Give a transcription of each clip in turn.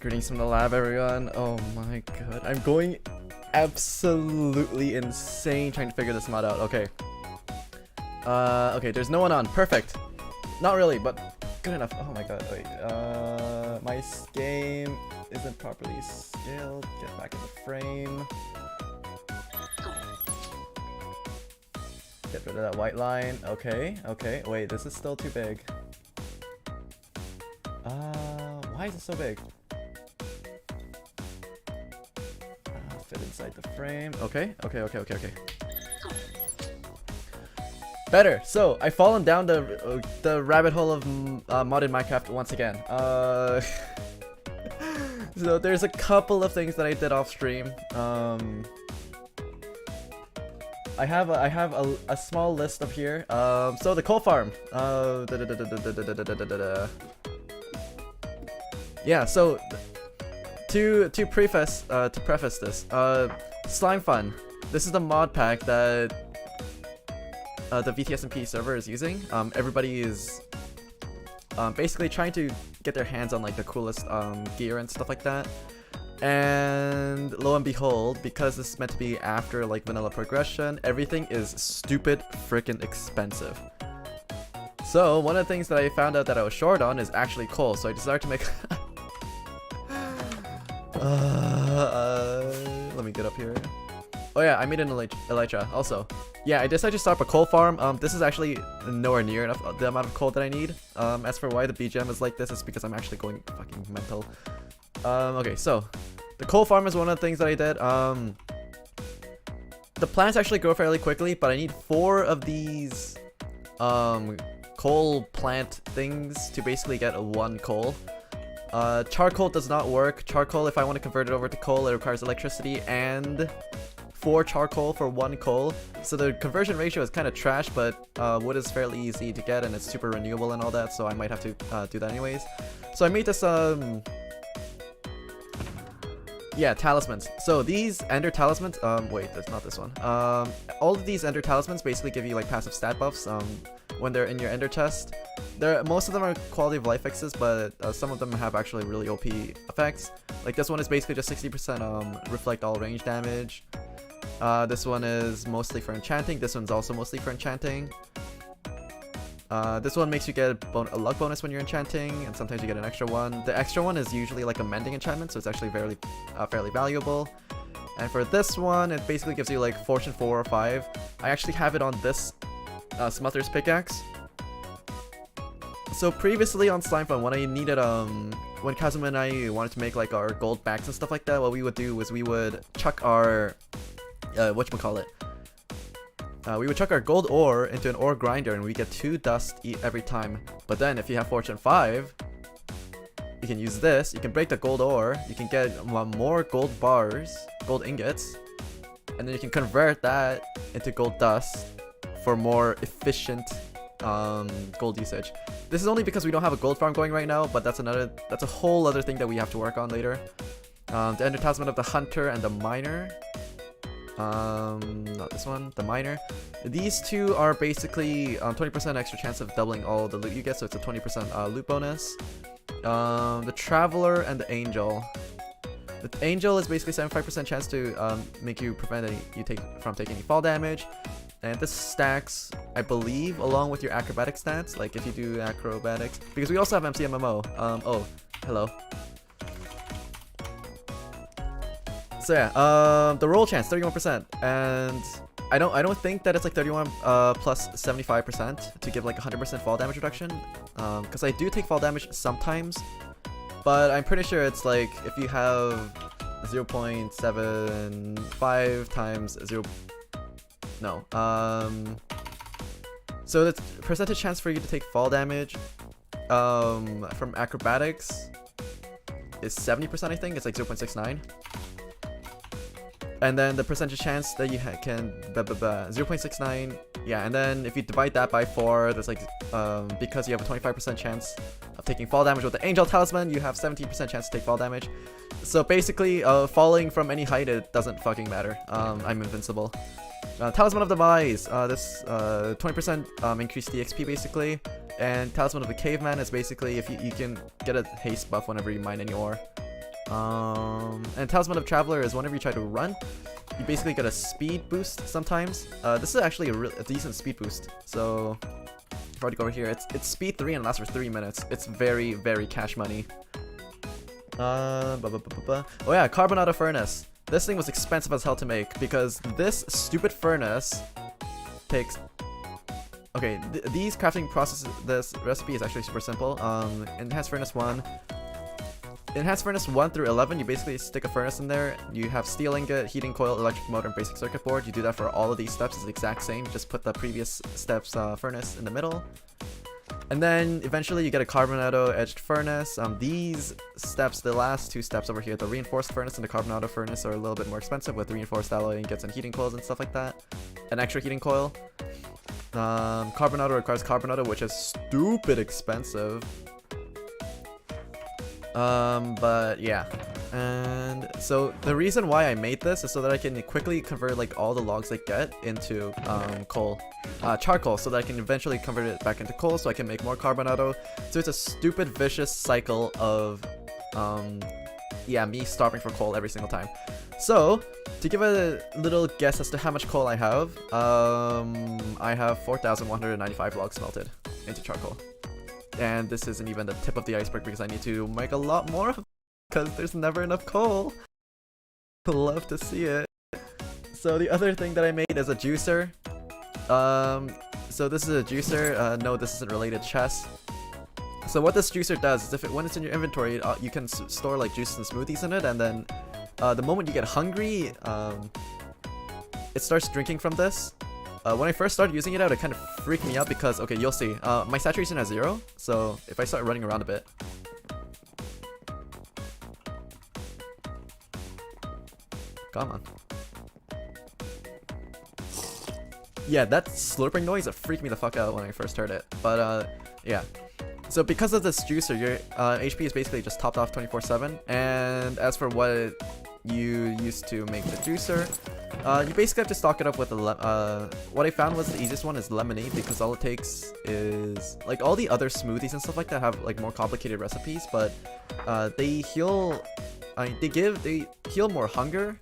Greetings from the lab, everyone. Oh my god, I'm going absolutely insane trying to figure this mod out. Okay. Okay, there's no one on. Perfect. Not really, but good enough. Oh my god, wait. My game isn't properly scaled. Get back in the frame. Get rid of that white line. Okay, okay. Wait, this is still too big. Why is it so big? Fit inside the frame. Okay, okay, okay, okay, okay. Better. So I've fallen down the rabbit hole of modded Minecraft once again. So there's a couple of things that I did off stream. I have a small list up here. So the coal farm. Yeah. So to preface this, SLIMEFUN. This is the mod pack that the VTSMP server is using. Everybody is basically trying to get their hands on like the coolest gear and stuff like that. And lo and behold, because this is meant to be after like vanilla progression, everything is stupid freaking expensive. So one of the things that I found out that I was short on is actually coal. So I decided to make let me get up here. Oh yeah, I made an elytra also. Yeah, I decided to start up a coal farm. This is actually nowhere near enough the amount of coal that I need. As for why the BGM is like this, it's because I'm actually going fucking mental. Okay, so the coal farm is one of the things that I did. The plants actually grow fairly quickly, but I need 4 of these coal plant things to basically get 1 coal. Charcoal does not work. Charcoal, if I want to convert it over to coal, it requires electricity and 4 charcoal for 1 coal. So the conversion ratio is kind of trash, but wood is fairly easy to get and it's super renewable and all that, so I might have to do that anyways. So I made this yeah, talismans. So these ender talismans, wait, that's not this one. All of these ender talismans basically give you like passive stat buffs when they're in your ender chest. Most of them are quality of life fixes, but some of them have actually really OP effects. Like this one is basically just 60% reflect all range damage. This one is mostly for enchanting. This one's also mostly for enchanting. This one makes you get a luck bonus when you're enchanting, and sometimes you get an extra one. The extra one is usually like a mending enchantment, so it's actually fairly valuable. And for this one, it basically gives you like fortune 4 or 5. I actually have it on this Smother's pickaxe. So previously on SLIMEFUN, when I needed when Kazuma and I wanted to make like our gold backs and stuff like that, what we would do was we would chuck our whatchamacallit. We would chuck our gold ore into an ore grinder and we get 2 dust every time. But then if you have fortune 5, you can use this, you can break the gold ore, you can get more gold bars, gold ingots, and then you can convert that into gold dust for more efficient gold usage. This is only because we don't have a gold farm going right now, but that's a whole other thing that we have to work on later. The ender talisman of the hunter and the miner. Not this one, the miner. These two are basically 20% extra chance of doubling all the loot you get, so it's a 20% loot bonus. The traveler and the angel. The angel is basically 75% chance to make you prevent from taking any fall damage. And this stacks, I believe, along with your acrobatic stats, like if you do acrobatics, because we also have MCMMO. Oh, hello. So yeah, the roll chance 31%, and I don't think that it's like 31 plus 75% to give like 100% fall damage reduction, because I do take fall damage sometimes, but I'm pretty sure it's like if you have 0.75 times 0. No. So the percentage chance for you to take fall damage from acrobatics is 70%, I think. It's like 0.69. And then the percentage chance that you can 0.69. Yeah, and then if you divide that by 4, that's like because you have a 25% chance of taking fall damage with the angel talisman, you have 17% chance to take fall damage. So basically, falling from any height, it doesn't fucking matter. I'm invincible. Talisman of the Mice, this 20% increased DXP basically, and Talisman of the Caveman is basically if you can get a haste buff whenever you mine any ore. And Talisman of Traveler is whenever you try to run, you basically get a speed boost sometimes. This is actually a decent speed boost. So if I were to go over here, it's speed 3 and lasts for 3 minutes. It's very, very cash money. Oh yeah, Carbonado Furnace. This thing was expensive as hell to make because this stupid furnace takes... Okay, these crafting processes, this recipe is actually super simple. Enhanced Furnace 1. Enhanced Furnace 1 through 11, you basically stick a furnace in there. You have steel ingot, heating coil, electric motor, and basic circuit board. You do that for all of these steps. It's the exact same. Just put the previous steps furnace in the middle. And then eventually you get a Carbonado Edged Furnace. These steps, the last 2 steps over here, the Reinforced Furnace and the Carbonado Furnace are a little bit more expensive with reinforced alloy ingots and heating coils and stuff like that. An extra heating coil. Carbonado requires Carbonado, which is stupid expensive. But yeah. And so the reason why I made this is so that I can quickly convert like all the logs I get into coal, charcoal, so that I can eventually convert it back into coal so I can make more Carbonado. So it's a stupid vicious cycle of yeah, me starving for coal every single time. So to give a little guess as to how much coal I have 4,195 logs smelted into charcoal. And this isn't even the tip of the iceberg because I need to make a lot more because there's never enough coal. Love to see it. So the other thing that I made is a juicer. So this is a juicer. No, this isn't related. Chess. So what this juicer does is when it's in your inventory, you can store like juices and smoothies in it, and then the moment you get hungry, it starts drinking from this. When I first started using it out, it kind of freaked me out because, okay, you'll see, my saturation is 0, so if I start running around a bit. Come on. Yeah, that slurping noise, it freaked me the fuck out when I first heard it, but yeah. So because of this juicer, your HP is basically just topped off 24/7, and as for what you used to make the juicer, you basically have to stock it up with what I found was the easiest one is lemonade, because all it takes is like all the other smoothies and stuff like that have like more complicated recipes, but they heal they heal more hunger,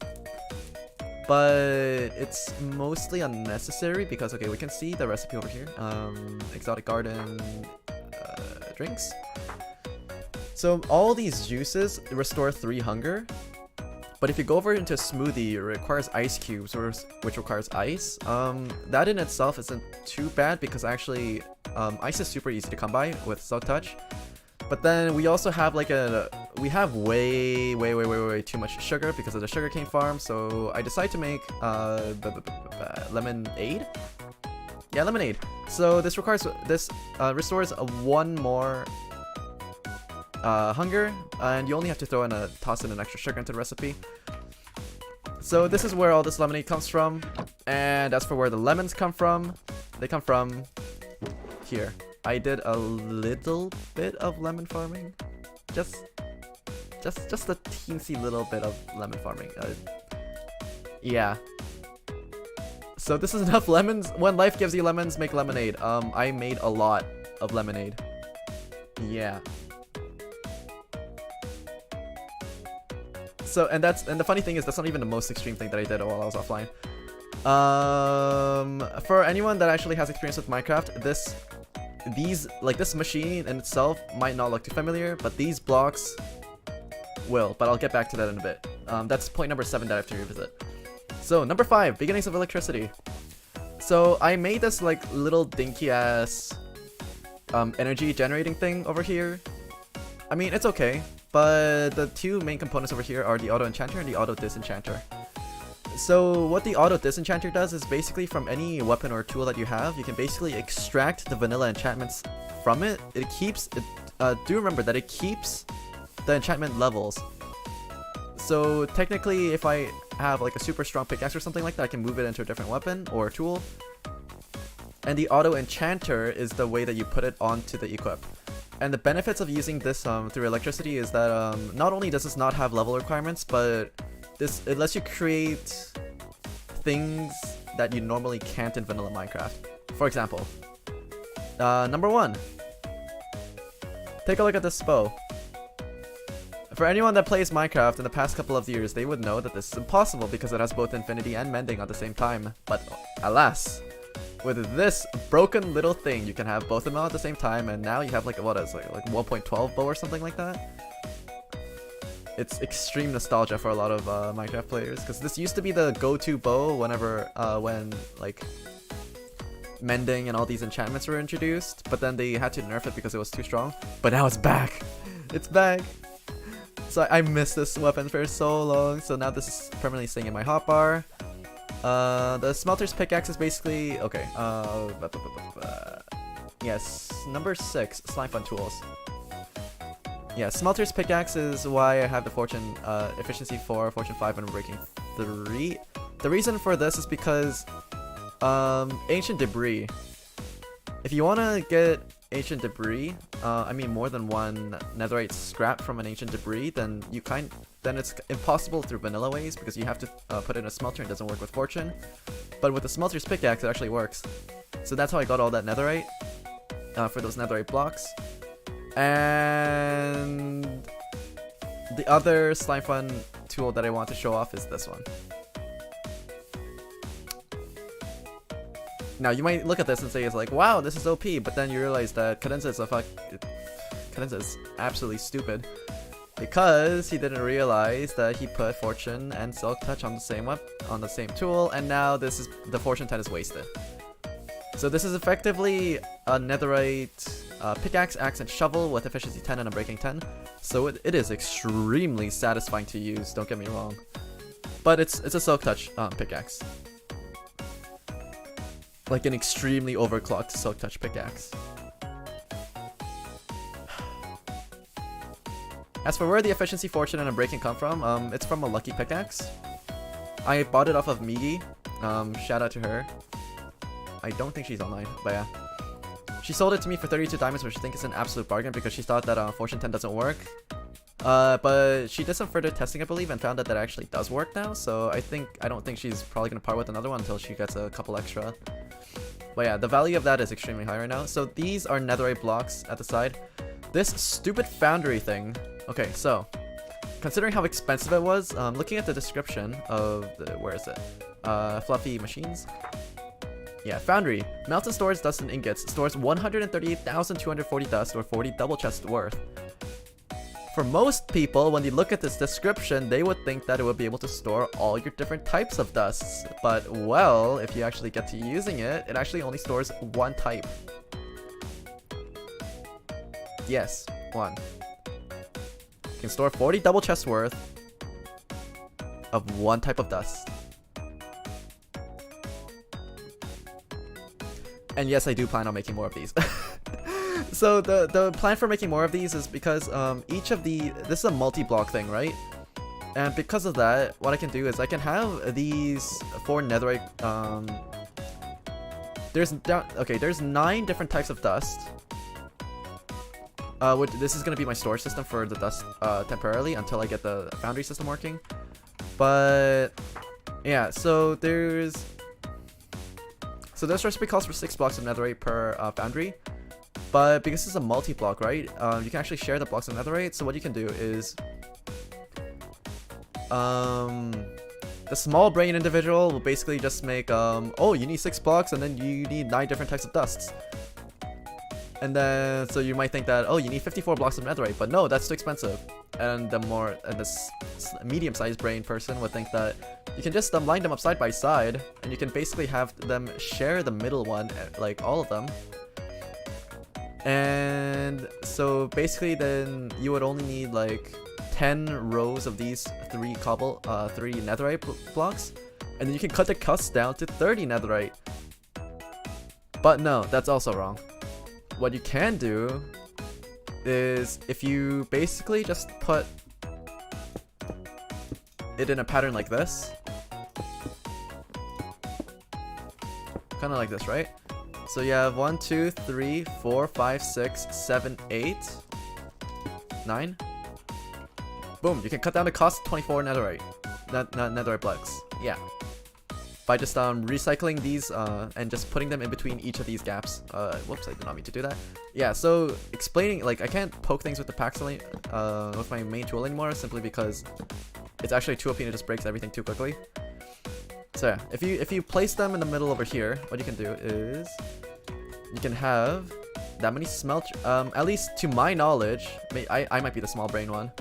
but it's mostly unnecessary because, okay, we can see the recipe over here, exotic garden drinks. So all these juices restore 3 hunger. But if you go over into a smoothie, it requires ice cubes, which requires ice. That in itself isn't too bad because actually ice is super easy to come by with Silk Touch. But then we also have like we have way too much sugar because of the sugarcane farm. So I decided to make lemonade. Yeah, lemonade. So this restores 1 more hunger, and you only have to toss in an extra sugar into the recipe. So this is where all this lemonade comes from, and as for where the lemons come from, they come from here. I did a little bit of lemon farming, just a teensy little bit of lemon farming. Yeah. So this is enough lemons. When life gives you lemons, make lemonade. I made a lot of lemonade. Yeah. So, and the funny thing is that's not even the most extreme thing that I did while I was offline. For anyone that actually has experience with Minecraft, this machine in itself might not look too familiar, but these blocks will. But I'll get back to that in a bit. That's point number 7 that I have to revisit. So number 5, beginnings of electricity. So I made this like little dinky ass energy generating thing over here. I mean, it's okay. But the 2 main components over here are the auto enchanter and the auto disenchanter. So what the auto disenchanter does is basically from any weapon or tool that you have, you can basically extract the vanilla enchantments from it. It keeps do remember that it keeps the enchantment levels. So technically, if I have like a super strong pickaxe or something like that, I can move it into a different weapon or tool. And the auto enchanter is the way that you put it onto the equip. And the benefits of using this through electricity is that not only does this not have level requirements, but it lets you create things that you normally can't in vanilla Minecraft. For example, number 1, take a look at this bow. For anyone that plays Minecraft in the past couple of years, they would know that this is impossible because it has both infinity and mending at the same time. But alas, with this broken little thing, you can have both of them at the same time, and now you have like, what is it, like 1.12 bow or something like that? It's extreme nostalgia for a lot of Minecraft players, because this used to be the go-to bow whenever, when like mending and all these enchantments were introduced, but then they had to nerf it because it was too strong. But now it's back! It's back! So I missed this weapon for so long, so now this is permanently staying in my hotbar. The smelter's pickaxe is basically... okay, yes, number 6, SLIMEFUN tools. Yeah, smelter's pickaxe is why I have the fortune, efficiency 4, fortune 5, and breaking 3. The reason for this is because, ancient debris. If you want to get ancient debris, I mean more than one netherite scrap from an ancient debris, then it's impossible through vanilla ways because you have to put it in a smelter and it doesn't work with fortune. But with the smelter's pickaxe, it actually works. So that's how I got all that netherite for those netherite blocks. And the other SLIMEFUN tool that I want to show off is this one. Now you might look at this and say it's like, wow, this is OP, but then you realize that Cadenza is absolutely stupid because he didn't realize that he put Fortune and Silk Touch on the same tool, and now the Fortune 10 is wasted. So this is effectively a netherite pickaxe, axe, and shovel with efficiency 10 and a breaking 10. So it is extremely satisfying to use, don't get me wrong. But it's a Silk Touch pickaxe. Like an extremely overclocked Silk Touch pickaxe. As for where the efficiency, fortune, and a breaking come from, it's from a lucky pickaxe. I bought it off of Migi. Shout out to her. I don't think she's online, but yeah. She sold it to me for 32 diamonds, which I think is an absolute bargain because she thought that Fortune 10 doesn't work. But she did some further testing, I believe, and found that actually does work now. So I don't think she's probably gonna part with another one until she gets a couple extra. But yeah, the value of that is extremely high right now. So these are netherite blocks at the side. This stupid foundry thing. Okay, so considering how expensive it was, looking at the description of the, where is it? Fluffy machines. Yeah, foundry. Melts and stores dust and ingots. Stores 138,240 dust or 40 double chests worth. For most people, when they look at this description, they would think that it would be able to store all your different types of dusts. But, well, if you actually get to using it, it actually only stores one type. Yes, one. You can store 40 double chests worth of one type of dust. And yes, I do plan on making more of these. So the plan for making more of these is because this is a multi-block thing, right? And because of that, what I can do is I can have these 4 netherite. There's 9 different types of dust. This is gonna be my storage system for the dust temporarily until I get the foundry system working. But yeah, so this recipe calls for 6 blocks of netherite per foundry. But because it's a multi-block, right, you can actually share the blocks of netherite. So what you can do is, the small brain individual will basically just make, oh, you need 6 blocks and then you need 9 different types of dusts. And then, so you might think that, oh, you need 54 blocks of netherite, but no, that's too expensive. And this medium-sized brain person would think that you can just line them up side by side, and you can basically have them share the middle one, like all of them. And so basically then you would only need like 10 rows of these 3 netherite blocks, and then you can cut the cost down to 30 netherite. But no, that's also wrong. What you can do is if you basically just put it in a pattern like this, kind of like this, right? So you have 1, 2, 3, 4, 5, 6, 7, 8, 9. Boom, you can cut down the cost to 24 netherite. Netherite blocks. Yeah. by just recycling these and just putting them in between each of these gaps. Whoops, I did not mean to do that. Yeah, so explaining, like, I can't poke things with the Paxil with my main tool anymore, simply because it's actually too OP and it just breaks everything too quickly. So yeah, if you place them in the middle over here, what you can do is you can have that many smelt. At least to my knowledge, I might be the small brain one,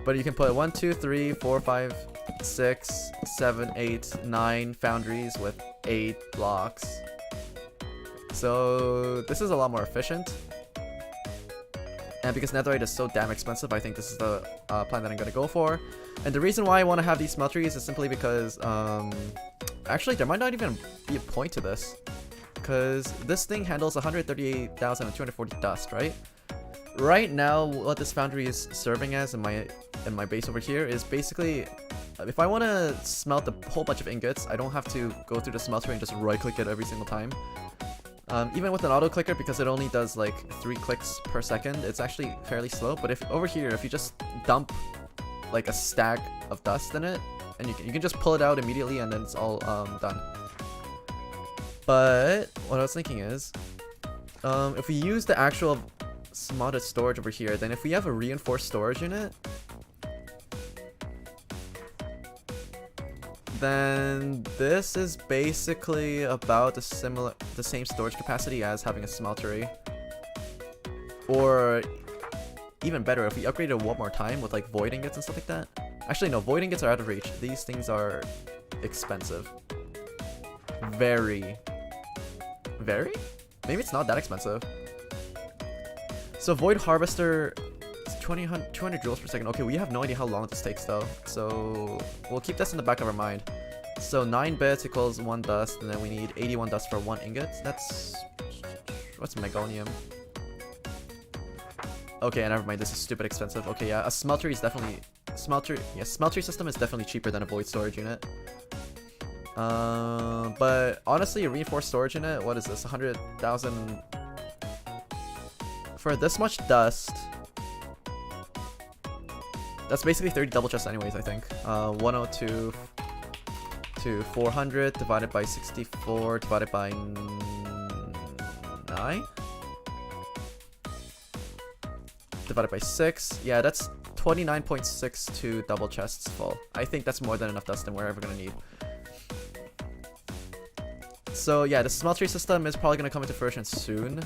but you can put 1, 2, 3, 4, 5, 6, 7, 8, 9 foundries with 8 blocks. So this is a lot more efficient. And because netherite is so damn expensive, I think this is the plan that I'm going to go for. And the reason why I want to have these smelteries is simply because, actually there might not even be a point to this. Because this thing handles 138,240 dust, right? Right now, what this foundry is serving as in my base over here is basically, if I want to smelt a whole bunch of ingots, I don't have to go through the smeltery and just right-click it every single time. Even with an auto clicker, because it only does like 3 clicks per second, it's actually fairly slow. But if over here, if you just dump like a stack of dust in it, and you can just pull it out immediately, and then it's all done. But what I was thinking is, if we use the actual modded storage over here, then if we have a reinforced storage unit, then this is basically about the same storage capacity as having a smeltery. Or even better, if we upgrade it one more time with like void ingots and stuff like that. Actually no, void ingots are out of reach. These things are expensive. Very? Maybe it's not that expensive. So void harvester, 200 joules per second. Okay, we have no idea how long this takes though, so we'll keep this in the back of our mind. So 9 bits equals 1 dust, and then we need 81 dust for 1 ingot. That's, what's megonium? Okay, never mind, this is stupid expensive. Okay, yeah, a smeltery is definitely, smeltery system is definitely cheaper than a void storage unit. But honestly, a reinforced storage unit, what is this, 100,000 for this much dust? That's basically 30 double chests anyways, I think. 102 to 400 divided by 64 divided by 9? Divided by 6. Yeah, that's 29.62 double chests full. I think that's more than enough dust than we're ever gonna need. So yeah, the smeltery system is probably gonna come into fruition soon.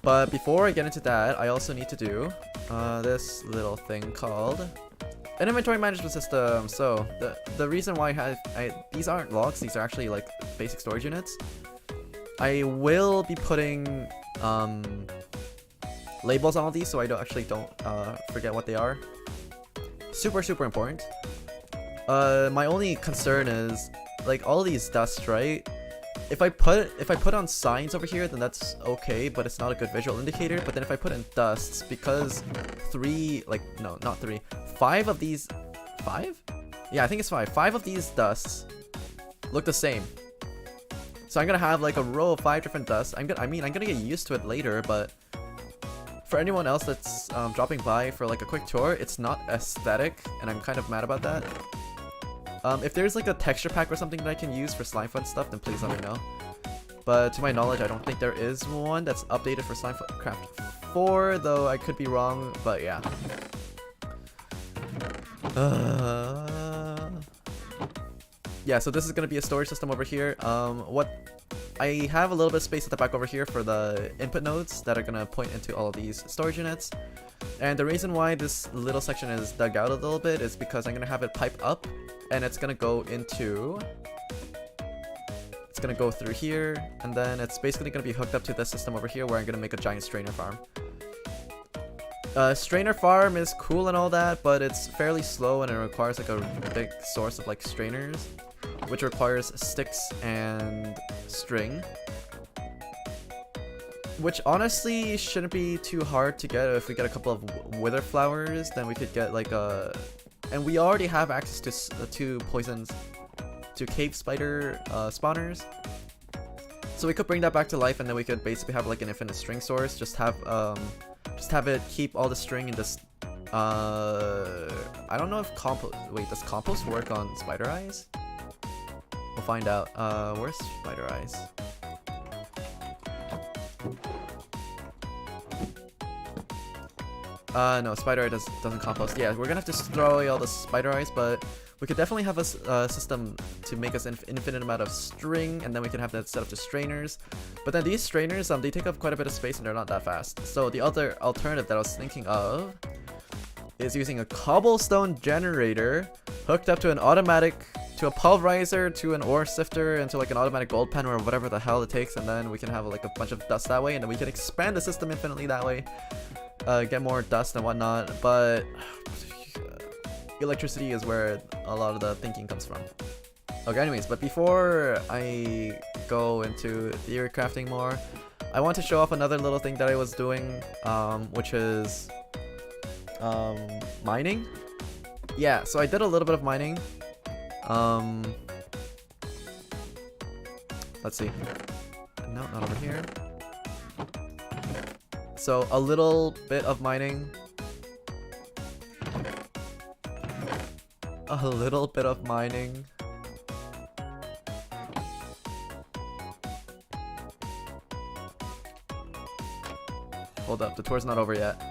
But before I get into that, I also need to do this little thing called an inventory management system. So the reason why these aren't logs, these are actually like basic storage units. I will be putting labels on all these so I don't forget what they are. Super important. My only concern is like all these dusts, right? If I put on signs over here, then that's okay, but it's not a good visual indicator. But then if I put in dusts, because 5 of these, 5? Yeah, I think it's 5. 5 of these dusts look the same. So I'm gonna have like a row of 5 different dusts. I'm gonna get used to it later, but for anyone else that's dropping by for like a quick tour, it's not aesthetic, and I'm kind of mad about that. If there's like a texture pack or something that I can use for SlimeFun stuff, then please let me know. But to my knowledge, I don't think there is one that's updated for SlimeFun Craft 4, though I could be wrong, but yeah. Yeah, so this is going to be a storage system over here. I have a little bit of space at the back over here for the input nodes that are going to point into all of these storage units. And the reason why this little section is dug out a little bit is because I'm going to have it pipe up, and it's going to go into... It's going to go through here, and then it's basically going to be hooked up to this system over here where I'm going to make a giant strainer farm. Strainer farm is cool and all that, but it's fairly slow and it requires like a big source of like strainers, which requires sticks and string. Which honestly shouldn't be too hard to get. If we get a couple of wither flowers, then we could get like a... And we already have access to cave spider spawners. So we could bring that back to life, and then we could basically have like an infinite string source. Just have it keep all the string in this I don't know if compost. Wait, does compost work on spider eyes? We'll find out. Where's spider eyes? No, spider eye doesn't compost. Yeah, we're gonna have to throw away all the spider eyes, but we could definitely have a system to make us an infinite amount of string, and then we can have that set up to strainers. But then these strainers, they take up quite a bit of space and they're not that fast. So the other alternative that I was thinking of is using a cobblestone generator hooked up to an automatic, to a pulverizer, to an ore sifter, and to like an automatic gold pen or whatever the hell it takes, and then we can have like a bunch of dust that way, and then we can expand the system infinitely that way, get more dust and whatnot. But electricity is where a lot of the thinking comes from. Okay, anyways, but before I go into theory crafting more, I want to show off another little thing that I was doing, which is mining. Yeah, so I did a little bit of mining. Let's see. No, not over here. So a little bit of mining. A little bit of mining. Hold up, the tour's not over yet.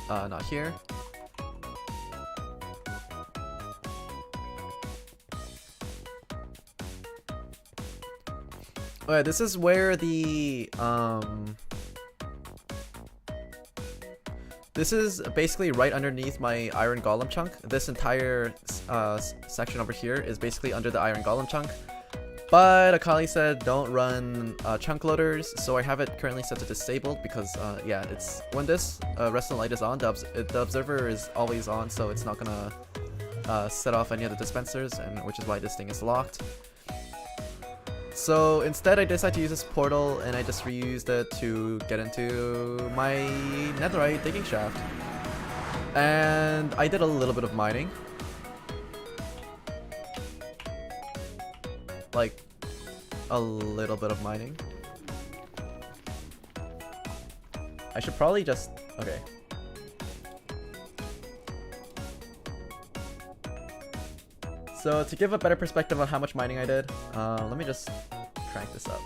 Not here. Okay, this is where the this is basically right underneath my iron golem chunk. This entire section over here is basically under the iron golem chunk. But Akali said don't run chunk loaders, so I have it currently set to disabled because yeah, it's when this redstone light is on, the observer is always on, so it's not gonna set off any of the dispensers, and which is why this thing is locked. So instead I decided to use this portal, and I just reused it to get into my netherite digging shaft. And I did a little bit of mining. Like, a little bit of mining. I should probably just... okay. So to give a better perspective on how much mining I did, let me just crank this up.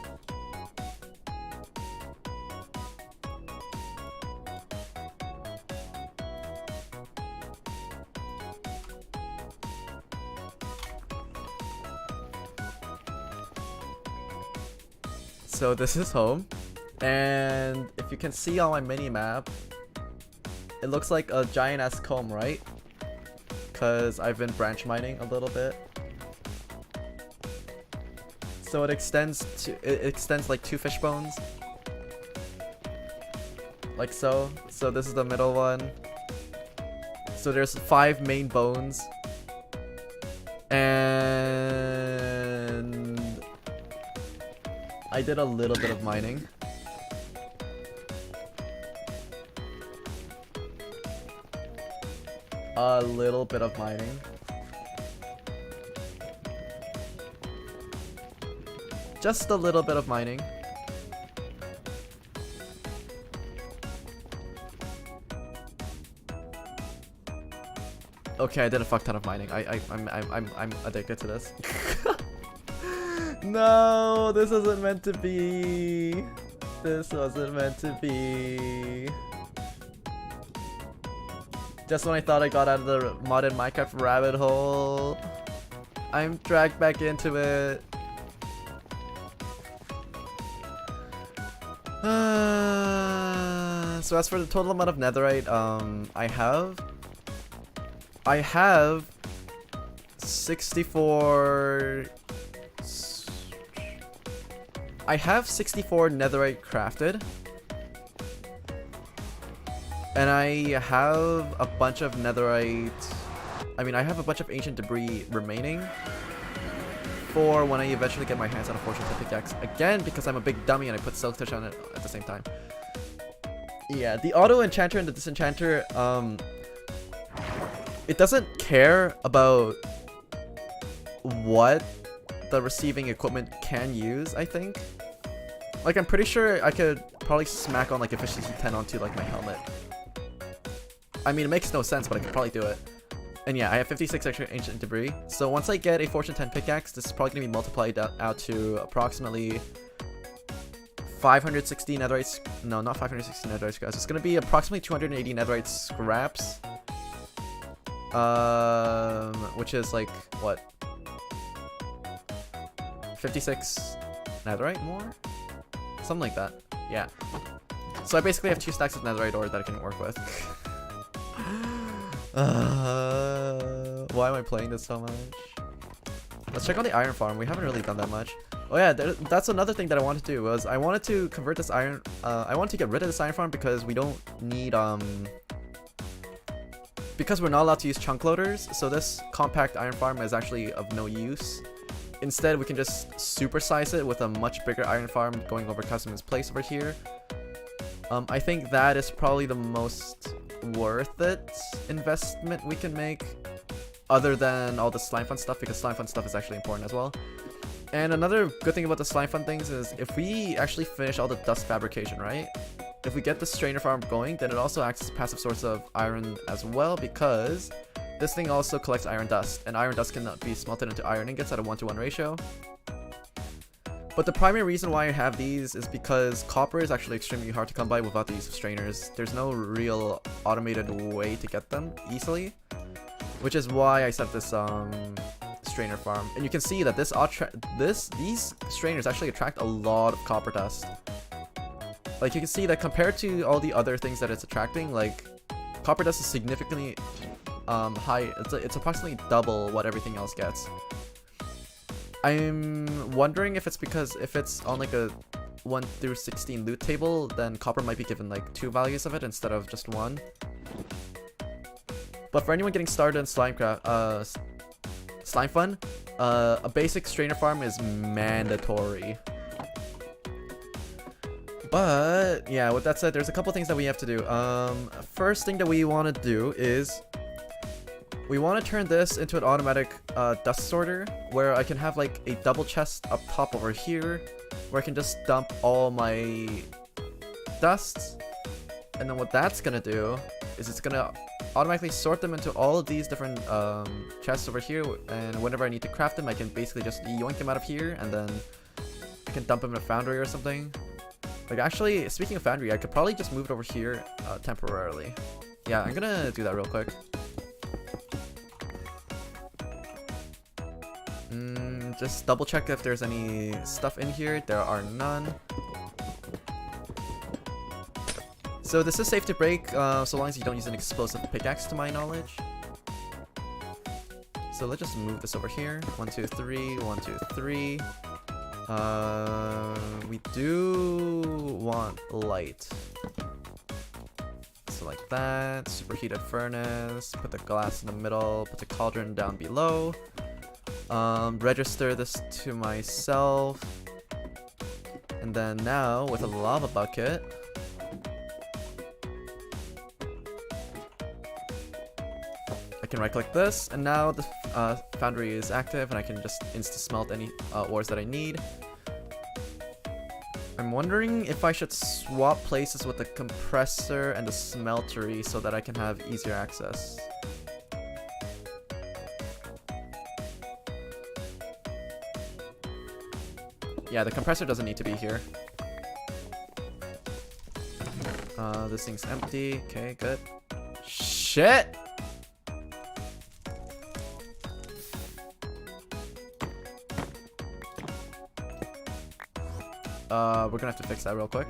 So this is home, and if you can see on my mini map, it looks like a giant ass comb, right? Because I've been branch mining a little bit. So it extends like 2 fish bones. Like so. So this is the middle one. So there's 5 main bones. And I did a little bit of mining. A little bit of mining. Just a little bit of mining. Okay, I did a fuck ton of mining. I'm addicted to this. No, this wasn't meant to be. This wasn't meant to be. Just when I thought I got out of the modded Minecraft rabbit hole, I'm dragged back into it. So as for the total amount of netherite, I have 64. I have 64 netherite crafted. And I have a bunch of netherite... I mean, I have a bunch of ancient debris remaining for when I eventually get my hands on a fortune tip pickaxe. Again, because I'm a big dummy and I put silk touch on it at the same time. Yeah, the auto enchanter and the disenchanter, it doesn't care about what the receiving equipment can use, I think. Like, I'm pretty sure I could probably smack on like efficiency 10 onto like my helmet. I mean, it makes no sense, but I could probably do it. And yeah, I have 56 extra ancient debris. So once I get a Fortune 10 pickaxe, this is probably going to be multiplied out to approximately 560 netherite. No, not 560 netherite scraps. It's going to be approximately 280 netherite scraps. Which is like, what? 56 netherite more? Something like that. Yeah. So I basically have 2 stacks of netherite ore that I can work with. Why am I playing this so much? Let's check on the iron farm. We haven't really done that much. Oh yeah, that's another thing that I wanted to do was I wanted to convert this iron. I wanted to get rid of this iron farm because we don't need because we're not allowed to use chunk loaders. So this compact iron farm is actually of no use. Instead, we can just supersize it with a much bigger iron farm going over Customer's Place over here. I think that is probably the most worth it investment we can make, other than all the SLIMEFUN stuff, because SLIMEFUN stuff is actually important as well. And another good thing about the SLIMEFUN things is if we actually finish all the dust fabrication, right? If we get the strainer farm going, then it also acts as a passive source of iron as well, because this thing also collects iron dust, and iron dust cannot be smelted into iron ingots at a 1-to-1 ratio. But the primary reason why I have these is because copper is actually extremely hard to come by without the use of strainers. There's no real automated way to get them easily, which is why I set this strainer farm. And you can see that these strainers actually attract a lot of copper dust. Like, you can see that compared to all the other things that it's attracting, like copper dust is significantly high. It's approximately double what everything else gets. I'm wondering if it's because if it's on like a 1 through 16 loot table, then copper might be given like 2 values of it instead of just 1. But for anyone getting started in SLIMEFUN, a basic strainer farm is mandatory. But yeah, with that said, there's a couple things that we have to do. First thing that we want to do is we want to turn this into an automatic dust sorter, where I can have like a double chest up top over here, where I can just dump all my dust. And then what that's gonna do is it's gonna automatically sort them into all of these different chests over here, and whenever I need to craft them, I can basically just yoink them out of here, and then I can dump them in a foundry or something. Like, actually, speaking of foundry, I could probably just move it over here temporarily. Yeah, I'm gonna do that real quick. Just double check if there's any stuff in here. There are none. So this is safe to break so long as you don't use an explosive pickaxe, to my knowledge. So let's just move this over here. 1, 2, 3, 1, 2, 3. We do want light. So like that. Superheated furnace. Put the glass in the middle. Put the cauldron down below. Register this to myself. And then now with a lava bucket, I can right click this, and now the foundry is active and I can just insta smelt any ores that I need. I'm wondering if I should swap places with the compressor and the smeltery so that I can have easier access. Yeah, the compressor doesn't need to be here. This thing's empty. Okay, good. Shit! We're gonna have to fix that real quick.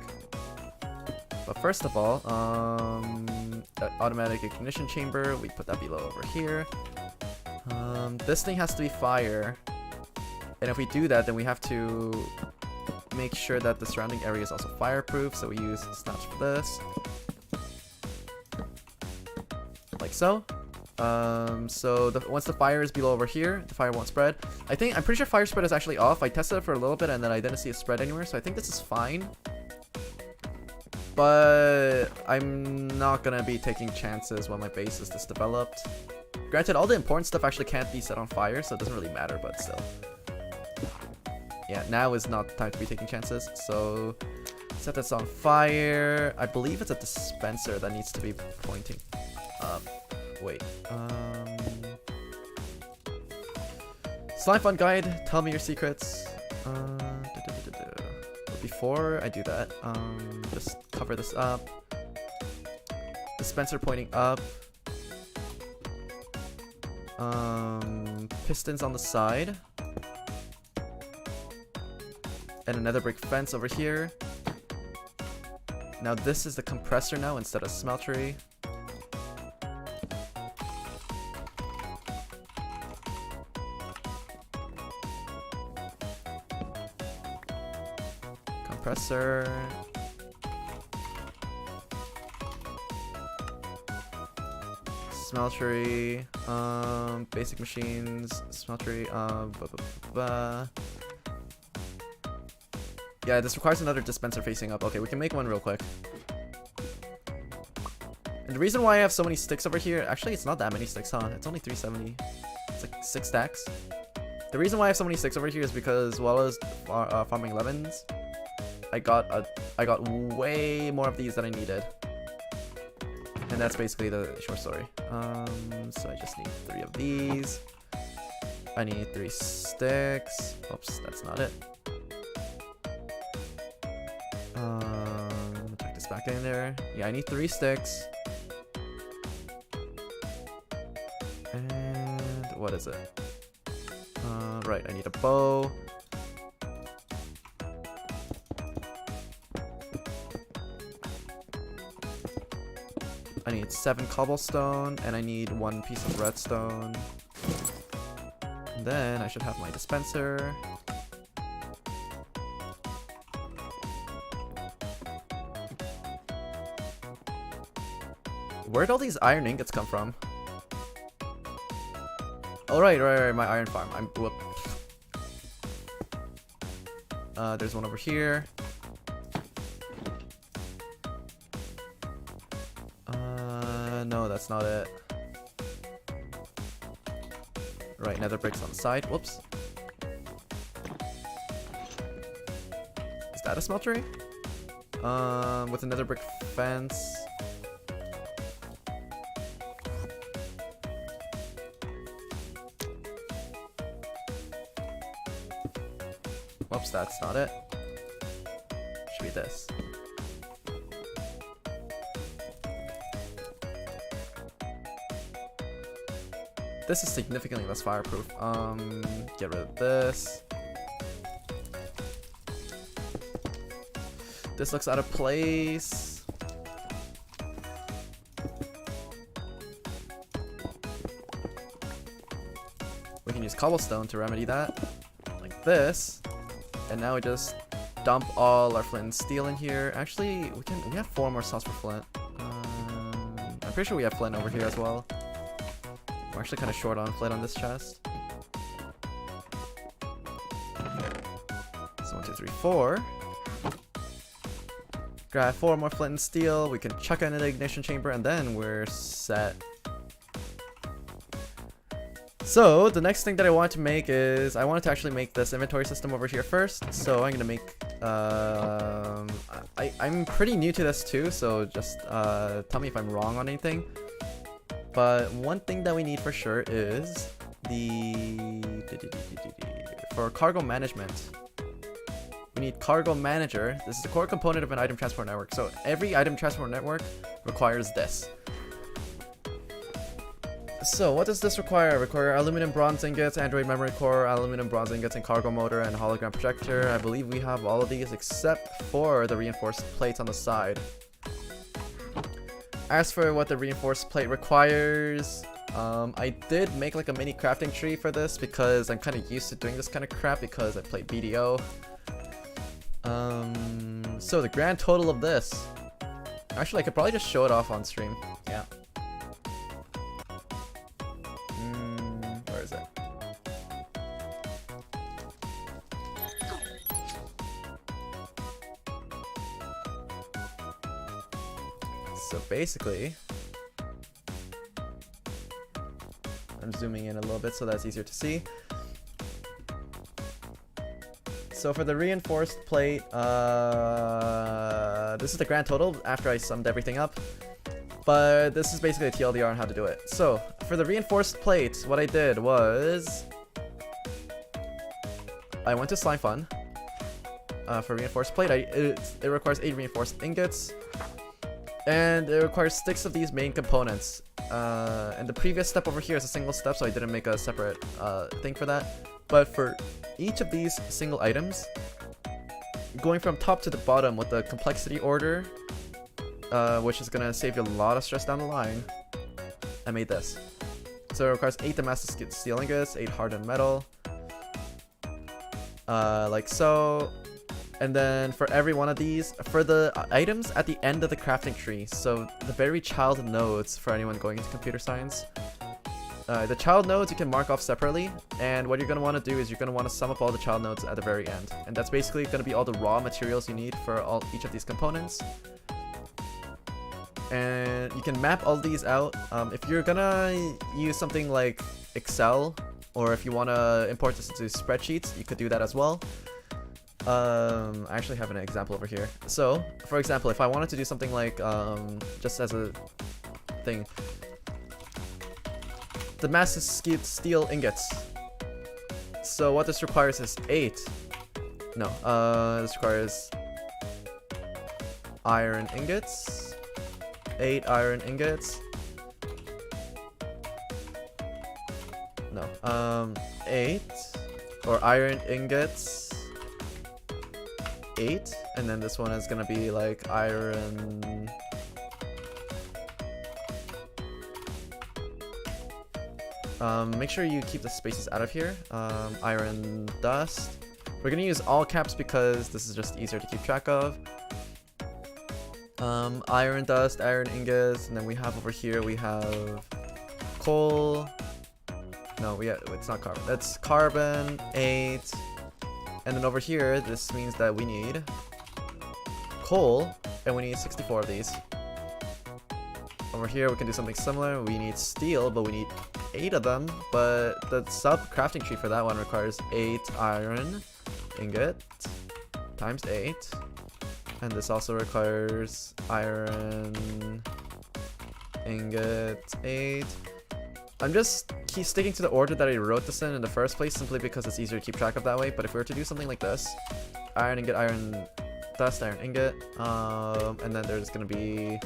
But first of all, that automatic ignition chamber, we put that below over here. This thing has to be fire. And if we do that, then we have to make sure that the surrounding area is also fireproof, so we use snaps for this. Like so. So once the fire is below over here, the fire won't spread. I'm pretty sure fire spread is actually off. I tested it for a little bit and then I didn't see it spread anywhere, so I think this is fine. But I'm not gonna be taking chances when my base is this developed. Granted, all the important stuff actually can't be set on fire, so it doesn't really matter, but still. Yeah, now is not the time to be taking chances. So set this on fire. I believe it's a dispenser that needs to be pointing up. Wait. SLIMEFUN guide, tell me your secrets. But before I do that, just cover this up. Dispenser pointing up. Pistons on the side. And another brick fence over here. Now this is the compressor now instead of smeltery. Compressor. Smeltery. Basic machines. Smeltery. Yeah, this requires another dispenser facing up. Okay, we can make one real quick. And the reason why I have so many sticks over here, actually it's not that many sticks, huh? It's only 370. It's like 6 stacks. The reason why I have so many sticks over here is because while I was farming lemons, I got way more of these than I needed. And that's basically the short story. So I just need 3 of these. I need 3 sticks. Oops, that's not it. Tuck this back in there. Yeah, I need 3 sticks. And what is it? Right, I need a bow. I need 7 cobblestone, and I need 1 piece of redstone. And then I should have my dispenser. Where'd all these iron ingots come from? Oh, right, my iron farm. Whoop. There's one over here. No, that's not it. Right, nether bricks on the side. Whoops. Is that a smeltery? With another brick fence. Whoops, that's not it. Should be this. This is significantly less fireproof. Get rid of this. This looks out of place. We can use cobblestone to remedy that. Like this. And now we just dump all our flint and steel in here. Actually, we have 4 more slots for flint. I'm pretty sure we have flint over here as well. We're actually kind of short on flint on this chest. So 1, 2, 3, 4. Grab 4 more flint and steel. We can chuck it into the ignition chamber, and then we're set. So the next thing that I want to make is I wanted to actually make this inventory system over here first. So I'm gonna make I'm pretty new to this too, so just tell me if I'm wrong on anything. But one thing that we need for sure is for cargo management. We need cargo manager. This is the core component of an item transport network. So every item transport network requires this. So what does this require? Require aluminum bronze ingots, Android memory core, aluminum bronze ingots, and cargo motor, and hologram projector. I believe we have all of these except for the reinforced plates on the side. As for what the reinforced plate requires, I did make like a mini crafting tree for this because I'm kind of used to doing this kind of crap because I played BDO. So the grand total of this, actually I could probably just show it off on stream. Yeah. Where is it? So basically, I'm zooming in a little bit so that's easier to see. So for the reinforced plate, this is the grand total after I summed everything up. But this is basically a TLDR on how to do it. So for the reinforced plate, what I did was I went to SLIMEFUN. For reinforced plate, it requires 8 reinforced ingots, and it requires 6 of these main components. And the previous step over here is a single step, so I didn't make a separate thing for that. But for each of these single items, going from top to the bottom with the complexity order, which is gonna save you a lot of stress down the line, I made this. So it requires 8 Damascus steel ingots, 8 hardened metal, like so. And then for every one of these, for the items at the end of the crafting tree, so the very child nodes for anyone going into computer science, the child nodes you can mark off separately, and what you're going to want to do is you're going to want to sum up all the child nodes at the very end. And that's basically going to be all the raw materials you need for each of these components. And you can map all these out. If you're going to use something like Excel, or if you want to import this into spreadsheets, you could do that as well. I actually have an example over here. So, for example, if I wanted to do something like, just as a thing, Damascus steel ingots. So what this requires is 8. No, this requires iron ingots. 8 iron ingots. No, 8 or iron ingots. 8, and then this one is gonna be like iron. Make sure you keep the spaces out of here. Iron dust. We're gonna use all caps because this is just easier to keep track of. Iron dust, iron ingots, and then we have over here we have coal. No, it's not carbon. That's carbon 8. And then over here, this means that we need coal, and we need 64 of these. Over here, we can do something similar. We need steel, but we need 8 of them. But the sub-crafting tree for that one requires 8 iron ingot times 8. And this also requires iron ingot 8. I'm just sticking to the order that I wrote this in the first place, simply because it's easier to keep track of that way. But if we were to do something like this, iron ingot, iron dust, iron ingot, and then there's gonna be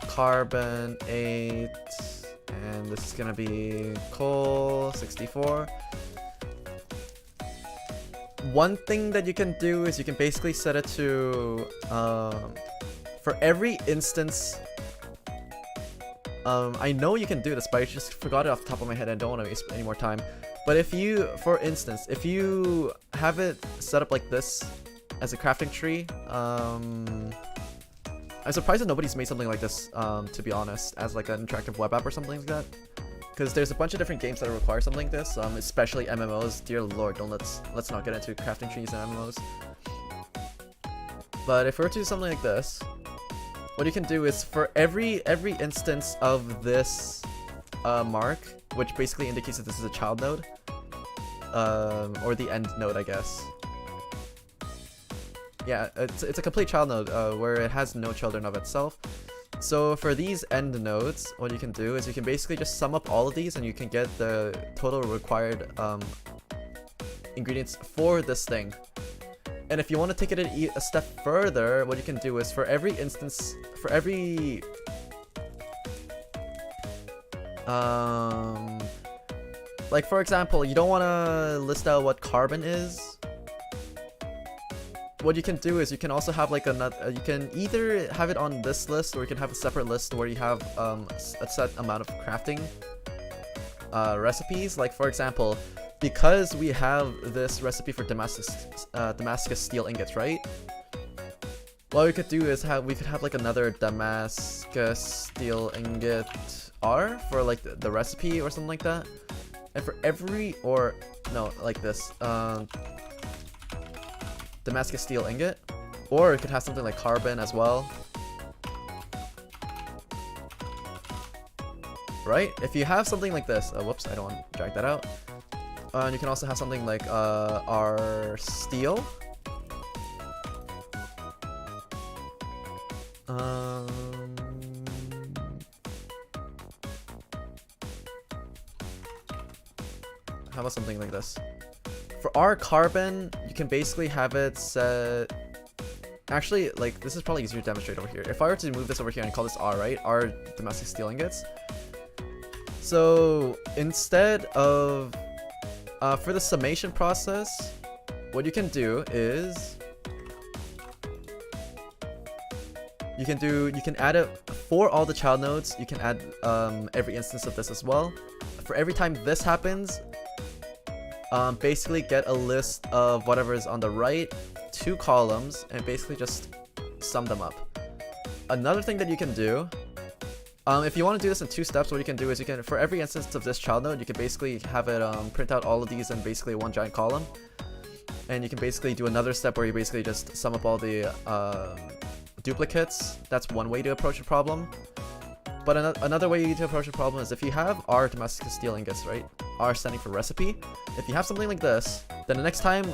carbon 8, and this is gonna be coal 64. One thing that you can do is you can basically set it to for every instance. I know you can do this, but I just forgot it off the top of my head and don't want to waste any more time. But if you, for instance, if you have it set up like this as a crafting tree, I'm surprised that nobody's made something like this, to be honest, as like an interactive web app or something like that. Because there's a bunch of different games that require something like this, especially MMOs. Dear Lord, let's not get into crafting trees and MMOs. But if we were to do something like this, what you can do is for every instance of this mark, which basically indicates that this is a child node, or the end node, I guess. Yeah, it's a complete child node where it has no children of itself. So for these end nodes, what you can do is you can basically just sum up all of these, and you can get the total required ingredients for this thing. And if you want to take it a step further, what you can do is for every instance, for every like for example, you don't want to list out what carbon is. What you can do is you can also have like another, you can either have it on this list, or you can have a separate list where you have a set amount of crafting recipes. Like for example, because we have this recipe for Damascus steel ingots, right? What we could do is we could have like another Damascus steel ingot R for like the recipe or something like that. And for every, or no, like this, Damascus steel ingot, or it could have something like carbon as well. Right? If you have something like this, whoops, I don't want to drag that out. And you can also have something like our steel. How about something like this? For our carbon, you can basically have it set. Actually, like, this is probably easier to demonstrate over here. If I were to move this over here and call this R, right? Our domestic steel ingots. So instead of for the summation process, what you can do is you can add it for all the child nodes. You can add every instance of this as well. For every time this happens, basically get a list of whatever is on the right, 2 columns, and basically just sum them up. Another thing that you can do, if you want to do this in 2 steps, what you can do is you can, for every instance of this child node, you can basically have it print out all of these in basically one giant column. And you can basically do another step where you basically just sum up all the duplicates. That's one way to approach the problem. But another way to approach the problem is if you have our domestic steel ingots, right? R standing for recipe. If you have something like this, then the next time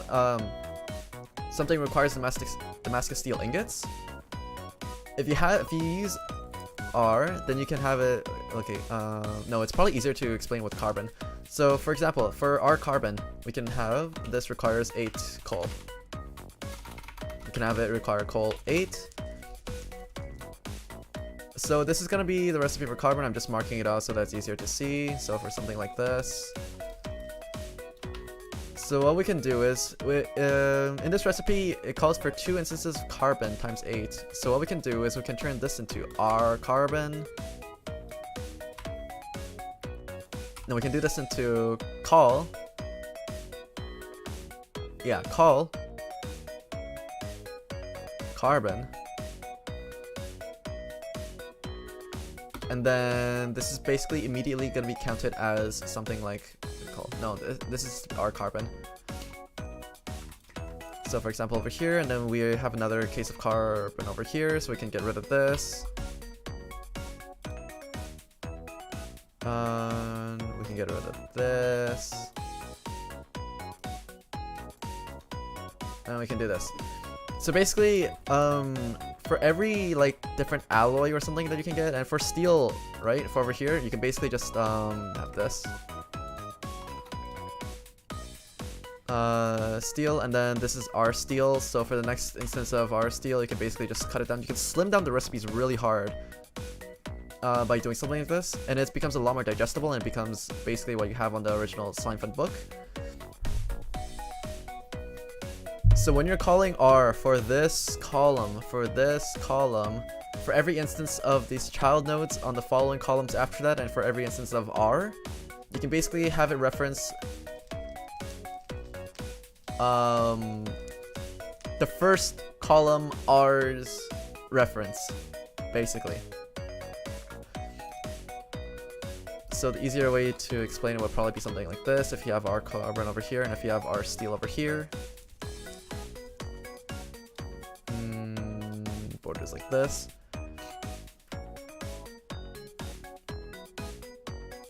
something requires Damascus steel ingots, if you use R, then you can have it. Okay, no, it's probably easier to explain with carbon. So for example, for our carbon, we can have this requires 8 coal. We can have it require coal 8. So this is going to be the recipe for carbon. I'm just marking it out so that's easier to see. So for something like this. So what we can do is, in this recipe, it calls for 2 instances of carbon times 8. So what we can do is we can turn this into our carbon. Then we can do this into call. Yeah, call carbon. And then this is basically immediately going to be counted as something like, no, this is our carbon. So for example over here, and then we have another case of carbon over here, so we can get rid of this. And we can get rid of this. And we can do this. So basically, for every like different alloy or something that you can get, and for steel, right, for over here, you can basically just have this steel, and then this is our steel. So for the next instance of our steel, you can basically just cut it down. You can slim down the recipes really hard by doing something like this, and it becomes a lot more digestible, and it becomes basically what you have on the original SLIMEFUN book. So when you're calling R for this column, for every instance of these child nodes on the following columns after that, and for every instance of R, you can basically have it reference the first column R's reference, basically. So the easier way to explain it would probably be something like this. If you have our carbon over here, and if you have our steel over here, borders like this.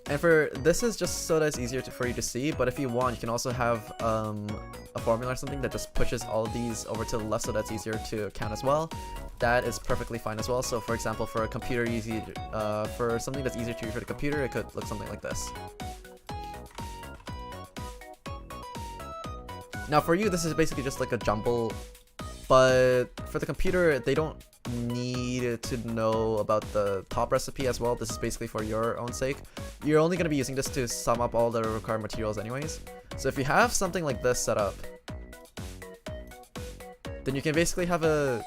And for this is just so that it's easier for you to see, but if you want, you can also have a formula or something that just pushes all of these over to the left so that's easier to count as well. That is perfectly fine as well. So for example, for a computer, for something that's easier to use for the computer, it could look something like this. Now for you, this is basically just like a jumble, but for the computer, they don't need to know about the top recipe as well. This is basically for your own sake. You're only going to be using this to sum up all the required materials anyways. So if you have something like this set up, then you can basically have a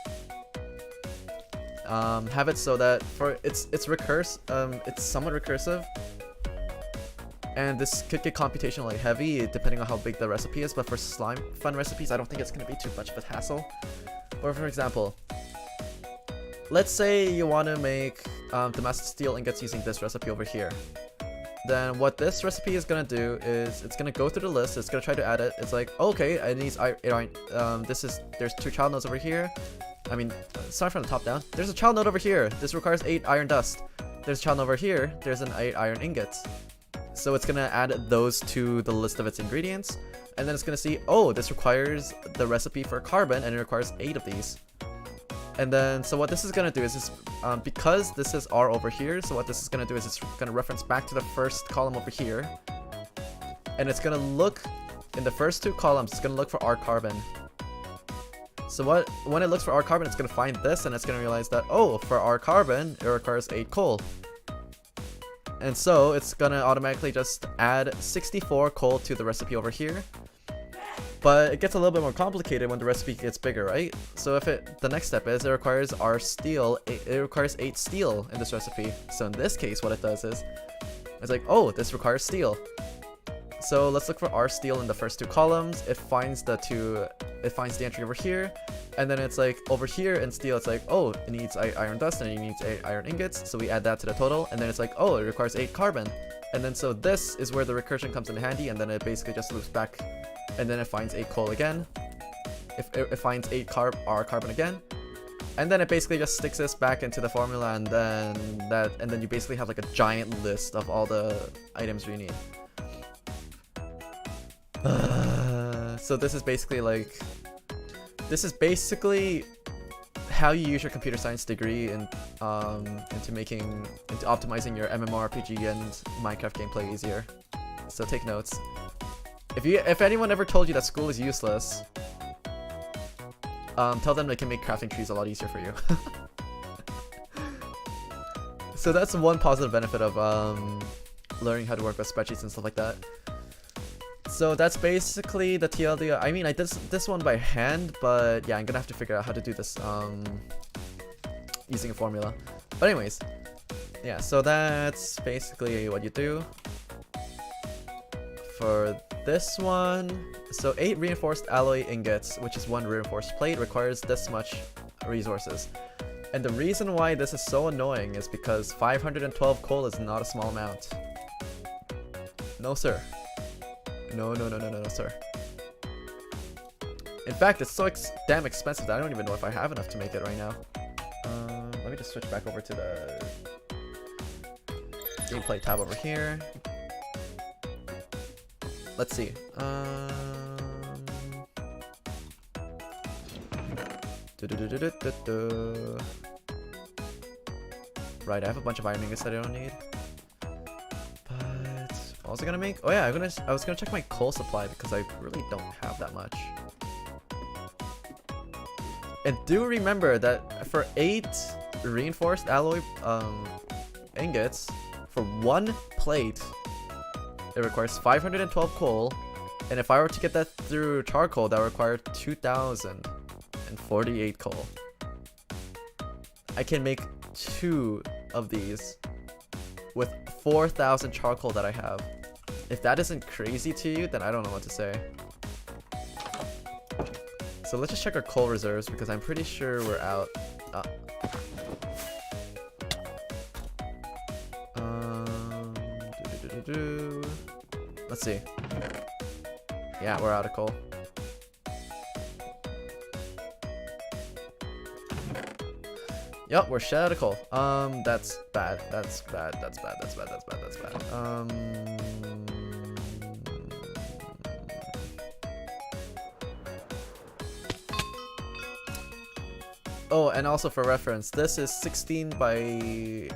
have it so that for it's somewhat recursive, and this could get computationally heavy depending on how big the recipe is. But for SLIMEFUN recipes, I don't think it's going to be too much of a hassle. Or for example, let's say you want to make domestic steel ingots using this recipe over here. Then what this recipe is going to do is it's going to go through the list, it's going to try to add it. It's like, okay, it needs iron. There's 2 child nodes over here. I mean, start from the top down. There's a child node over here. This requires 8 iron dust. There's a child node over here. There's an 8 iron ingot. So it's gonna add those to the list of its ingredients, and then it's gonna see, oh, this requires the recipe for carbon, and it requires 8 of these. And then, so what this is gonna do is this, because this is R over here, so what this is gonna do is it's gonna reference back to the first column over here, and it's gonna look in the first 2 columns. It's gonna look for R carbon. So when it looks for R carbon, it's gonna find this, and it's gonna realize that, oh, for R carbon, it requires 8 coal. And so it's gonna automatically just add 64 coal to the recipe over here. But it gets a little bit more complicated when the recipe gets bigger, right? So if the next step is it requires R steel, it requires 8 steel in this recipe. So in this case, what it does is it's like, oh, this requires steel. So let's look for R steel in the first 2 columns. It finds the entry over here, and then it's like over here in steel, it's like, oh, it needs iron dust and it needs 8 iron ingots. So we add that to the total, and then it's like, oh, it requires 8 carbon. And then so this is where the recursion comes in handy, and then it basically just loops back, and then it finds 8 coal again. It finds 8 R carbon again, and then it basically just sticks this back into the formula, and then you basically have like a giant list of all the items you need. So this is basically how you use your computer science degree into optimizing your MMORPG and Minecraft gameplay easier. So take notes. If anyone ever told you that school is useless, tell them they can make crafting trees a lot easier for you. So that's one positive benefit of learning how to work with spreadsheets and stuff like that. So that's basically the TLD. I mean, I did this one by hand, but yeah, I'm gonna have to figure out how to do this using a formula. But anyways, yeah, so that's basically what you do. For this one, so 8 reinforced alloy ingots, which is 1 reinforced plate, requires this much resources. And the reason why this is so annoying is because 512 coal is not a small amount. No, sir. No, sir. In fact, it's so damn expensive that I don't even know if I have enough to make it right now. Let me just switch back over to the gameplay tab over here. Let's see. Right, I have a bunch of iron ingots that I don't need. What was I gonna make? Oh yeah, I was gonna check my coal supply because I really don't have that much. And do remember that for 8 reinforced alloy ingots, for 1 plate, it requires 512 coal, and if I were to get that through charcoal, that would require 2,048 coal. I can make 2 of these with 4,000 charcoal that I have. If that isn't crazy to you, then I don't know what to say. So let's just check our coal reserves because I'm pretty sure we're out. Let's see. Yeah, we're out of coal. Yep, we're shit out of coal. That's bad. That's bad. Oh, and also for reference, this is 16 by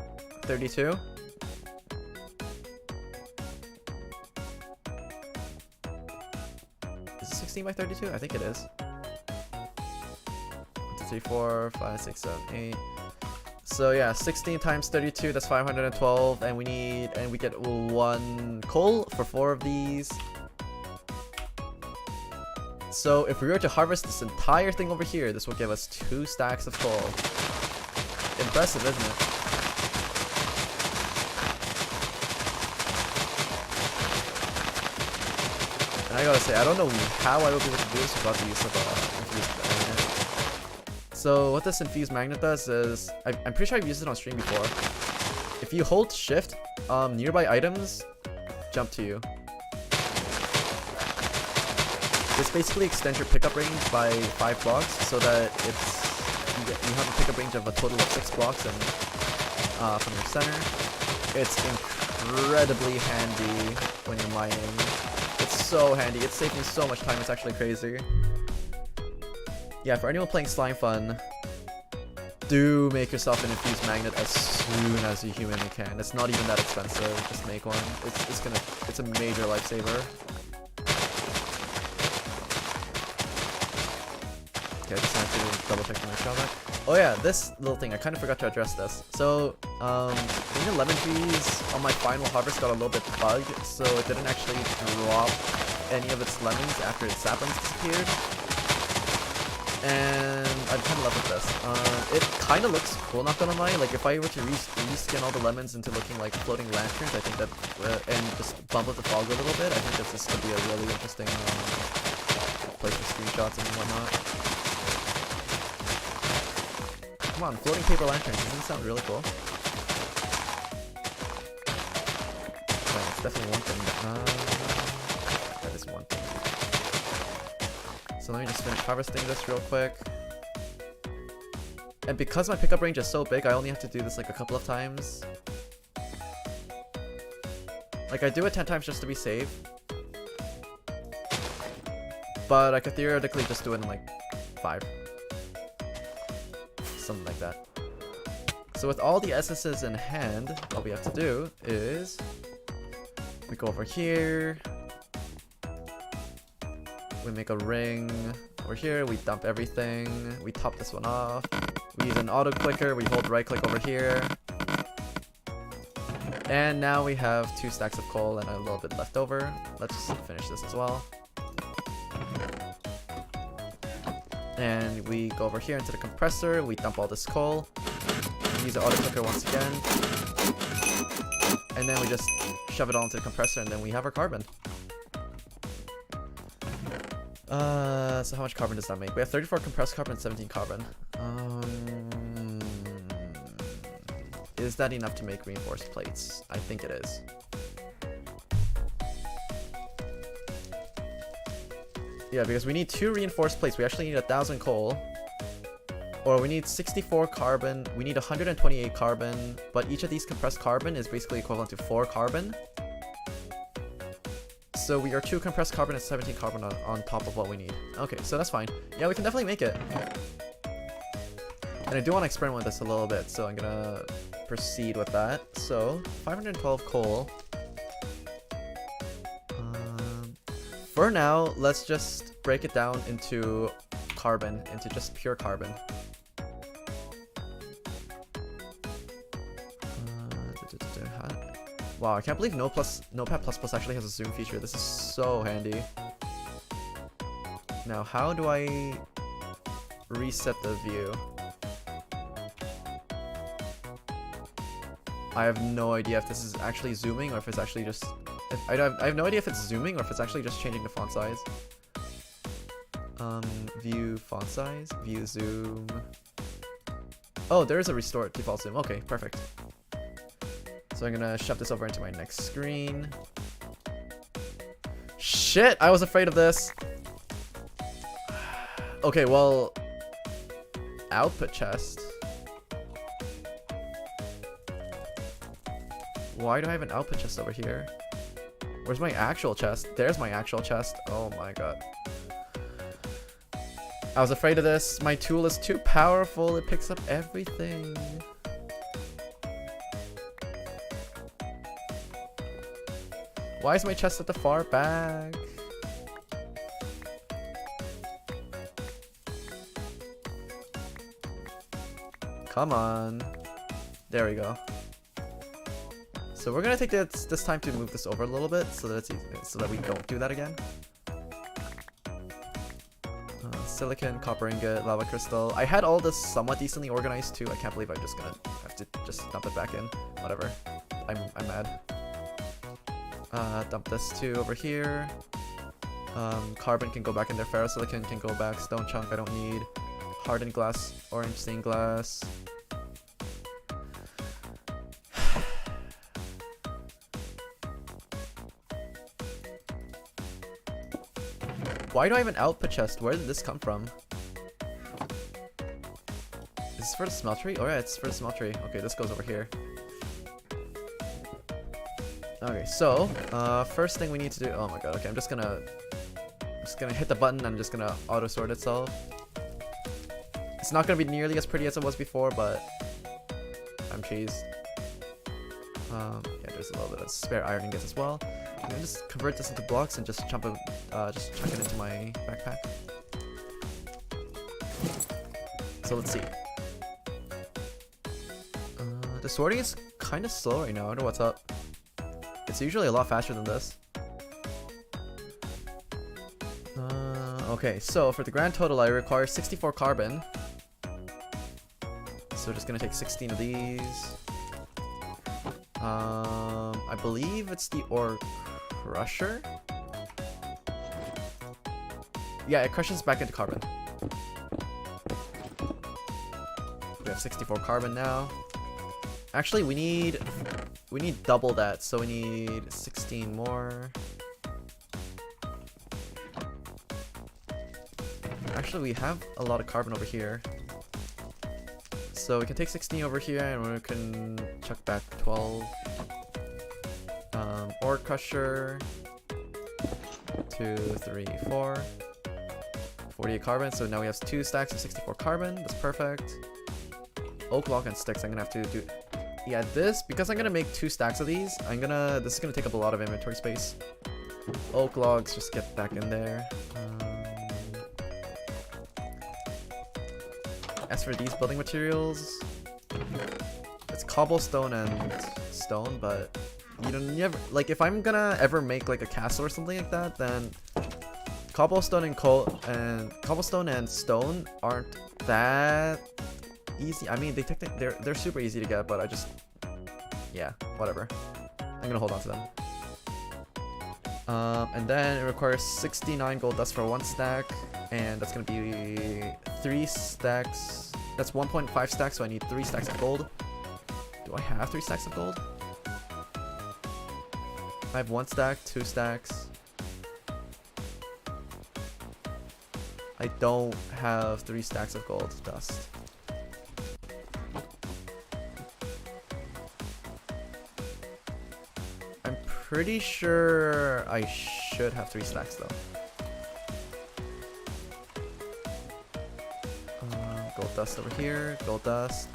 32. Is it 16 by 32? I think it is. 1, 2, 3, 4, 5, 6, 7, 8. So yeah, 16 times 32, that's 512, and we get 1 coal for 4 of these. So if we were to harvest this entire thing over here, this will give us 2 stacks of coal. Impressive, isn't it? And I gotta say, I don't know how I will be able to do this without the use of infused magnet. So what this infused magnet does is, I'm pretty sure I've used it on stream before. If you hold shift, nearby items jump to you. This basically extends your pickup range by 5 blocks, so that you have a pickup range of a total of 6 blocks and from your center. It's incredibly handy when you're mining. It's so handy. It saved me so much time. It's actually crazy. Yeah, for anyone playing SlimeFun, do make yourself an infused magnet as soon as you humanly can. It's not even that expensive. Just make one. It's a major lifesaver. Okay, I just have to double check to make sure on that. Oh yeah, this little thing, I kind of forgot to address this. So, the lemon trees on my final harvest got a little bit bugged, so it didn't actually drop any of its lemons after its saplings disappeared. And I'm kind of love with this. It kind of looks cool, not gonna lie. Like, if I were to reskin all the lemons into looking like floating lanterns, I think that, and just bump up the fog a little bit, I think this is gonna be a really interesting place for screenshots and whatnot. Come on, floating paper lanterns, doesn't it sound really cool? Yeah, it's definitely one thing. That is one thing. So let me just finish harvesting this real quick. And because my pickup range is so big, I only have to do this like a couple of times. Like, I do it 10 times just to be safe. But I could theoretically just do it in like 5. Something like that. So with all the essences in hand, all we have to do is we go over here. We make a ring over here, we dump everything, we top this one off, we use an auto clicker, we hold right click over here, and now we have 2 stacks of coal and a little bit left over. Let's finish this as well. And we go over here into the compressor, we dump all this coal, use the auto clicker once again, and then we just shove it all into the compressor, and then we have our carbon. So how much carbon does that make? We have 34 compressed carbon and 17 carbon. Is that enough to make reinforced plates? I think it is. Yeah, because we need 2 reinforced plates. We actually need 1,000 coal. Or we need 64 carbon. We need 128 carbon. But each of these compressed carbon is basically equivalent to 4 carbon. So we are 2 compressed carbon and 17 carbon on top of what we need. Okay, so that's fine. Yeah, we can definitely make it. And I do want to experiment with this a little bit, so I'm gonna proceed with that. So 512 coal. For now, let's just break it down into carbon, into just pure carbon. Wow, I can't believe Notepad++ actually has a zoom feature. This is so handy. Now, how do I reset the view? I have no idea if this is actually zooming or if it's actually just... I have no idea if it's zooming or if it's actually just changing the font size. View font size, view zoom. Oh, there is a restore default zoom. Okay, perfect. So I'm gonna shove this over into my next screen. Shit, I was afraid of this. Okay, well, output chest. Why do I have an output chest over here? Where's my actual chest? There's my actual chest. Oh my god. I was afraid of this. My tool is too powerful. It picks up everything. Why is my chest at the far back? Come on. There we go. So we're gonna take this time to move this over a little bit so that it's easy, so that we don't do that again. Silicon, copper ingot, lava crystal. I had all this somewhat decently organized too. I can't believe I'm just gonna have to just dump it back in. Whatever. I'm mad. Dump this too over here. Carbon can go back in there. Ferrosilicon can go back. Stone chunk I don't need. Hardened glass, orange stained glass. Why do I have an output chest? Where did this come from? Is this for the smeltery? Oh yeah, it's for the smeltery. Okay, this goes over here. Okay, so first thing we need to do. Oh my god. Okay, I'm just gonna hit the button and I'm just gonna auto sort itself. It's not gonna be nearly as pretty as it was before, but I'm cheesed. Yeah, there's a little bit of spare iron ingots as well. I'm gonna just convert this into blocks and just chuck it into my backpack. So let's see. The sorting is kind of slow right now. I don't know what's up. It's usually a lot faster than this. Okay, so for the grand total, I require 64 carbon. So just gonna take 16 of these. I believe it's the ore crusher. Yeah, it crushes back into carbon. We have 64 carbon now. Actually, we need double that, so we need 16 more. Actually, we have a lot of carbon over here. So we can take 16 over here and we can chuck back 12. Ore crusher. 2, 3, 4. 48 carbon, so now we have 2 stacks of 64 carbon. That's perfect. Oak log and sticks, I'm gonna have to do. Yeah, because I'm gonna make 2 stacks of these, this is gonna take up a lot of inventory space. Oak logs, just get back in there. As for these building materials, it's cobblestone and stone, but you never, like, if I'm gonna ever make like a castle or something like that, then cobblestone and stone aren't that easy. I mean, they're super easy to get, but yeah, whatever. I'm gonna hold on to them. And then it requires 69 gold dust for 1 stack, and that's gonna be 3 stacks. That's 1.5 stacks, so I need 3 stacks of gold. Do I have 3 stacks of gold? I have 1 stack, 2 stacks. I don't have 3 stacks of gold dust. I'm pretty sure I should have 3 stacks though. Gold dust over here, gold dust.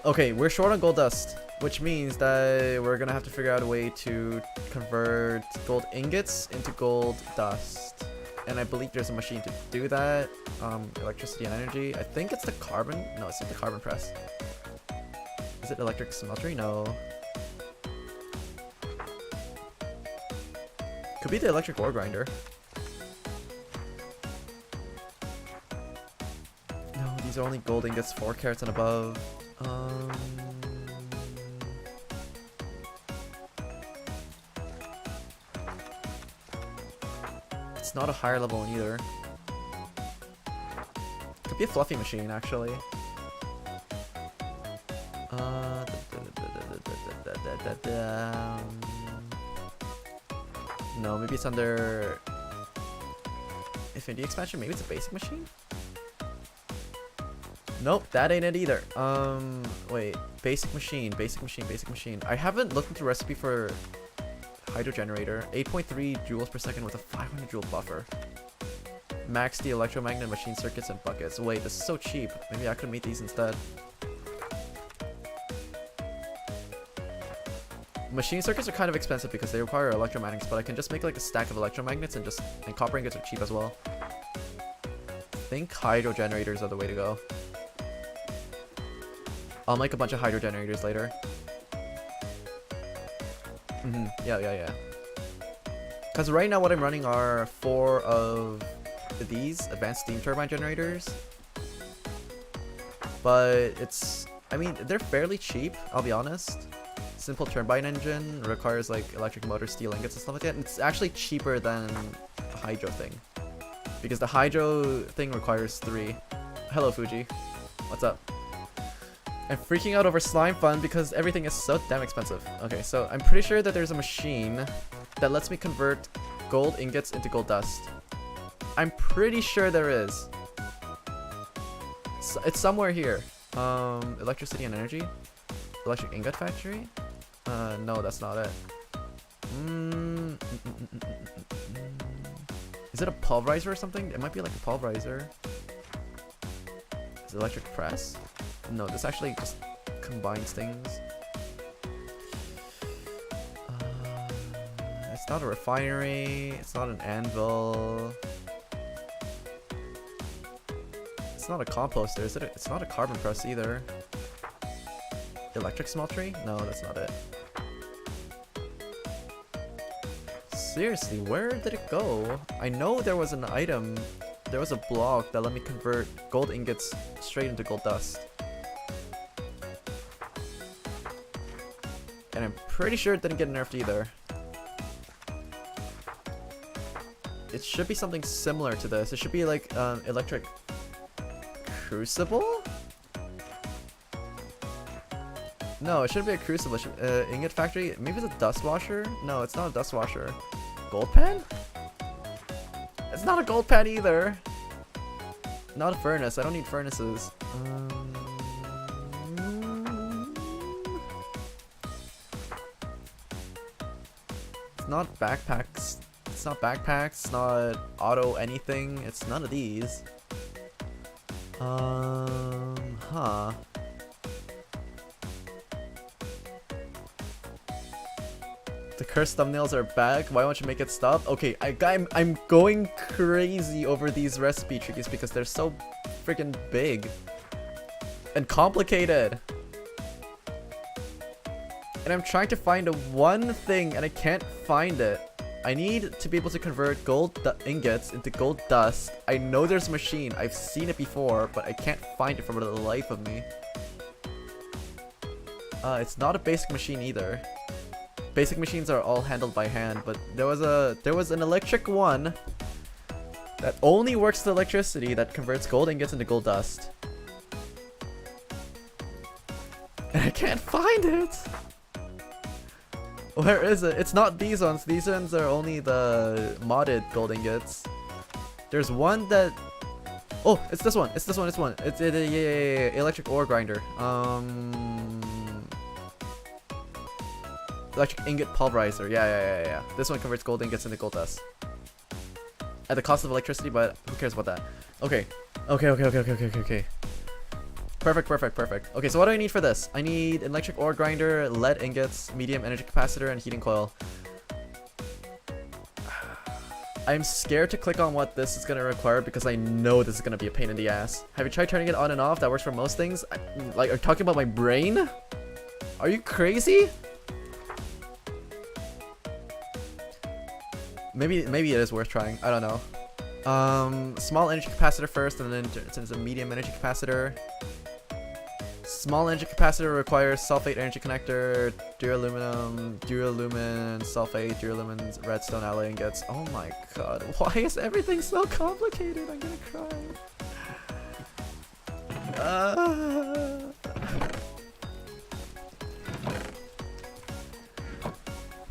Okay, we're short on gold dust, which means that we're gonna have to figure out a way to convert gold ingots into gold dust. And I believe there's a machine to do that. Electricity and energy. I think it's the carbon. No, it's not the carbon press. Is it electric smeltery? No. Could be the electric ore grinder. No, these are only gold ingots, 4 carats and above. It's not a higher level one either. Could be a fluffy machine, actually. No, maybe it's under Infinity Expansion. Maybe it's a basic machine? Nope, that ain't it either. Wait, basic machine. I haven't looked into the recipe for hydro generator. 8.3 joules per second with a 500 joule buffer. Max the electromagnet machine circuits and buckets. Wait, this is so cheap. Maybe I could make these instead. Machine circuits are kind of expensive because they require electromagnets, but I can just make like a stack of electromagnets and copper ingots are cheap as well. I think hydro generators are the way to go. I'll make a bunch of hydro generators later. Yeah. Because right now what I'm running are 4 of these advanced steam turbine generators. But I mean, they're fairly cheap, I'll be honest. Simple turbine engine requires like electric motor, steel ingots and stuff like that. And it's actually cheaper than the hydro thing. Because the hydro thing requires 3. Hello, Fuji. What's up? I'm freaking out over SLIMEFUN because everything is so damn expensive. Okay, so I'm pretty sure that there's a machine that lets me convert gold ingots into gold dust. I'm pretty sure there is. So it's somewhere here. Electricity and energy? Electric ingot factory? No, that's not it. Is it a pulverizer or something? It might be like a pulverizer. Is it electric press? No, this actually just combines things. It's not a refinery. It's not an anvil. It's not a composter. Is it? It's not a carbon press either. Electric smeltery? No, that's not it. Seriously, where did it go? I know there was an item. There was a block that let me convert gold ingots straight into gold dust. And I'm pretty sure it didn't get nerfed either. It should be something similar to this. It should be like electric crucible? No, it shouldn't be a crucible. Ingot factory? Maybe it's a dust washer? No, it's not a dust washer. Gold pan? It's not a gold pan either. Not a furnace. I don't need furnaces. It's not backpacks. It's not backpacks. It's not auto anything. It's none of these. Huh. The cursed thumbnails are back. Why won't you make it stop? Okay, I'm going crazy over these recipe trees because they're so freaking big and complicated. And I'm trying to find one thing and I can't find it. I need to be able to convert gold ingots into gold dust. I know there's a machine. I've seen it before, but I can't find it for the life of me. It's not a basic machine either. Basic machines are all handled by hand, but there was an electric one that only works with electricity that converts gold ingots into gold dust. And I can't find it! Where is it? It's not these ones. These ones are only the modded gold ingots. There's one that... Oh, it's this one. It's this one. It's one. It's yeah. Electric ore grinder. Electric ingot pulverizer. Yeah. This one converts gold ingots into gold dust. At the cost of electricity, but who cares about that? Okay. Perfect. Okay, so what do I need for this? I need electric ore grinder, lead ingots, medium energy capacitor, and heating coil. I'm scared to click on what this is going to require because I know this is going to be a pain in the ass. Have you tried turning it on and off? That works for most things. Like, are you talking about my brain? Are you crazy? Maybe it is worth trying. I don't know. Small energy capacitor first, and then it's a medium energy capacitor. Small energy capacitor requires sulfate energy connector, duralumin, sulfate, duralumin, redstone alloy ingots. Oh my god, why is everything so complicated? I'm gonna cry.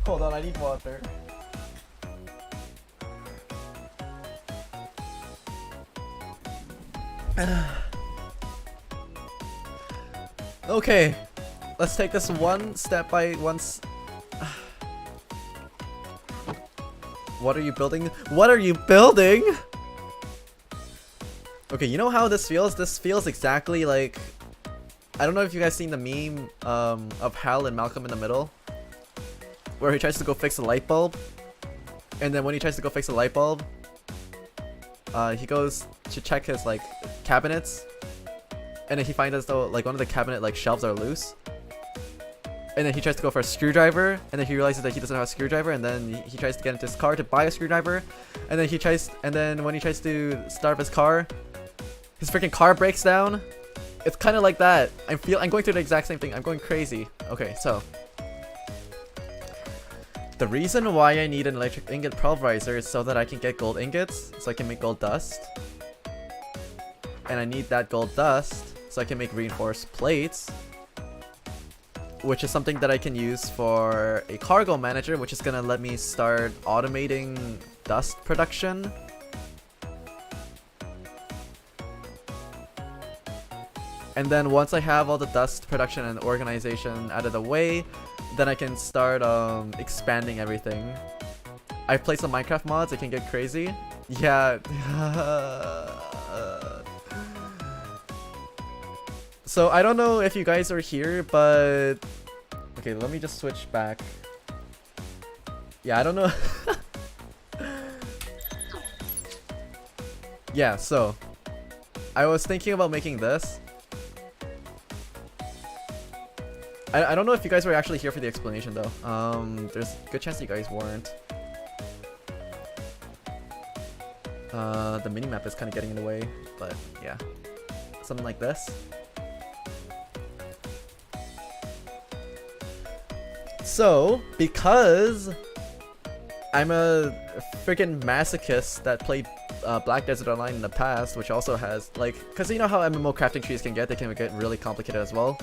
Hold on, I need water. Okay, let's take this one step by once. What are you building? What are you building? Okay, you know how this feels? This feels exactly like... I don't know if you guys seen the meme of Hal and Malcolm in the Middle, where he tries to go fix a light bulb, and then when he tries to go fix a light bulb, he goes to check his like cabinets, and then he finds as though like one of the cabinet like shelves are loose, and then he tries to go for a screwdriver, and then he realizes that he doesn't have a screwdriver, and then he tries to get into his car to buy a screwdriver, and then when he tries to start up his car, his freaking car breaks down. It's kind of like that. I'm going through the exact same thing. I'm going crazy. Okay, so the reason why I need an electric ingot pulverizer is so that I can get gold ingots, so I can make gold dust. And I need that gold dust so I can make reinforced plates, which is something that I can use for a cargo manager, which is gonna let me start automating dust production. And then once I have all the dust production and organization out of the way, then I can start expanding everything. I've played some Minecraft mods, it can get crazy. Yeah. So I don't know if you guys are here, but okay, let me just switch back. Yeah, I don't know. Yeah, so I was thinking about making this. I don't know if you guys were actually here for the explanation though. There's a good chance you guys weren't. The minimap is kind of getting in the way, but yeah. Something like this. So, because I'm a freaking masochist that played Black Desert Online in the past, which also has, like, because you know how MMO crafting trees can get, they can get really complicated as well.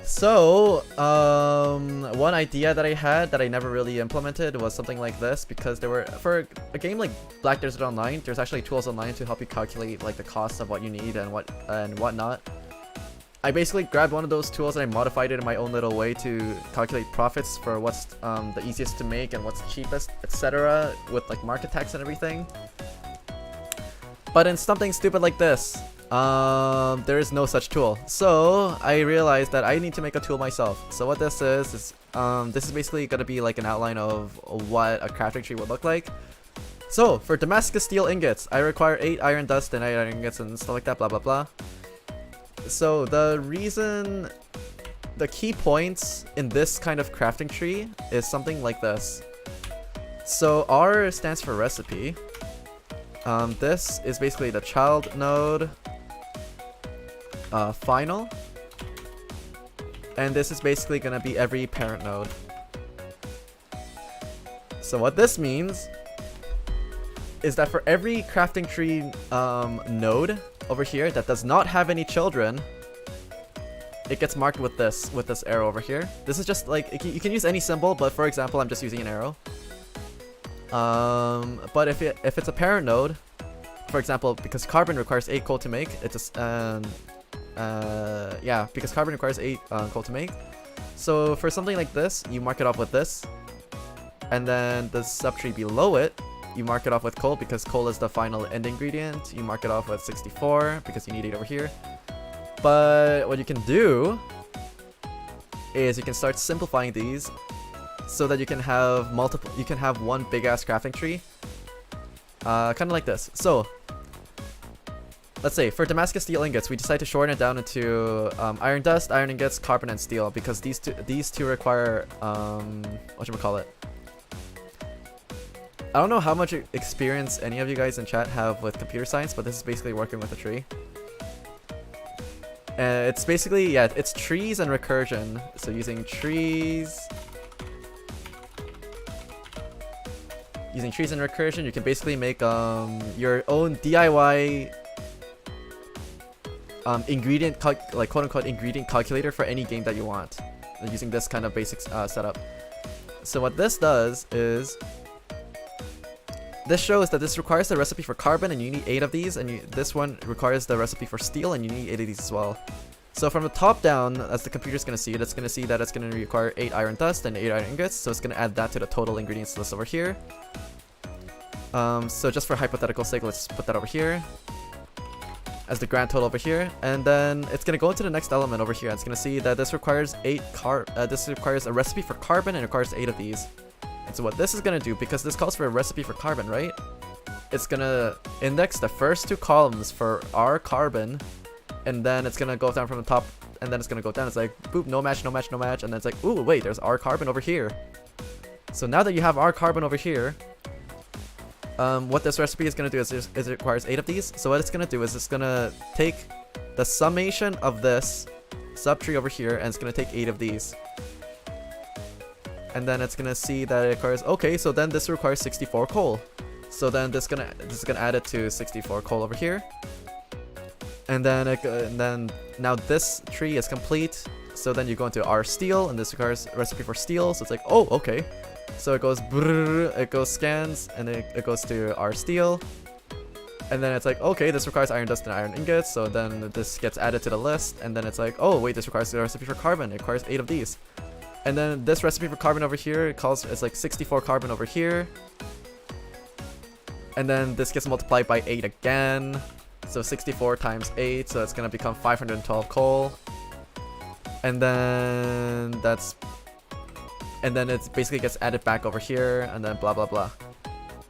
So, one idea that I had that I never really implemented was something like this, because there were, for a game like Black Desert Online, there's actually tools online to help you calculate like the cost of what you need and whatnot. I basically grabbed one of those tools and I modified it in my own little way to calculate profits for what's the easiest to make and what's cheapest, etc., with like market tax and everything. But in something stupid like this, there is no such tool. So I realized that I need to make a tool myself. So what this is this is basically going to be like an outline of what a crafting tree would look like. So for Damascus steel ingots, I require 8 iron dust and 8 iron ingots and stuff like that, blah blah blah. So the key points in this kind of crafting tree is something like this. So R stands for recipe. This is basically the child node, final, and this is basically gonna be every parent node. So what this means is that for every crafting tree node over here that does not have any children, it gets marked with this arrow over here. This is just like, you can use any symbol, but for example, I'm just using an arrow. But if it's a parent node, for example, because carbon requires 8 coal to make, it's yeah, because carbon requires 8 coal to make. So for something like this, you mark it off with this, and then the subtree below it, you mark it off with coal because coal is the final end ingredient. You mark it off with 64 because you need it over here. But what you can do is you can start simplifying these so that you can have multiple. You can have one big ass crafting tree, kind of like this. So let's say for Damascus steel ingots, we decide to shorten it down into iron dust, iron ingots, carbon, and steel because these two require whatchamacallit. I don't know how much experience any of you guys in chat have with computer science, but this is basically working with a tree. It's basically, yeah, it's trees and recursion. So using trees and recursion, you can basically make your own DIY ingredient, like quote-unquote ingredient calculator for any game that you want, using this kind of basic setup. So what this does is, this shows that this requires the recipe for carbon and you need 8 of these, and this one requires the recipe for steel and you need 8 of these as well. So from the top down, as the computer's going to see it, it's going to see that it's going to require 8 iron dust and 8 iron ingots, so it's going to add that to the total ingredients list over here. So just for hypothetical sake, let's put that over here as the grand total over here, and then it's going to go into the next element over here, and it's going to see that this requires this requires a recipe for carbon and requires 8 of these. And so what this is going to do, because this calls for a recipe for carbon, right? It's going to index the first 2 columns for our carbon, and then it's going to go down from the top, and then it's going to go down. It's like, boop, no match, no match, no match, and then it's like, ooh, wait, there's our carbon over here. So now that you have our carbon over here, what this recipe is going to do is it requires 8 of these. So what it's going to do is it's going to take the summation of this subtree over here, and it's going to take 8 of these. And then it's gonna see that it requires, okay, so then this requires 64 coal. So then this is gonna add it to 64 coal over here. And then now this tree is complete. So then you go into our steel, and this requires a recipe for steel. So it's like, oh, okay. So it goes brrr, it goes scans, and it goes to our steel. And then it's like, okay, this requires iron dust and iron ingots, so then this gets added to the list, and then it's like, oh wait, this requires a recipe for carbon, it requires 8 of these. And then this recipe for carbon over here, it's like 64 carbon over here. And then this gets multiplied by 8 again, so 64 times 8, so it's gonna become 512 coal. And then it basically gets added back over here, and then blah blah blah.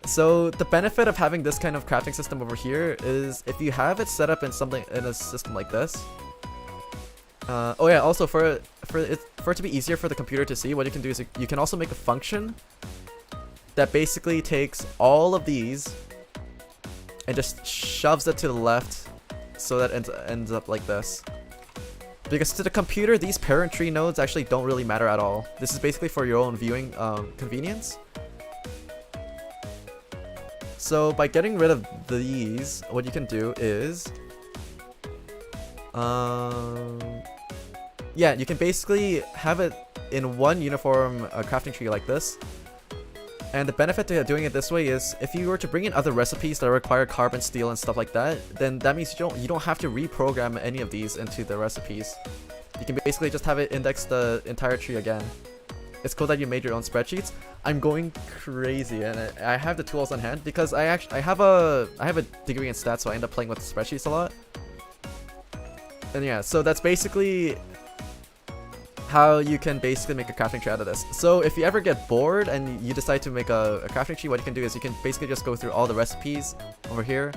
So the benefit of having this kind of crafting system over here is if you have it set up in a system like this. Oh yeah, also for it to be easier for the computer to see, what you can do is you can also make a function that basically takes all of these and just shoves it to the left, so that it ends up like this. Because to the computer, these parent tree nodes actually don't really matter at all. This is basically for your own viewing convenience. So by getting rid of these, what you can do is, yeah, you can basically have it in one uniform crafting tree like this. And the benefit to doing it this way is, if you were to bring in other recipes that require carbon, steel, and stuff like that, then that means you don't have to reprogram any of these into the recipes. You can basically just have it index the entire tree again. It's cool that you made your own spreadsheets. I'm going crazy, and I have the tools on hand because I have a degree in stats, so I end up playing with spreadsheets a lot. And yeah, so that's basically how you can basically make a crafting tree out of this. So if you ever get bored and you decide to make a crafting tree, what you can do is you can basically just go through all the recipes over here,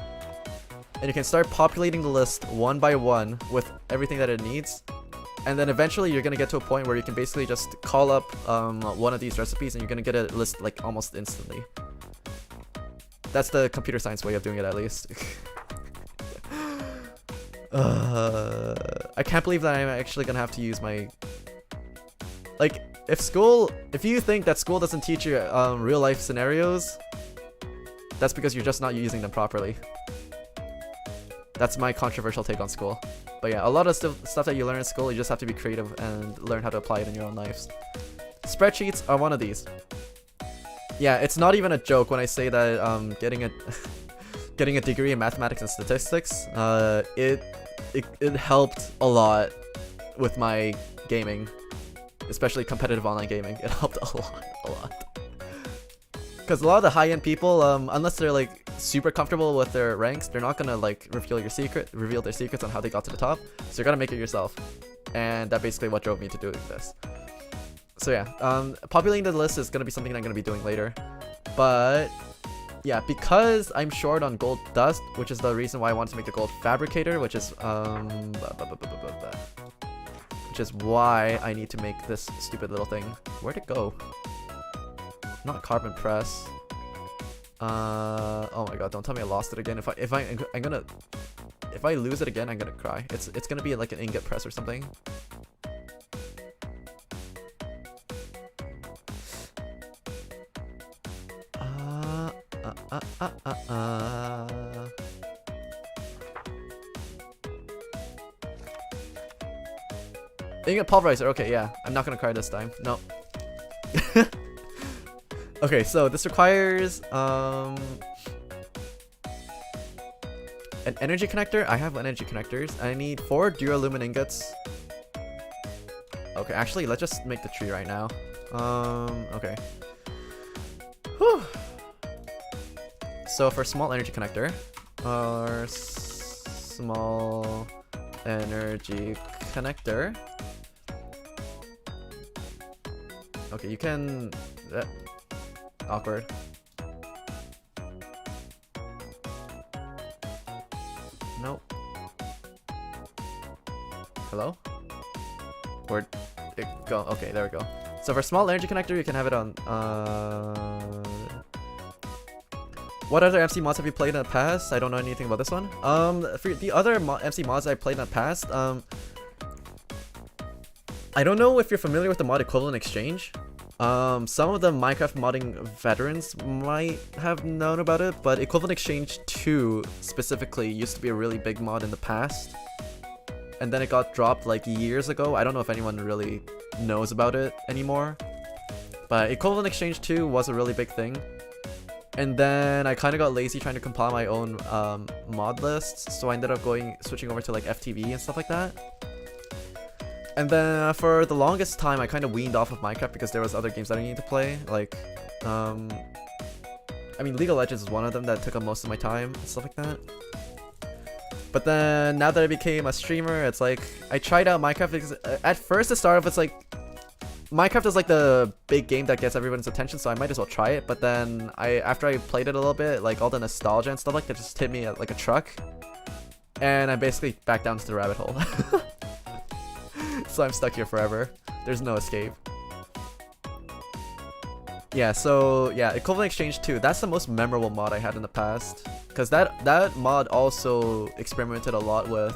and you can start populating the list one by one with everything that it needs. And then eventually you're gonna get to a point where you can basically just call up one of these recipes, and you're gonna get a list like almost instantly. That's the computer science way of doing it, at least. I can't believe that I'm actually gonna have to use my... Like, if you think that school doesn't teach you real life scenarios, that's because you're just not using them properly. That's my controversial take on school. But yeah, a lot of stuff that you learn in school, you just have to be creative and learn how to apply it in your own lives. Spreadsheets are one of these. Yeah, it's not even a joke when I say that getting a degree in mathematics and statistics, it helped a lot with my gaming, especially competitive online gaming. It helped a lot. Because a lot of the high-end people, unless they're like super comfortable with their ranks, they're not gonna like reveal their secrets on how they got to the top. So you gotta make it yourself, and that's basically what drove me to doing this. So yeah, populating the list is gonna be something I'm gonna be doing later. But yeah, because I'm short on gold dust, which is the reason why I wanted to make the gold fabricator, which is why I need to make this stupid little thing. Where'd it go? Not carbon press. Oh my god, don't tell me I lost it again. If I lose it again, I'm gonna cry. It's gonna be like an ingot press or something. Ingot pulverizer. Okay, yeah. I'm not gonna cry this time. No. Okay, so this requires an energy connector. I have energy connectors. I need 4 duralumin ingots. Okay, actually, let's just make the tree right now. Okay. Whew. So for small energy connector, or small energy connector. Okay, you can... awkward. Nope. Hello? Where'd it go? Okay, there we go. So for small energy connector, you can have it on... What other MC mods have you played in the past? I don't know anything about this one. For the other MC mods I played in the past, I don't know if you're familiar with the mod Equivalent Exchange. Some of the Minecraft modding veterans might have known about it, but Equivalent Exchange 2 specifically used to be a really big mod in the past. And then it got dropped like years ago. I don't know if anyone really knows about it anymore. But Equivalent Exchange 2 was a really big thing. And then I kind of got lazy trying to compile my own mod lists, so I ended up switching over to like FTV and stuff like that. And then for the longest time, I kind of weaned off of Minecraft because there was other games that I needed to play. Like, I mean, League of Legends is one of them that took up most of my time and stuff like that. But then now that I became a streamer, it's like I tried out Minecraft because at first it started off, it's like Minecraft is like the big game that gets everyone's attention, so I might as well try it. But then after I played it a little bit, like all the nostalgia and stuff like that just hit me like a truck, and I basically back down to the rabbit hole. So I'm stuck here forever. There's no escape. Yeah, so yeah, Equivalent Exchange 2. That's the most memorable mod I had in the past, because that mod also experimented a lot with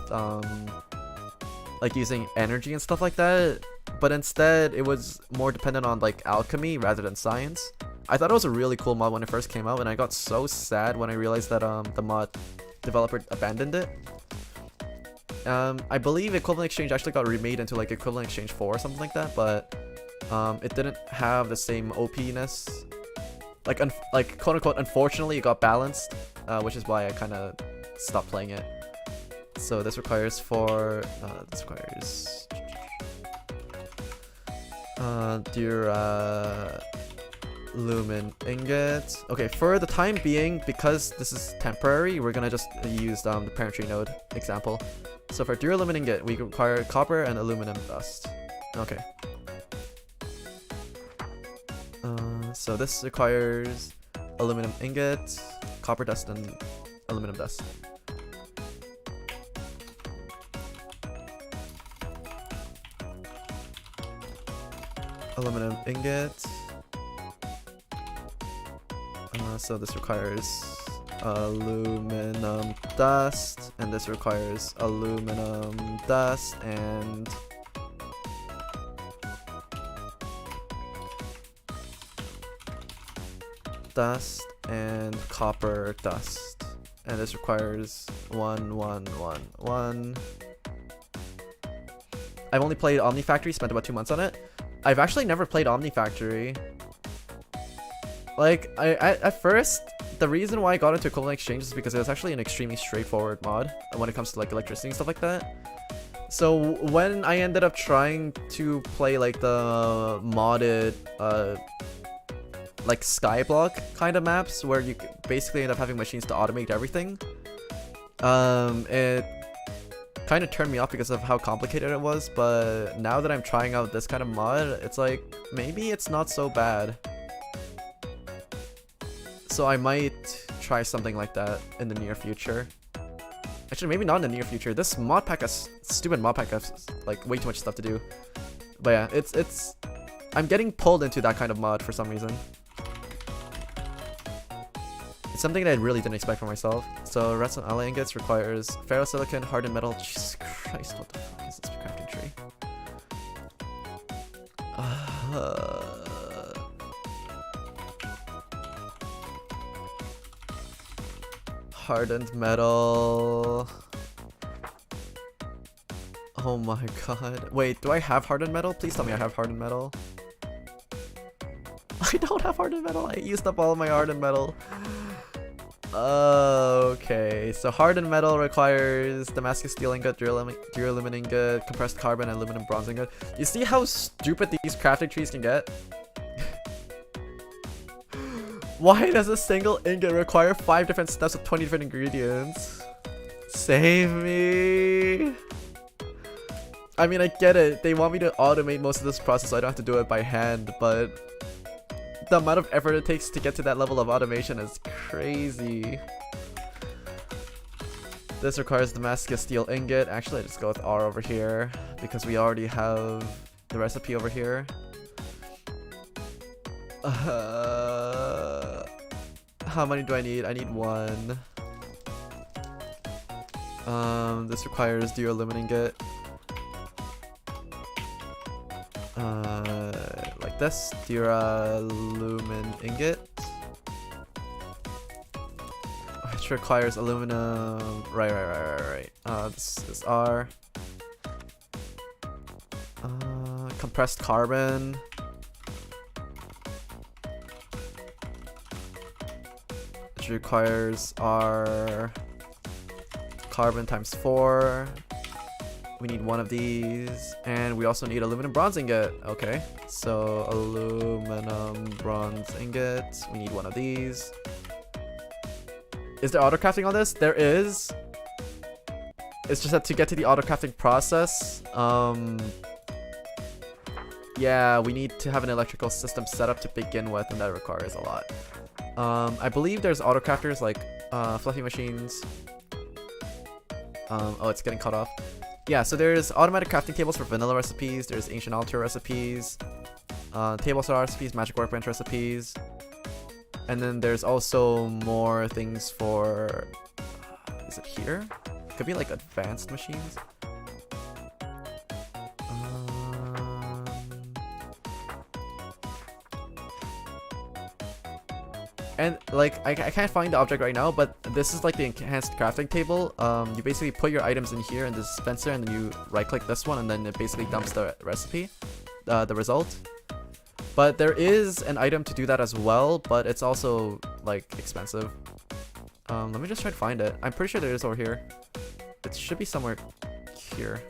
like using energy and stuff like that. But instead, it was more dependent on like alchemy rather than science. I thought it was a really cool mod when it first came out, and I got so sad when I realized that the mod developer abandoned it. I believe Equivalent Exchange actually got remade into like Equivalent Exchange 4 or something like that, but it didn't have the same OP-ness. Like quote unquote, unfortunately, it got balanced, which is why I kind of stopped playing it. So this requires Lumen ingot. Okay, for the time being, because this is temporary, we're gonna just use the parent tree node example. So for Duralumin ingot, we require copper and aluminum dust. Okay. So this requires aluminum ingot, copper dust, and aluminum dust. Aluminum ingot. So this requires aluminum dust, and this requires aluminum dust and copper dust, and this requires 1, 1, 1, 1. I've only played Omnifactory, spent about 2 months on it. I've actually never played Omnifactory. Like, at first, the reason why I got into Equivalent Exchange is because it was actually an extremely straightforward mod when it comes to like electricity and stuff like that. So when I ended up trying to play like the modded like skyblock kind of maps where you basically end up having machines to automate everything, it kind of turned me off because of how complicated it was. But now that I'm trying out this kind of mod, it's like maybe it's not so bad. So I might try something like that in the near future. Actually, maybe not in the near future. This mod pack stupid mod pack has like way too much stuff to do. But yeah, I'm getting pulled into that kind of mod for some reason. It's something that I really didn't expect for myself. So redstone alloy ingots requires ferrosilicon, hardened metal. Jesus Christ, what the fuck is this crafting tree? Hardened metal. Oh my god. Wait, do I have hardened metal? Please tell me I have hardened metal. I don't have hardened metal. I used up all of my hardened metal. Okay, so hardened metal requires Damascus steel ingot, duralumin ingot, compressed carbon, and aluminum bronze ingot. You see how stupid these crafting trees can get? Why does a single ingot require 5 different steps with 20 different ingredients? Save me. I mean, I get it. They want me to automate most of this process so I don't have to do it by hand, but the amount of effort it takes to get to that level of automation is crazy. This requires Damascus steel ingot. Actually, I just go with R over here because we already have the recipe over here. How many do I need? I need 1. This requires duralumin ingot. Like this, duralumin ingot. Which requires aluminum. Right. This is R. Compressed carbon. which requires our carbon times 4. We need one of these, and we also need aluminum bronze ingot. Okay, so aluminum bronze ingot. We need one of these. Is there auto crafting on this? There is. It's just that to get to the auto crafting process, yeah, we need to have an electrical system set up to begin with, and that requires a lot. I believe there's auto crafters like fluffy machines. Oh, it's getting cut off. Yeah, so there's automatic crafting tables for vanilla recipes, there's ancient altar recipes, table saw recipes, magic workbench recipes, and then there's also more things for, is it here? Could be like advanced machines. And like I can't find the object right now, but this is like the enhanced crafting table. You basically put your items in here in the dispenser, and then you right click this one, and then it basically dumps the recipe, the result. But there is an item to do that as well, but it's also like expensive. Let me just try to find it. I'm pretty sure there is over here. It should be somewhere here.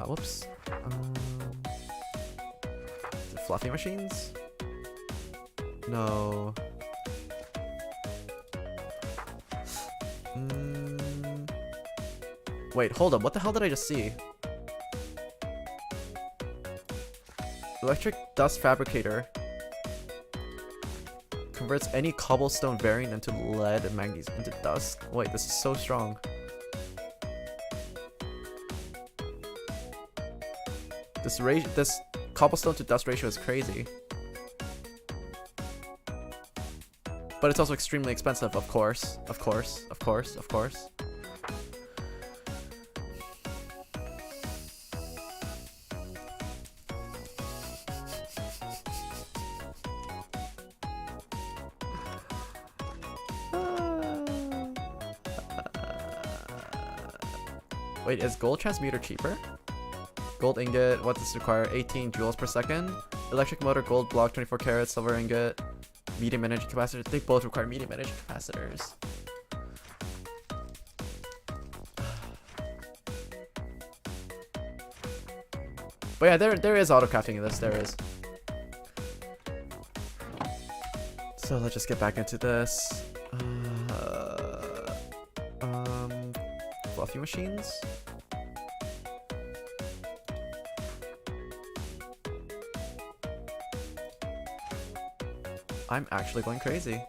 Whoops. Is it fluffy machines? No. Wait, hold up. What the hell did I just see? Electric dust fabricator converts any cobblestone variant into lead and manganese into dust. Wait, this is so strong. This cobblestone to dust ratio is crazy. But it's also extremely expensive, of course. Of course, of course, of course. Wait, is gold transmuter cheaper? Gold ingot, what does this require? 18 joules per second. Electric motor, gold block, 24 carats, silver ingot. Medium energy capacitor. They both require medium energy capacitors. But yeah, there is auto crafting in this. There is. So let's just get back into this. Fluffy machines. I'm actually going crazy.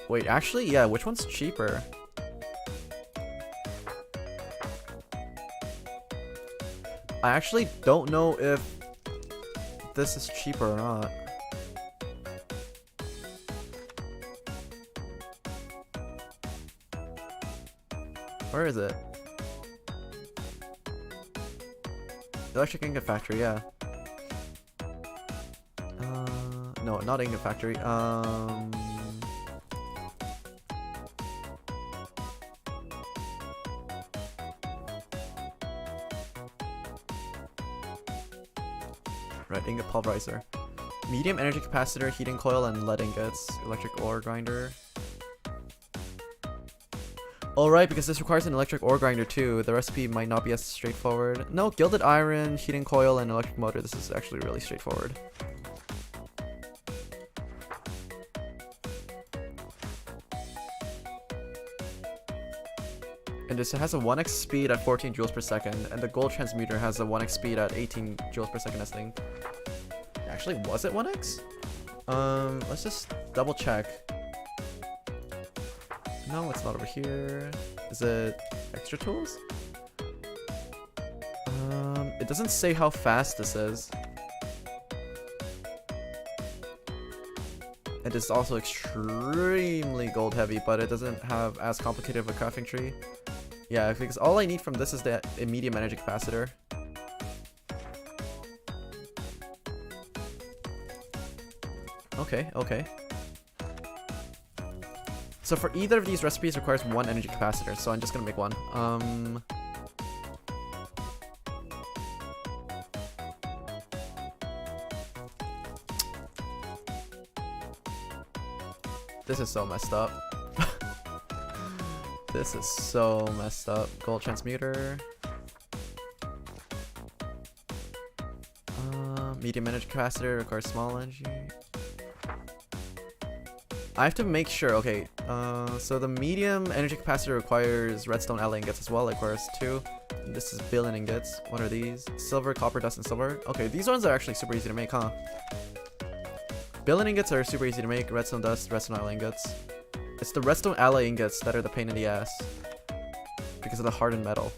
Wait, actually, yeah, which one's cheaper? I actually don't know if this is cheaper or not. Where is it? Electric ingot factory, yeah. No, not ingot factory. Right, ingot pulverizer. Medium energy capacitor, heating coil, and lead ingots. Electric ore grinder. Alright, because this requires an electric ore grinder too, the recipe might not be as straightforward. No, gilded iron, heating coil, and electric motor. This is actually really straightforward. And this has a 1x speed at 14 joules per second, and the gold transmuter has a 1x speed at 18 joules per second, I think. Actually, was it 1x? Let's just double check. No, it's not over here. Is it extra tools? It doesn't say how fast this is. It is also extremely gold heavy, but it doesn't have as complicated of a crafting tree. Yeah, because all I need from this is the medium energy capacitor. Okay, okay. So for either of these recipes requires one energy capacitor, so I'm just gonna make one. This is so messed up. This is so messed up. Gold transmuter. Medium energy capacitor requires small energy. I have to make sure. Okay, so the medium energy capacitor requires redstone alloy ingots as well. It requires 2. This is billion ingots. What are these? Silver, copper, dust, and silver. Okay, these ones are actually super easy to make, huh? Billion ingots are super easy to make. Redstone dust, redstone alloy ingots. It's the redstone alloy ingots that are the pain in the ass because of the hardened metal.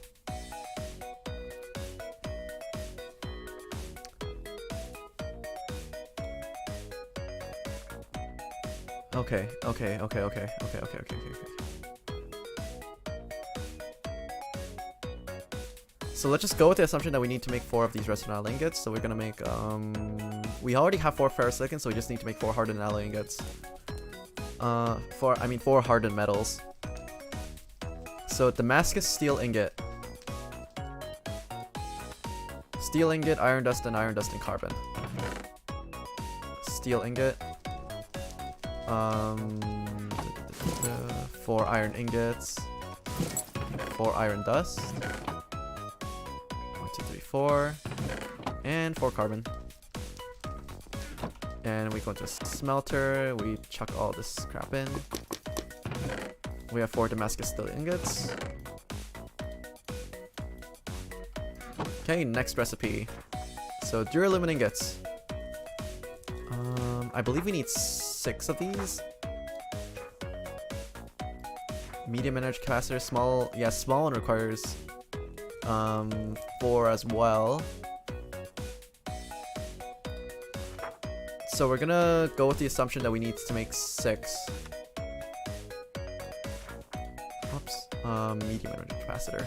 Okay. So let's just go with the assumption that we need to make 4 of these redstone alloy ingots. So we're gonna make we already have 4 ferrosilicon, so we just need to make 4 hardened alloy ingots. 4 hardened metals. So Damascus steel ingot. Steel ingot, iron dust, and carbon. Steel ingot. 4 iron ingots. 4 iron dust. 1, 2, 3, 4. And 4 carbon. And we go into a smelter. We chuck all this crap in. We have 4 Damascus steel ingots. Okay, next recipe. So duralumin ingots. I believe we need 6 of these. Medium energy capacitor, small. Yeah, small one requires 4 as well. So we're gonna go with the assumption that we need to make 6. Oops. Medium energy capacitor.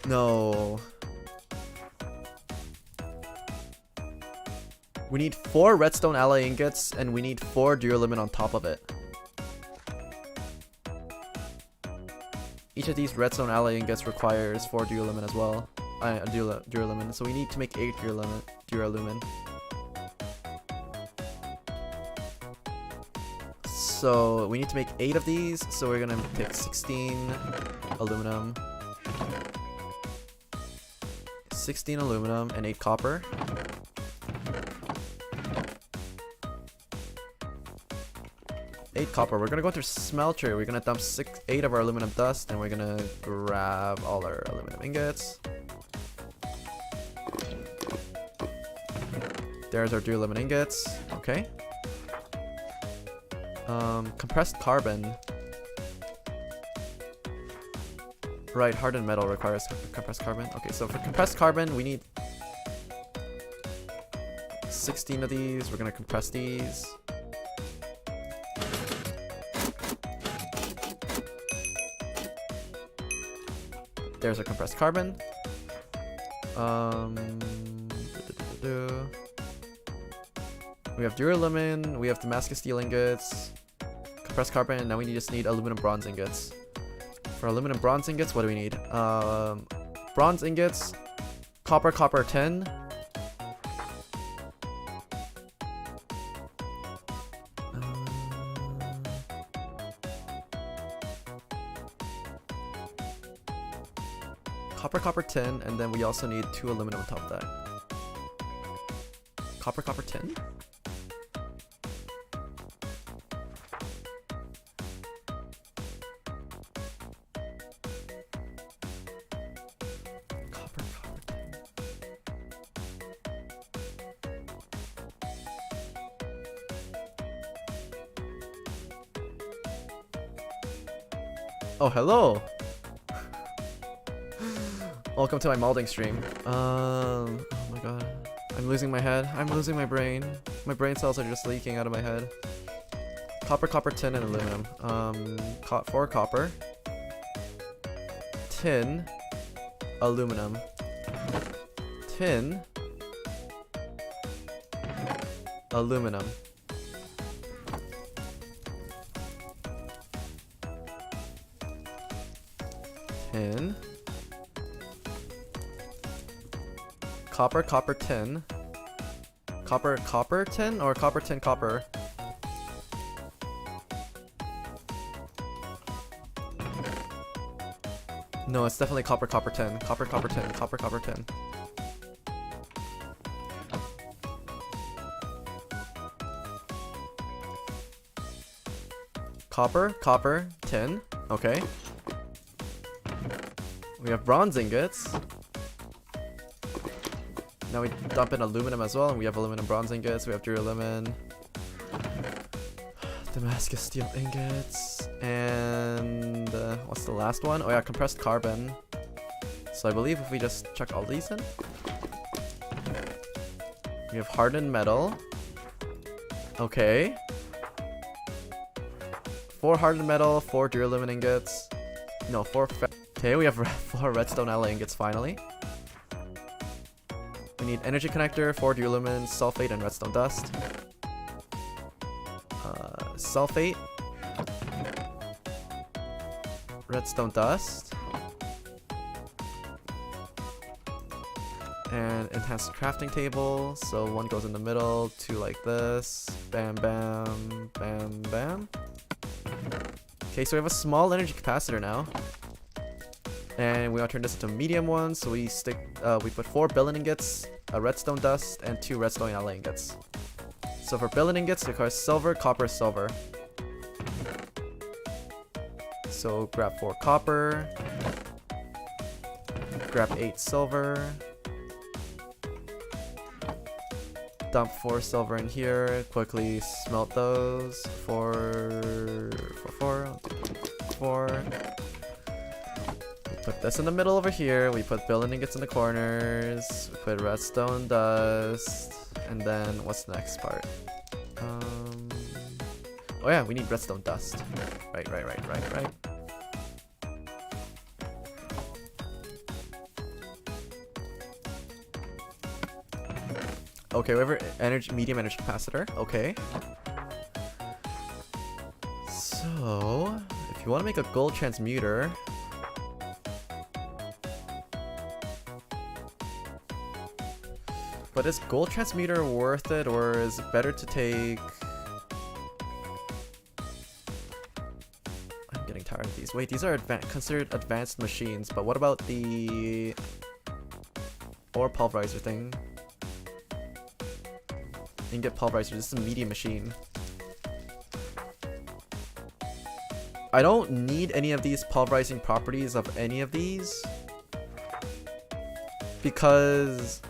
No. We need 4 redstone alloy ingots, and we need 4 duralumin on top of it. Each of these redstone alloy ingots requires 4 duralumin as well. Duralumin. So we need to make 8 duralumin. So we need to make 8 of these. So we're gonna pick 16 aluminum. 16 aluminum and 8 copper. Copper. We're gonna go through smelter. We're gonna dump 8 of our aluminum dust, and we're gonna grab all our aluminum ingots. There's our duralumin ingots. Okay. Compressed carbon. Right, hardened metal requires compressed carbon. Okay, so for compressed carbon, we need 16 of these. We're gonna compress these. There's our compressed carbon. We have duralumin, we have Damascus steel ingots, compressed carbon, and now we just need aluminum bronze ingots. For aluminum bronze ingots, what do we need? Bronze ingots, copper tin. Copper tin, and then we also need 2 aluminum on top of that. Copper tin? Copper tin. Oh, hello! Welcome to my molding stream. Oh my god. I'm losing my head. I'm losing my brain. My brain cells are just leaking out of my head. Copper, tin, and aluminum. 4 copper. Tin. Aluminum. Tin. Aluminum. Tin. Copper, tin. copper tin or copper tin copper? No, it's definitely copper tin. Copper tin. Copper tin. Copper tin. Okay. We have bronze ingots. Now we dump in aluminum as well, and we have aluminum bronze ingots. We have duralumin, Damascus steel ingots, and what's the last one? Oh yeah, compressed carbon. So I believe if we just chuck all these in, we have hardened metal. Okay. 4 hardened metal, 4 duralumin ingots. No, 4. Okay, we have 4 redstone alloy ingots finally. We need energy connector, 4 duralumin, sulfate, and redstone dust. Sulfate, redstone dust, and enhanced crafting table. So 1 goes in the middle, 2 like this. Bam, bam, bam, bam. Okay, so we have a small energy capacitor now. And we want to turn this into a medium one, so we put 4 billet ingots, a redstone dust, and 2 redstone alloy ingots. So for billet ingots, it requires silver, copper, silver. So grab 4 copper, grab 8 silver, dump 4 silver in here, quickly smelt those. 4. Put this in the middle over here. We put billet ingots in the corners. We put redstone dust. And then what's the next part? Oh yeah, we need redstone dust. Right. Okay, we have our medium energy capacitor. Okay. So, if you want to make a gold transmuter, but is gold transmuter worth it, or is it better to take... I'm getting tired of these. Wait, these are considered advanced machines, but what about the ore pulverizer thing? Ingot pulverizer, this is a medium machine. I don't need any of these pulverizing properties of any of these, because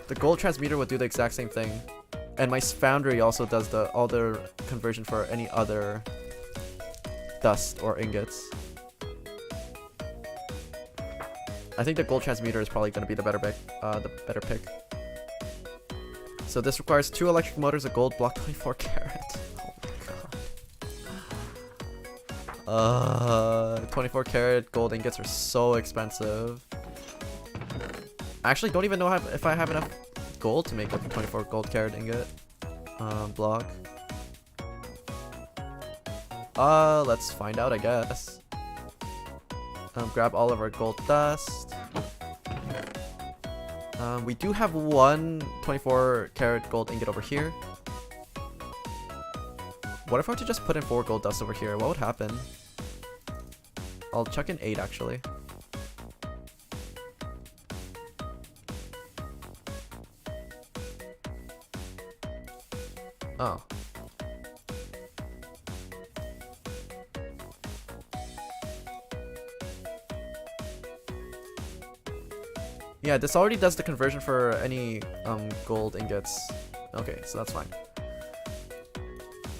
the gold transmuter would do the exact same thing, and my foundry also does all the conversion for any other dust or ingots. I think the gold transmuter is probably going to be the better pick. So this requires 2 electric motors, a gold block, 24 karat. Oh my god. 24 karat gold ingots are so expensive. I actually don't even know if I have enough gold to make a 24 gold carat ingot block. Let's find out, I guess. Grab all of our gold dust. We do have 1 24 karat gold ingot over here. What if I were to just put in 4 gold dust over here? What would happen? I'll chuck in 8 actually. Oh. Yeah, this already does the conversion for any gold ingots. Okay, so that's fine.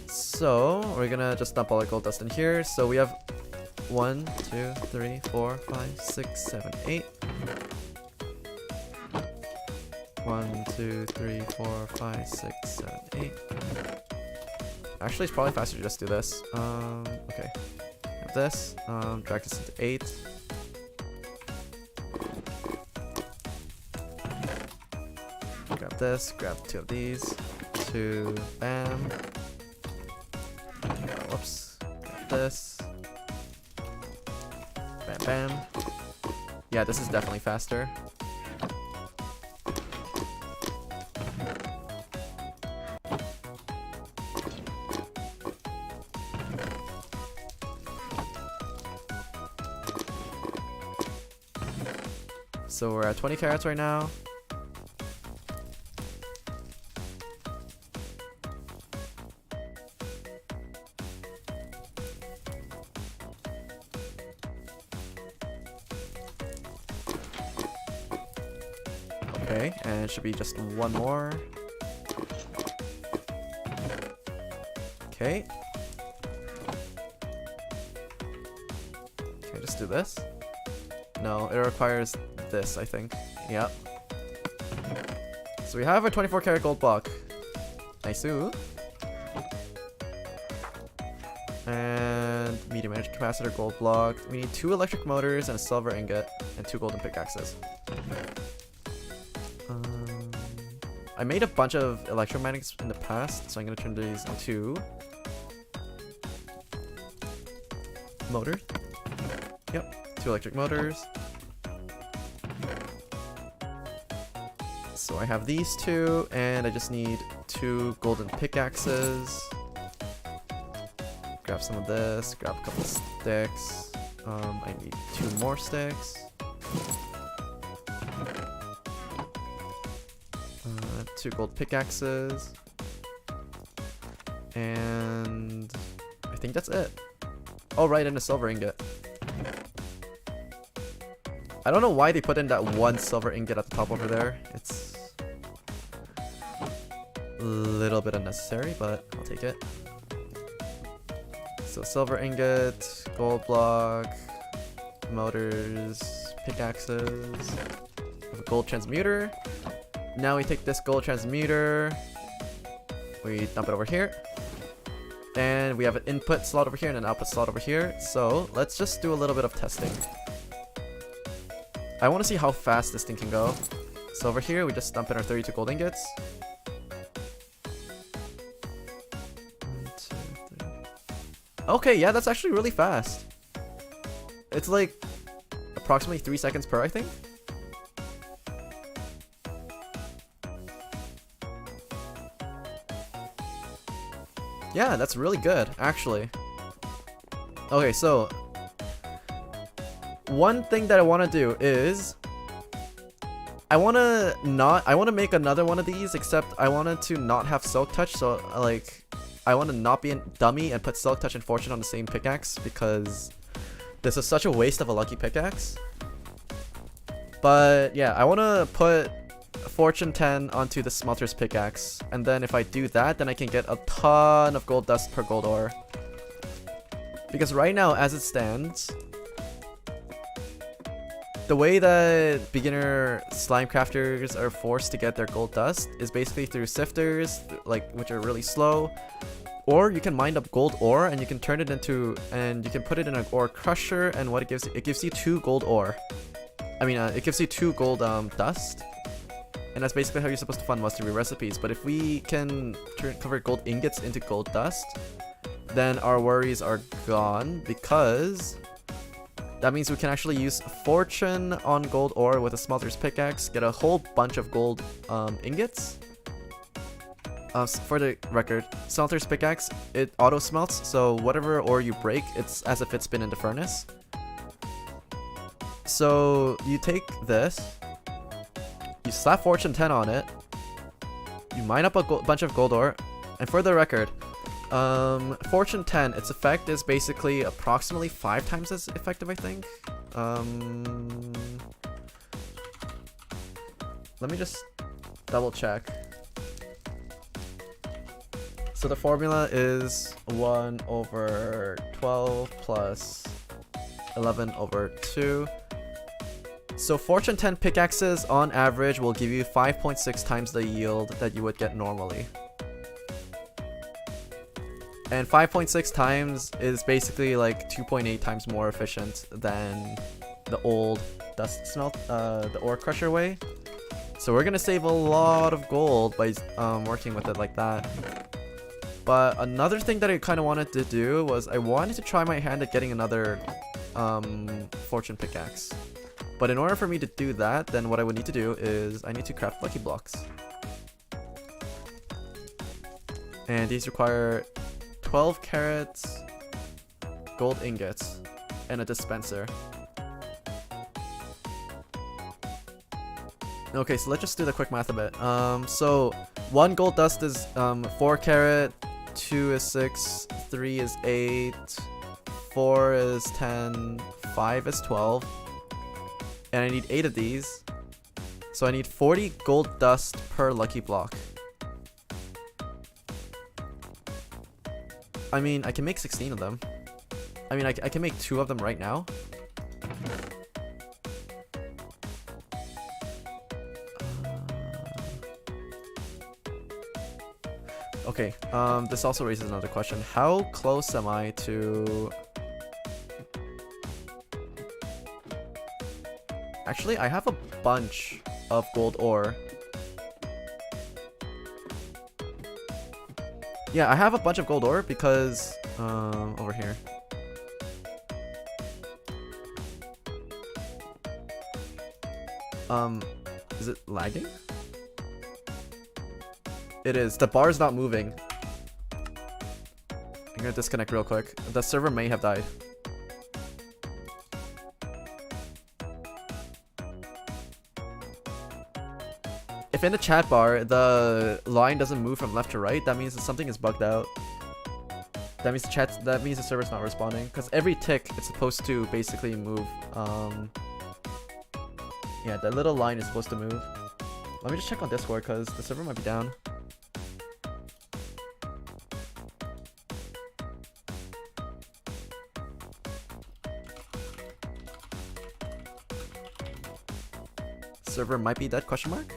So we're gonna just dump all our gold dust in here. So we have 1, 2, 3, 4, 5, 6, 7, 8. 1, 2, 3, 4, 5, 6, 7, 8. Actually, it's probably faster to just do this. Okay. Have this. Drag this into 8. Grab this. Grab 2 of these. 2. Bam. Whoops. Grab this. Bam, bam. Yeah, this is definitely faster. So we're at 20 carats right now. Okay, and it should be just one more. Okay. Can I just do this? No, it requires this, I think. Yep. So we have a 24 karat gold block. Nice-oo. And medium energy capacitor gold block. We need 2 electric motors and a silver ingot and 2 golden pickaxes. I made a bunch of electromagnets in the past, so I'm gonna turn these into motors. Yep, 2 electric motors. So I have these 2, and I just need 2 golden pickaxes. Grab some of this, grab a couple sticks. I need 2 more sticks. 2 gold pickaxes. And I think that's it. Oh, right, and a silver ingot. I don't know why they put in that 1 silver ingot at the top over there. It's a little bit unnecessary, but I'll take it. So silver ingot, gold block, motors, pickaxes, a gold transmuter. Now we take this gold transmuter, we dump it over here, and we have an input slot over here and an output slot over here. So let's just do a little bit of testing. I want to see how fast this thing can go. So over here we just dump in our 32 gold ingots. 1, 2, 3. Okay, yeah, that's actually really fast. It's like approximately 3 seconds per, I think. Yeah, that's really good, actually. Okay, so one thing that I want to do is I want to make another one of these, except I wanted to not have Silk Touch, so like I want to not be a dummy and put Silk Touch and Fortune on the same pickaxe, because this is such a waste of a lucky pickaxe. But yeah, I want to put Fortune 10 onto the smelter's pickaxe, and then if I do that, then I can get a ton of gold dust per gold ore. Because right now, as it stands, the way that beginner slime crafters are forced to get their gold dust is basically through sifters, like, which are really slow, or you can mine up gold ore and you can turn it into, and you can put it in an ore crusher, and what it gives you 2 gold ore. I mean, it gives you 2 gold dust. And that's basically how you're supposed to fund most of your recipes. But if we can convert gold ingots into gold dust, then our worries are gone, because that means we can actually use Fortune on gold ore with a smelter's pickaxe, get a whole bunch of gold ingots. For the record, smelter's pickaxe, it auto smelts, so whatever ore you break, it's as if it's been in the furnace. So you take this, you slap Fortune 10 on it, you mine up a bunch of gold ore, and for the record, Fortune 10, its effect is basically approximately 5 times as effective, I think. Let me just double check. So the formula is 1 over 12 plus 11 over 2. So Fortune 10 pickaxes on average will give you 5.6 times the yield that you would get normally. And 5.6 times is basically like 2.8 times more efficient than the old dust smelt, the ore crusher way. So we're gonna save a lot of gold by working with it like that. But another thing that I kind of wanted to do was I wanted to try my hand at getting another Fortune pickaxe. But in order for me to do that, then what I would need to do is I need to craft lucky blocks. And these require 12 carats, gold ingots, and a dispenser. Okay, so let's just do the quick math a bit. So 1 gold dust is 4 carat, 2 is 6, 3 is 8, 4 is 10, 5 is 12, and I need 8 of these. So I need 40 gold dust per lucky block. I mean, I can make 16 of them. I mean, I can make 2 of them right now. Okay, this also raises another question. How close am I to... Actually, I have a bunch of gold ore. Yeah, I have a bunch of gold ore because... over here. Is it lagging? It is. The bar is not moving. I'm gonna disconnect real quick. The server may have died. If in the chat bar the line doesn't move from left to right, that means that something is bugged out. That means the server's not responding. Because every tick it's supposed to basically move. Yeah, that little line is supposed to move. Let me just check on Discord because the server might be down. Server might be dead, question mark?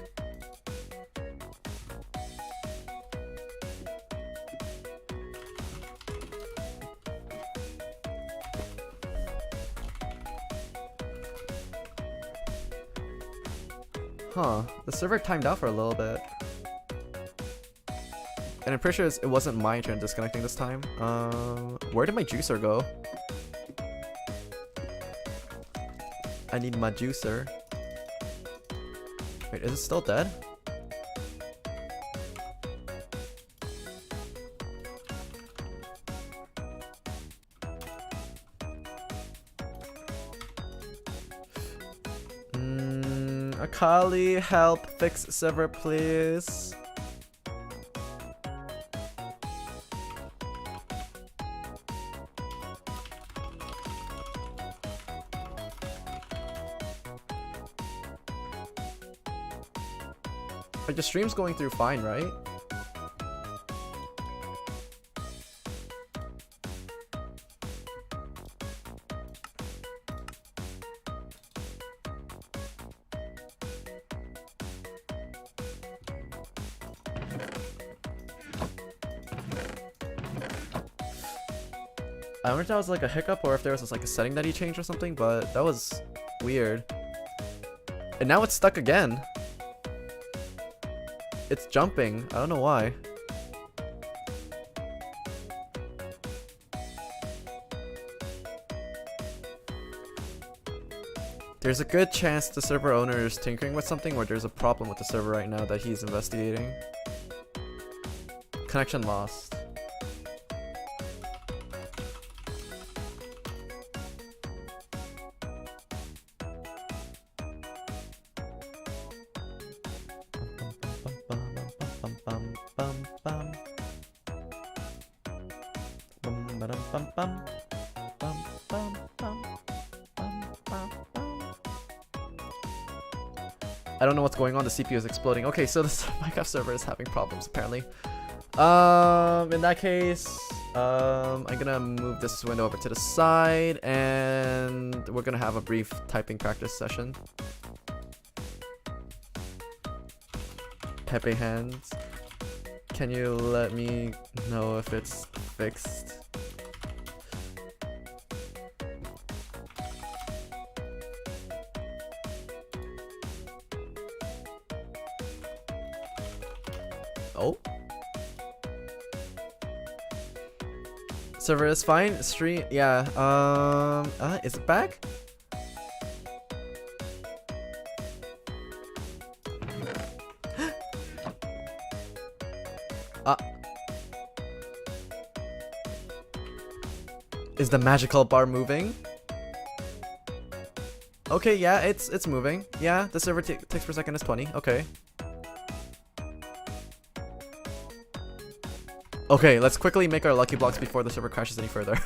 Huh, the server timed out for a little bit. And I'm pretty sure it wasn't my turn disconnecting this time. Where did my juicer go? I need my juicer. Wait, is it still dead? Akali, help fix server, please. Like, the stream's going through fine, right? I wonder if that was like a hiccup or if there was like a setting that he changed or something, but that was weird. And now it's stuck again. It's jumping. I don't know why. There's a good chance the server owner is tinkering with something, or there's a problem with the server right now that he's investigating. Connection lost. I don't know what's going on. The CPU is exploding. Okay, so this Minecraft server is having problems apparently. In that case, I'm gonna move this window over to the side, and we're gonna have a brief typing practice session. Pepe hands. Can you let me know if it's fixed? Oh. Server is fine. Stream, yeah. Is it back? Is the magical bar moving? Okay, yeah, it's moving. Yeah, the server ticks per second is 20. Okay. Okay, let's quickly make our lucky blocks before the server crashes any further.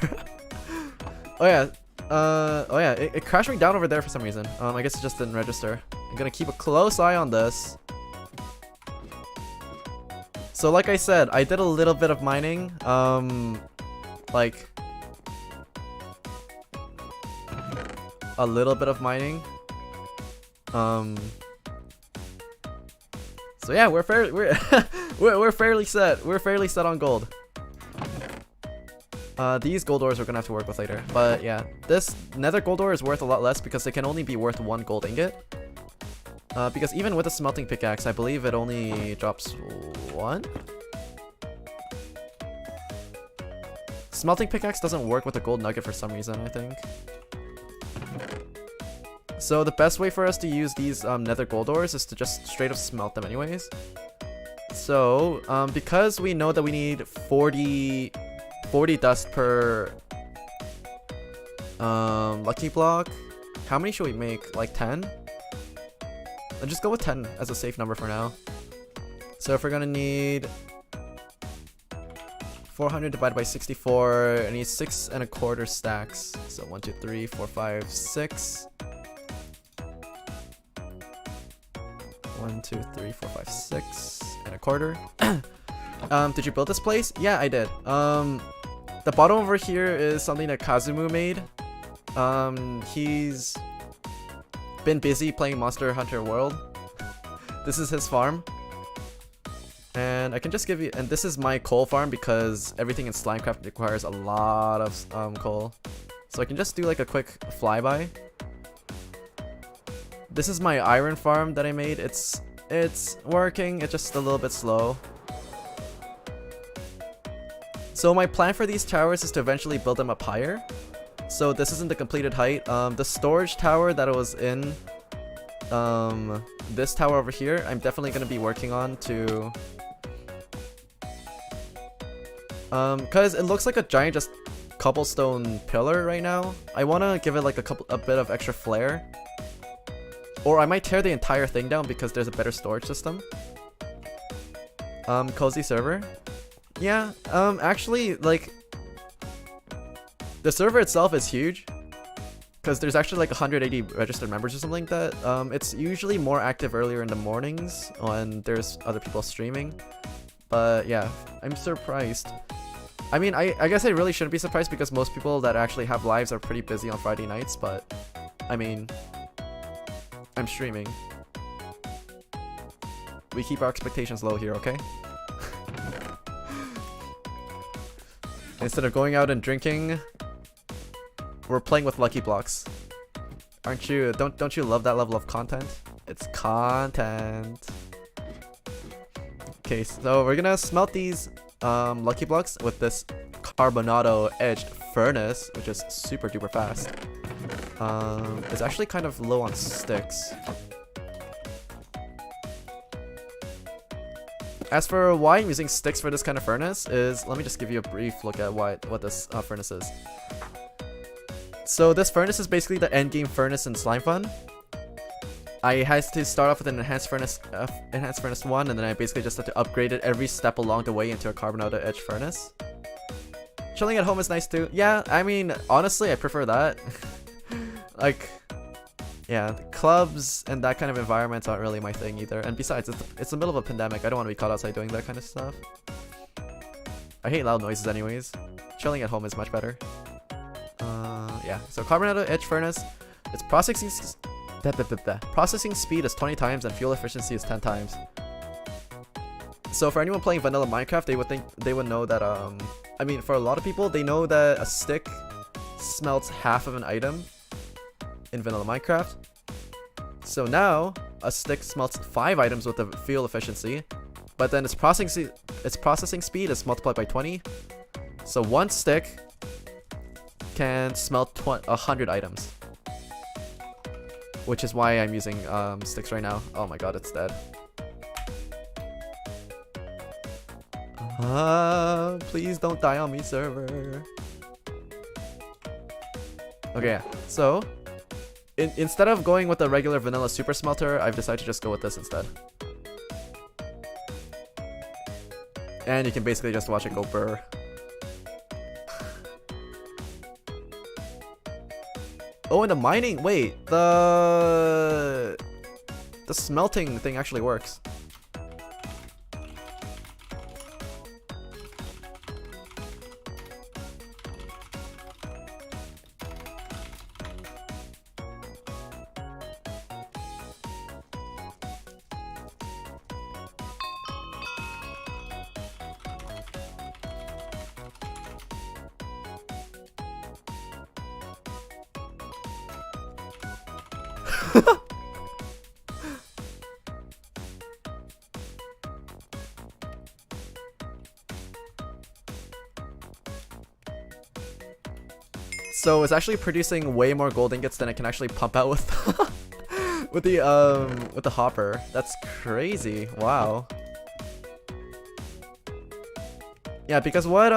Oh yeah. Oh yeah, it crashed me down over there for some reason. I guess it just didn't register. I'm gonna keep a close eye on this. So like I said, I did a little bit of mining. Like a little bit of mining. So yeah, we're fairly set. We're fairly set on gold. These gold ores we're gonna have to work with later. But yeah, this nether gold ore is worth a lot less because it can only be worth 1 gold ingot. Because even with a smelting pickaxe, I believe it only drops 1? Smelting pickaxe doesn't work with a gold nugget for some reason, I think. So the best way for us to use these nether gold ores is to just straight up smelt them anyways. So, because we know that we need 40 dust per lucky block, how many should we make? Like 10? Let's just go with 10 as a safe number for now. So if we're gonna need 400 divided by 64, I need 6 1/4 stacks. So 1, 2, 3, 4, 5, 6. 1, 2, 3, 4, 5, 6 1/4. Did you build this place? Yeah, I did. The bottom over here is something that Kazumu made. He's been busy playing Monster Hunter World. This is his farm. And I can just give you, and this is my coal farm because everything in Slimecraft requires a lot of coal. So I can just do like a quick flyby. This is my iron farm that I made. It's working, it's just a little bit slow. So my plan for these towers is to eventually build them up higher. So this isn't the completed height. The storage tower that I was in, this tower over here, I'm definitely going to be working on to... cause it looks like a giant just cobblestone pillar right now. I want to give it like a bit of extra flair. Or I might tear the entire thing down because there's a better storage system. Cozy server. Yeah, actually, like, the server itself is huge. Because there's actually like 180 registered members or something like that. It's usually more active earlier in the mornings when there's other people streaming. But yeah, I'm surprised. I mean, I guess I really shouldn't be surprised because most people that actually have lives are pretty busy on Friday nights, but I mean, I'm streaming. We keep our expectations low here, okay? Instead of going out and drinking, we're playing with lucky blocks. Aren't you? Don't you love that level of content? It's content. Okay, so we're gonna smelt these lucky blocks with this carbonado edged furnace, which is super duper fast. It's actually kind of low on sticks. As for why I'm using sticks for this kind of furnace is, let me just give you a brief look at what this furnace is. So this furnace is basically the endgame furnace in SlimeFun. I had to start off with an enhanced furnace 1, and then I basically just had to upgrade it every step along the way into a carbonado edge furnace. Chilling at home is nice too. Yeah, I mean, honestly, I prefer that. Like, yeah, clubs and that kind of environments aren't really my thing either. And besides, it's the middle of a pandemic. I don't want to be caught outside doing that kind of stuff. I hate loud noises anyways. Chilling at home is much better. Yeah, so carbonado edge furnace. Its processing speed is 20 times and fuel efficiency is 10 times. So for anyone playing vanilla Minecraft, they would know that I mean, for a lot of people, they know that a stick smelts half of an item in vanilla Minecraft. So now a stick smelts 5 items with the fuel efficiency, but then its processing speed is multiplied by 20. So one stick can smelt 100 items, which is why I'm using sticks right now. Oh my god, it's dead. Please don't die on me, server. Okay, so instead of going with the regular vanilla super smelter, I've decided to just go with this instead. And you can basically just watch it go burr. Oh, and the mining, wait, the smelting thing actually works. So it's actually producing way more gold ingots than it can actually pump out with with the hopper. That's crazy. Wow. Yeah, because what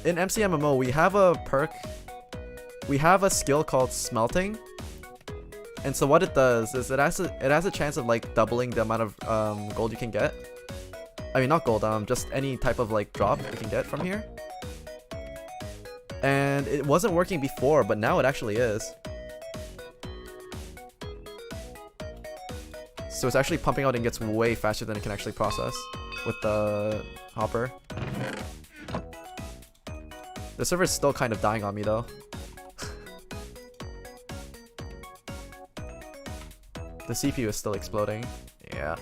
in MCMMO we have a perk, we have a skill called smelting. And so what it does is it has a chance of like doubling the amount of gold you can get. I mean, not gold, just any type of like drop you can get from here. And it wasn't working before, but now it actually is. So it's actually pumping out ingots way faster than it can actually process with the hopper. The server is still kind of dying on me though. The CPU is still exploding. Yeah.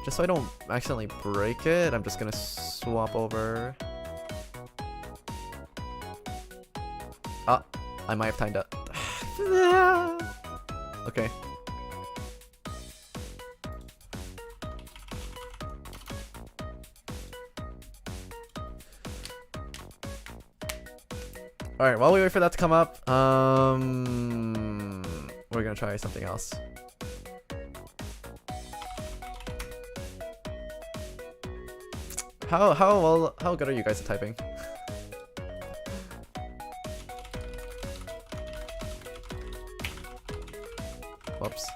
Just so I don't accidentally break it, I'm just gonna swap over. Ah, I might have timed it. Okay. Alright, while we wait for that to come up, we're gonna try something else. How good are you guys at typing? Whoops.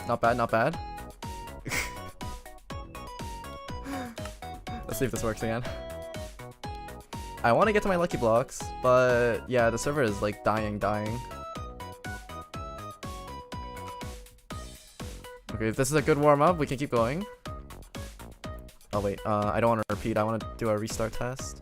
Not bad, not bad. Let's see if this works again. I want to get to my lucky blocks, but yeah, the server is like dying. Okay, if this is a good warm-up, we can keep going. Oh wait, I don't want to repeat, I want to do a restart test.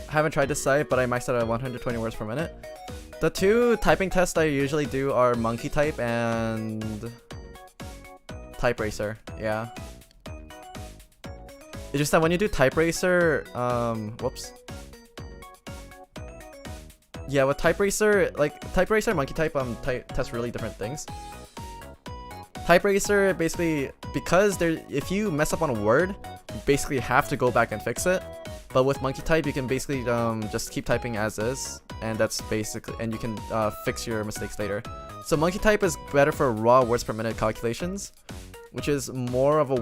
I haven't tried this site, but I maxed out at 120 words per minute. The two typing tests I usually do are monkey type and type racer. Yeah. It's just that when you do type racer, whoops. Yeah, with type racer, like type racer and monkey type test really different things. Type racer basically, because if you mess up on a word, you basically have to go back and fix it. But with monkey type, you can basically just keep typing as is, and that's basically, and you can fix your mistakes later. So monkey type is better for raw words per minute calculations, which is more of a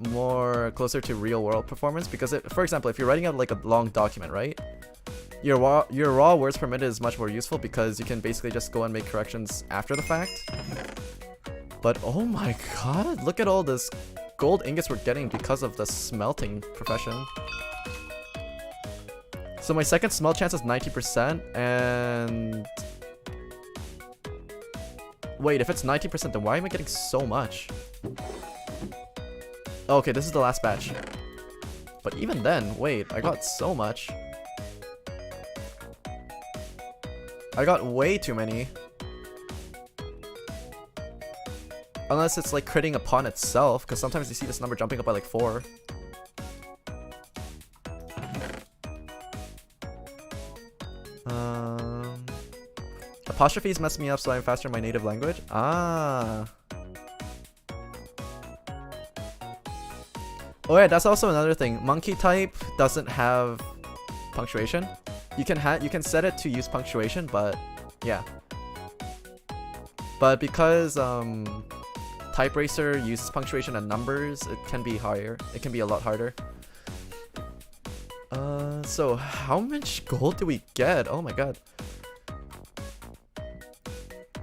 more closer to real world performance. Because for example, if you're writing out like a long document, right? Your raw words per minute is much more useful because you can basically just go and make corrections after the fact. But oh my god, look at all this gold ingots we're getting because of the smelting profession. So my second smelt chance is 90%, and wait, if it's 90%, then why am I getting so much? Okay, this is the last batch. But even then, wait, I got so much. I got way too many. Unless it's like critting upon itself, because sometimes you see this number jumping up by like 4. Apostrophes mess me up, so I'm faster in my native language. Ah. Oh yeah, that's also another thing. Monkey type doesn't have punctuation. You can set it to use punctuation, but yeah. But because Type Racer uses punctuation and numbers, it can be higher. It can be a lot harder. So how much gold do we get? Oh my god.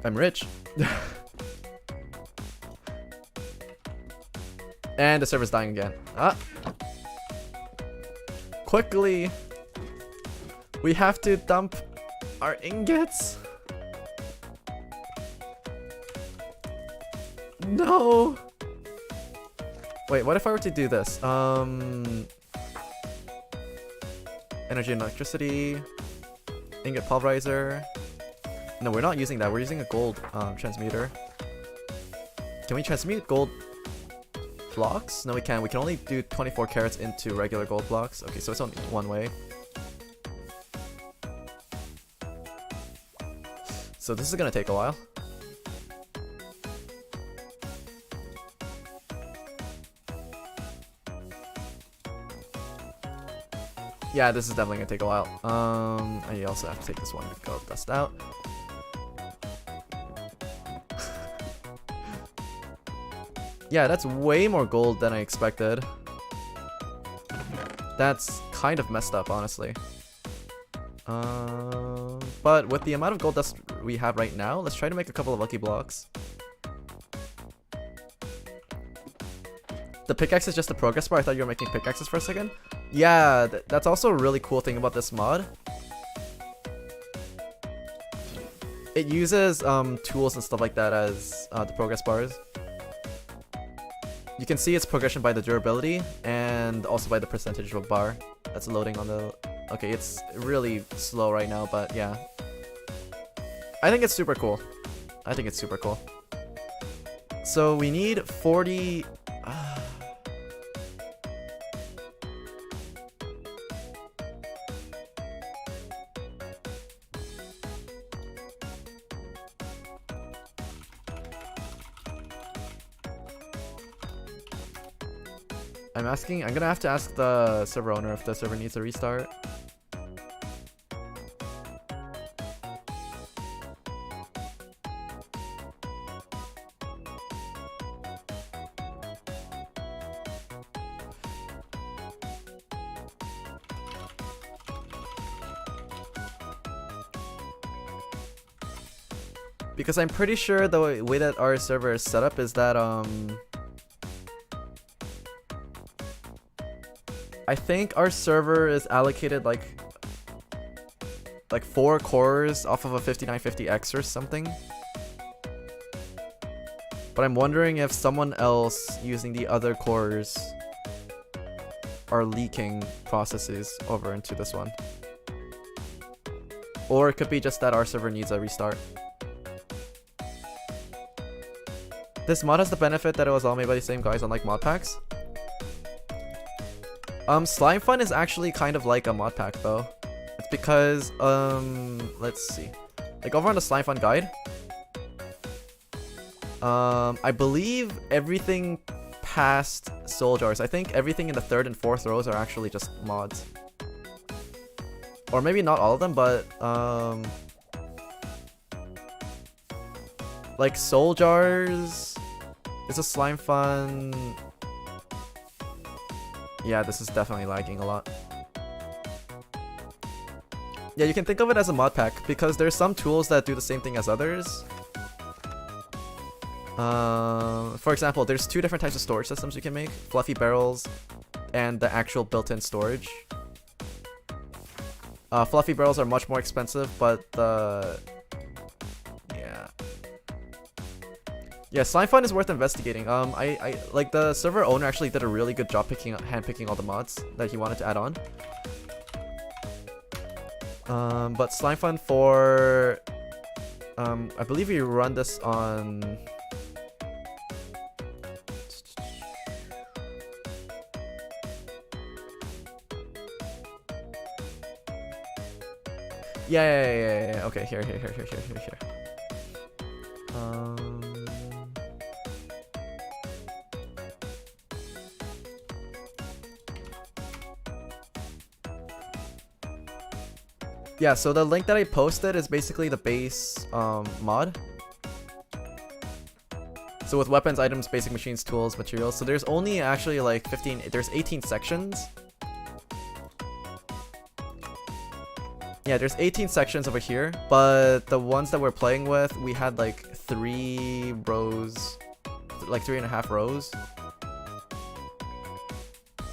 I'm rich. And the server's dying again. Ah. Quickly. We have to dump our ingots. No. Wait, what if I were to do this? Energy and electricity. Ingot pulverizer. No, we're not using that. We're using a gold transmuter. Can we transmute gold blocks? No, we can't. We can only do 24 carats into regular gold blocks. Okay, so it's only one way. So this is gonna take a while. Yeah, this is definitely gonna take a while. And you also have to take this one to go dust out. Yeah, that's way more gold than I expected. That's kind of messed up, honestly. But with the amount of gold dust we have right now, let's try to make a couple of lucky blocks. The pickaxe is just a progress bar. I thought you were making pickaxes for a second. Yeah, that's also a really cool thing about this mod. It uses tools and stuff like that as the progress bars. You can see its progression by the durability and also by the percentage of bar that's loading on the... Okay, it's really slow right now, but yeah. I think it's super cool. I think it's super cool. So we need 40... I'm gonna have to ask the server owner if the server needs a restart. Because I'm pretty sure the way that our server is set up is that I think our server is allocated like 4 cores off of a 5950X or something. But I'm wondering if someone else using the other cores are leaking processes over into this one. Or it could be just that our server needs a restart. This mod has the benefit that it was all made by the same guys, unlike mod packs. SlimeFun is actually kind of like a mod pack though. It's because, let's see. Like over on the SlimeFun guide, I believe everything past soul jars, I think everything in the 3rd and 4th rows are actually just mods. Or maybe not all of them, but, like soul jars is a SlimeFun. Yeah, this is definitely lagging a lot. Yeah, you can think of it as a mod pack because there's some tools that do the same thing as others. For example, there's two different types of storage systems you can make: fluffy barrels and the actual built-in storage. Fluffy barrels are much more expensive, but yeah, SlimeFun is worth investigating. I like the server owner actually did a really good job handpicking all the mods that he wanted to add on. But SlimeFun for I believe we run this on yeah. Okay, here. Yeah, so the link that I posted is basically the base mod. So with weapons, items, basic machines, tools, materials. So there's only actually like 18 sections. Yeah, there's 18 sections over here, but the ones that we're playing with, we had like 3 rows, like 3.5 rows,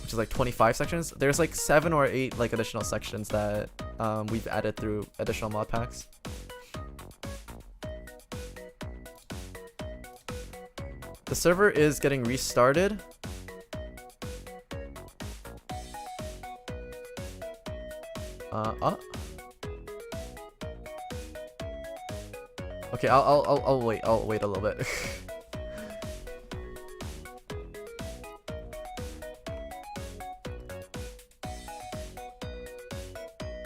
which is like 25 sections. There's like 7 or 8 like additional sections that we've added through additional mod packs. The server is getting restarted. Okay, I'll wait. I'll wait a little bit.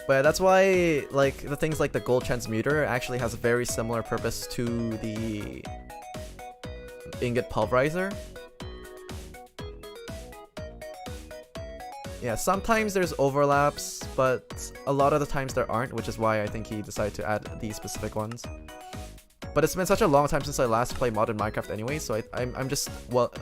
But that's why, like, the things like the gold transmuter actually has a very similar purpose to the ingot pulverizer. Yeah, sometimes there's overlaps, but a lot of the times there aren't, which is why I think he decided to add these specific ones. But it's been such a long time since I last played modern Minecraft anyway, so I'm just, well,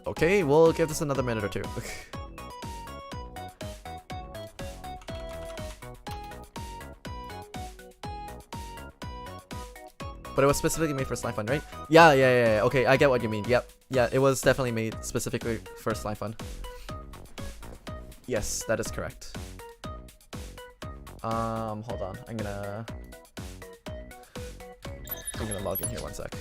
okay, we'll give this another minute or two. But it was specifically made for SlimeFun, right? Yeah. Okay, I get what you mean. Yep. Yeah, it was definitely made specifically for SlimeFun. Yes, that is correct. Hold on. I'm gonna log in here 1 sec.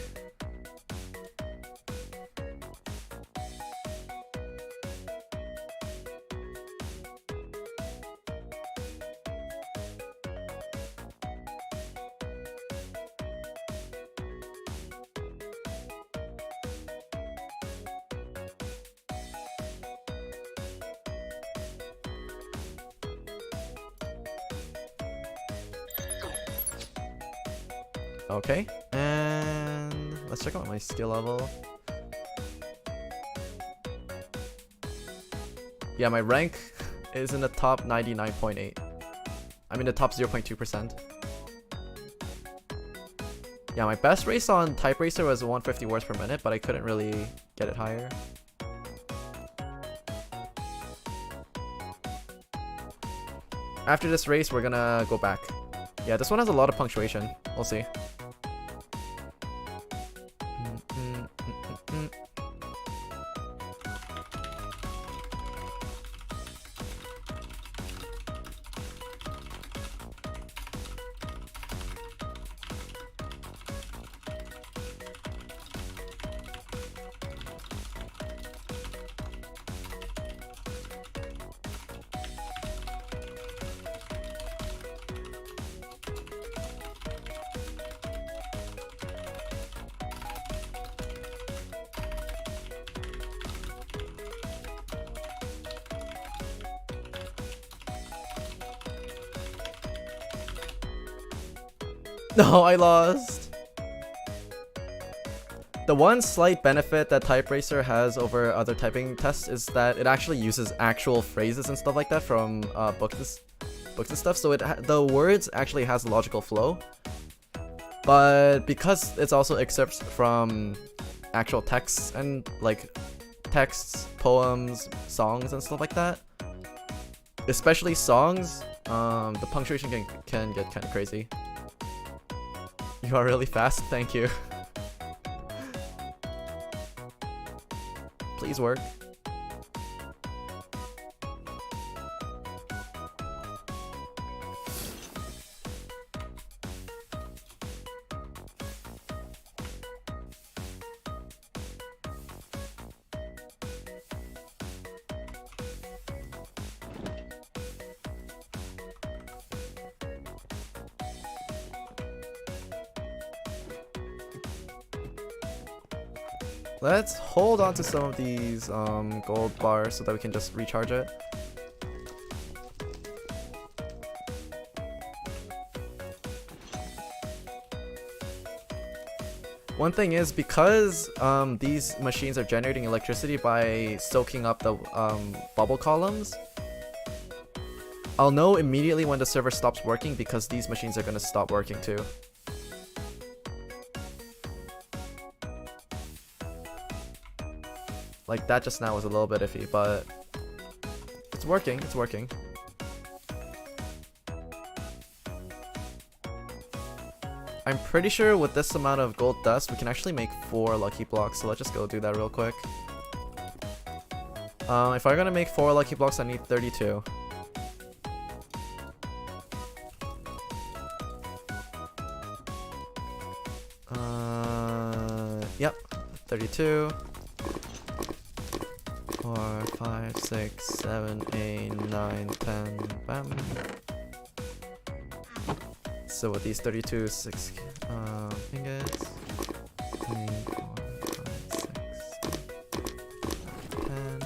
Okay, and let's check out my skill level. Yeah, my rank is in the top 99.8. I'm in the top 0.2%. Yeah, my best race on Type Racer was 150 words per minute, but I couldn't really get it higher. After this race, we're gonna go back. Yeah, this one has a lot of punctuation. We'll see. No, I lost. The one slight benefit that Type Racer has over other typing tests is that it actually uses actual phrases and stuff like that from books and stuff. So the words actually has a logical flow. But because it's also excerpts from actual texts and like texts, poems, songs, and stuff like that, especially songs, the punctuation can get kind of crazy. You are really fast, thank you. Please work. Let's hold on to some of these gold bars so that we can just recharge it. One thing is, because these machines are generating electricity by soaking up the bubble columns, I'll know immediately when the server stops working because these machines are going to stop working too. Like that just now was a little bit iffy, but it's working, it's working. I'm pretty sure with this amount of gold dust, we can actually make 4 lucky blocks, so let's just go do that real quick. If I'm gonna make 4 lucky blocks, I need 32. Yep, 32. 4, 5, 6, 7, 8, 9, 10, bam. So with these 32, 6 ingots. 3, 4, 5, 6, 10.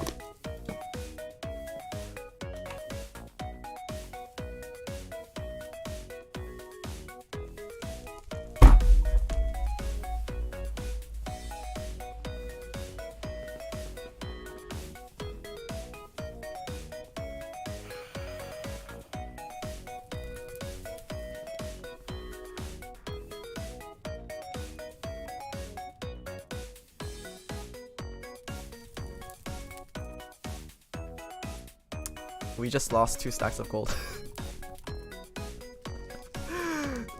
We just lost 2 stacks of gold.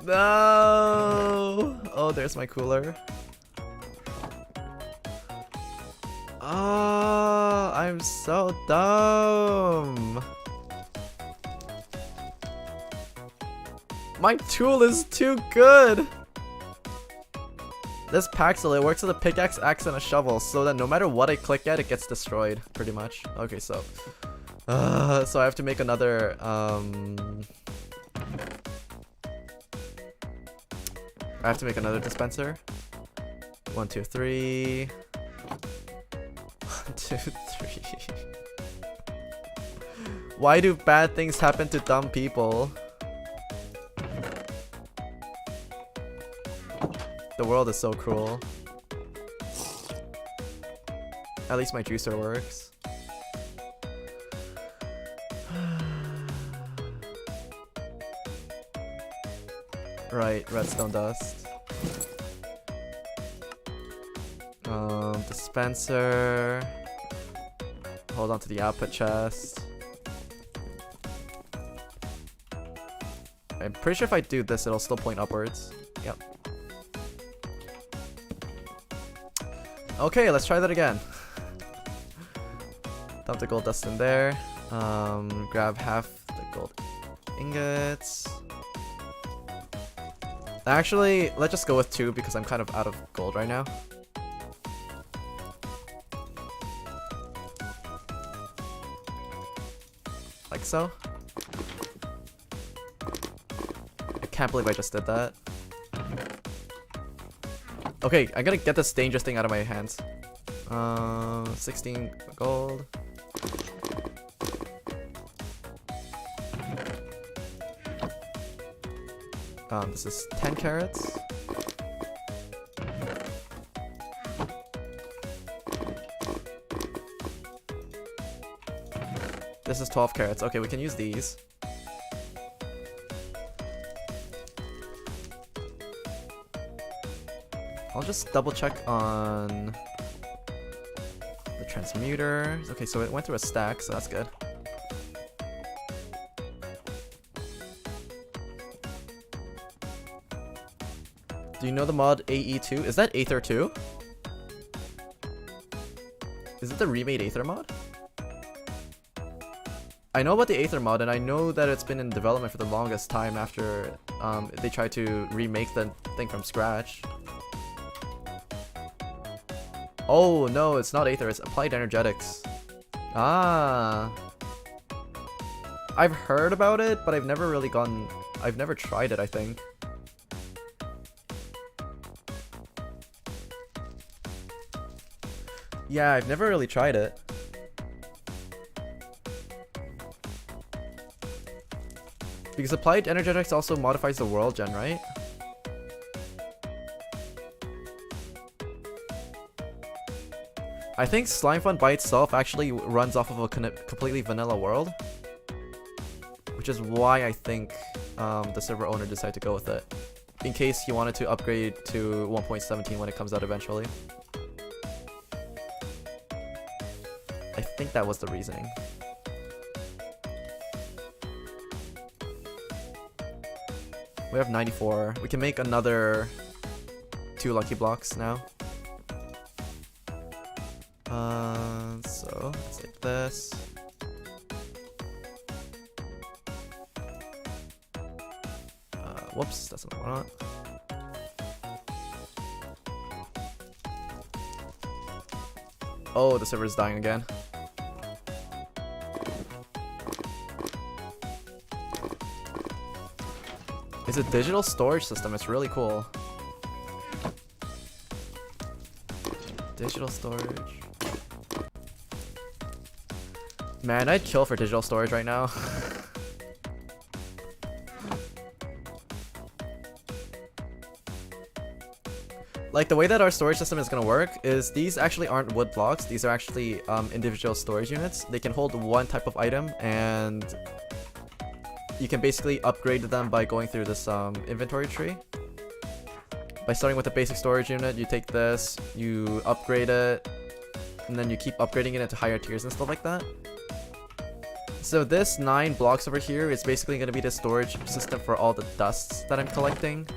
No! Oh, there's my cooler. Oh, I'm so dumb. My tool is too good. This Paxel, it works with a pickaxe, axe, and a shovel, so that no matter what I click at, it gets destroyed, pretty much. Okay, so I have to make another, I have to make another dispenser. 1, 2, 3. 1, 2, 3. Why do bad things happen to dumb people? The world is so cruel. At least my juicer works. Right, redstone dust. Dispenser. Hold on to the output chest. I'm pretty sure if I do this, it'll still point upwards. Yep. Okay, let's try that again. Dump the gold dust in there. Grab half the gold ingots. Actually, let's just go with 2 because I'm kind of out of gold right now. Like so. I can't believe I just did that. Okay, I'm gonna get this dangerous thing out of my hands. 16 gold. This is 10 carrots. This is 12 carrots. Okay, we can use these. I'll just double check on the transmuter. Okay, so it went through a stack, so that's good. Do you know the mod AE2? Is that Aether 2? Is it the remade Aether mod? I know about the Aether mod, and I know that it's been in development for the longest time after they tried to remake the thing from scratch. Oh no, it's not Aether, it's Applied Energetics. Ah. I've heard about it, but I've never really I've never tried it, I think. Yeah, I've never really tried it. Because Applied Energetics also modifies the world gen, right? I think SLIMEFUN by itself actually runs off of a completely vanilla world. Which is why I think the server owner decided to go with it. In case you wanted to upgrade to 1.17 when it comes out eventually. I think that was the reasoning. We have 94. We can make another 2 lucky blocks now. So let's take this. Whoops, that's not what I want. Oh, the server is dying again. It's a digital storage system. It's really cool. Digital storage. Man, I'd kill for digital storage right now. Like, the way that our storage system is going to work is these actually aren't wood blocks. These are actually individual storage units. They can hold one type of item, and you can basically upgrade them by going through this inventory tree. By starting with a basic storage unit, you take this, you upgrade it, and then you keep upgrading it into higher tiers and stuff like that. So this 9 blocks over here is basically going to be the storage system for all the dusts that I'm collecting.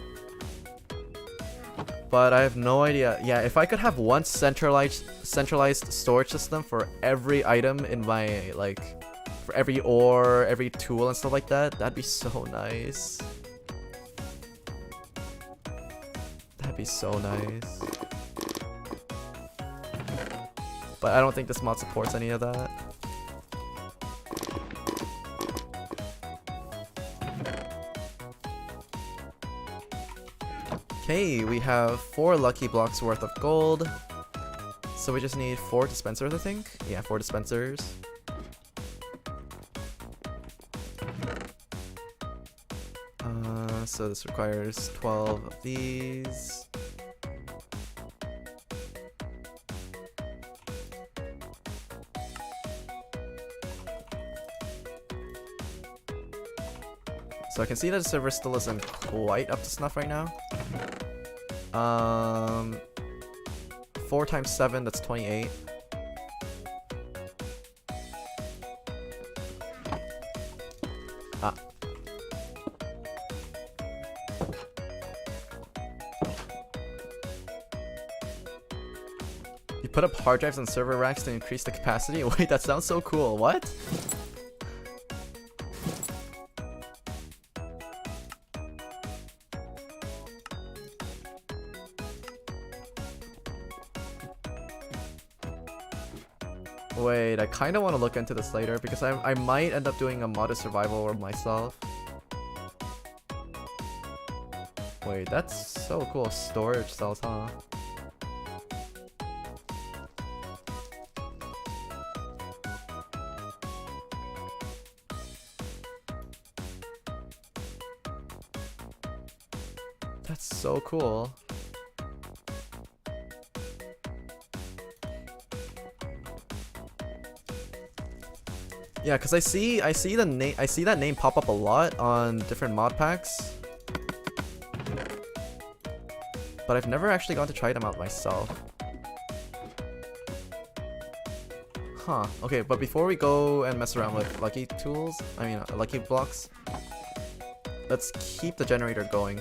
But I have no idea. Yeah, if I could have one centralized storage system for every item in my, like, for every ore, every tool and stuff like that, that'd be so nice. That'd be so nice. But I don't think this mod supports any of that. Okay, we have 4 lucky blocks worth of gold. So we just need 4 dispensers, I think. Yeah, 4 dispensers. So this requires 12 of these. So I can see that the server still isn't quite up to snuff right now. 4 times 7, that's 28. Ah. You put up hard drives on server racks to increase the capacity? Wait, that sounds so cool. What? Wait, I kind of want to look into this later because I might end up doing a modded survival world myself. Wait, that's so cool. Storage cells, huh? That's so cool. Yeah, cause I see the name, I see that name pop up a lot on different mod packs, but I've never actually gone to try them out myself. Huh. Okay, but before we go and mess around with lucky tools, lucky blocks, let's keep the generator going.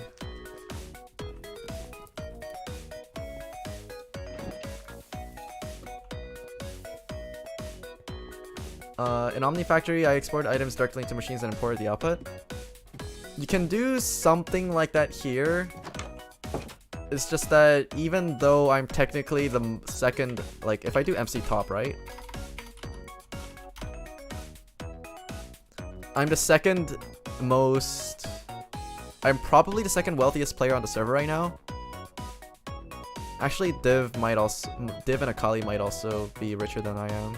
In OmniFactory, I export items directly into machines and import the output. You can do something like that here. It's just that even though I'm technically the second, like if I do MC top, right? I'm the second most, I'm probably the second wealthiest player on the server right now. Actually, Div and Akali might also be richer than I am.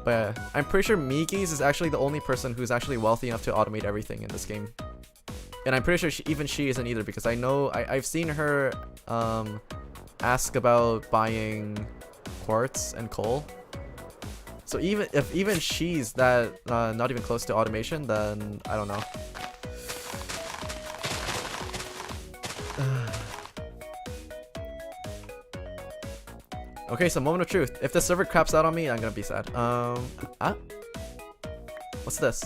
But yeah, I'm pretty sure Miki's is actually the only person who's actually wealthy enough to automate everything in this game. And I'm pretty sure even she isn't either, because I know I've seen her ask about buying quartz and coal. So even she's that not even close to automation, then I don't know. Okay, so moment of truth. If the server craps out on me, I'm gonna be sad. What's this?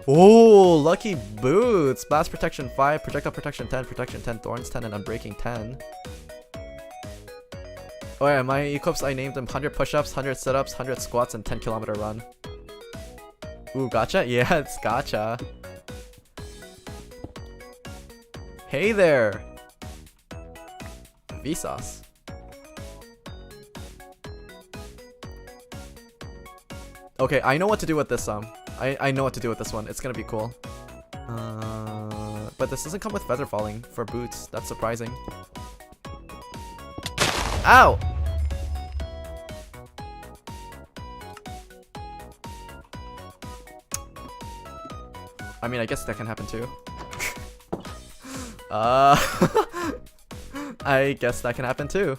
Oh, lucky boots. Blast protection 5, projectile protection 10, protection 10, thorns 10, and unbreaking 10. Oh yeah, my equips, I named them 100 push-ups, 100 sit-ups, 100 squats, and 10-kilometer run. Ooh, gotcha? Yeah, it's gotcha. Hey there! Vsauce. Okay, I know what to do with this I know what to do with this one. It's gonna be cool. But this doesn't come with feather falling for boots. That's surprising. Ow! I mean, I guess that can happen too. I guess that can happen too.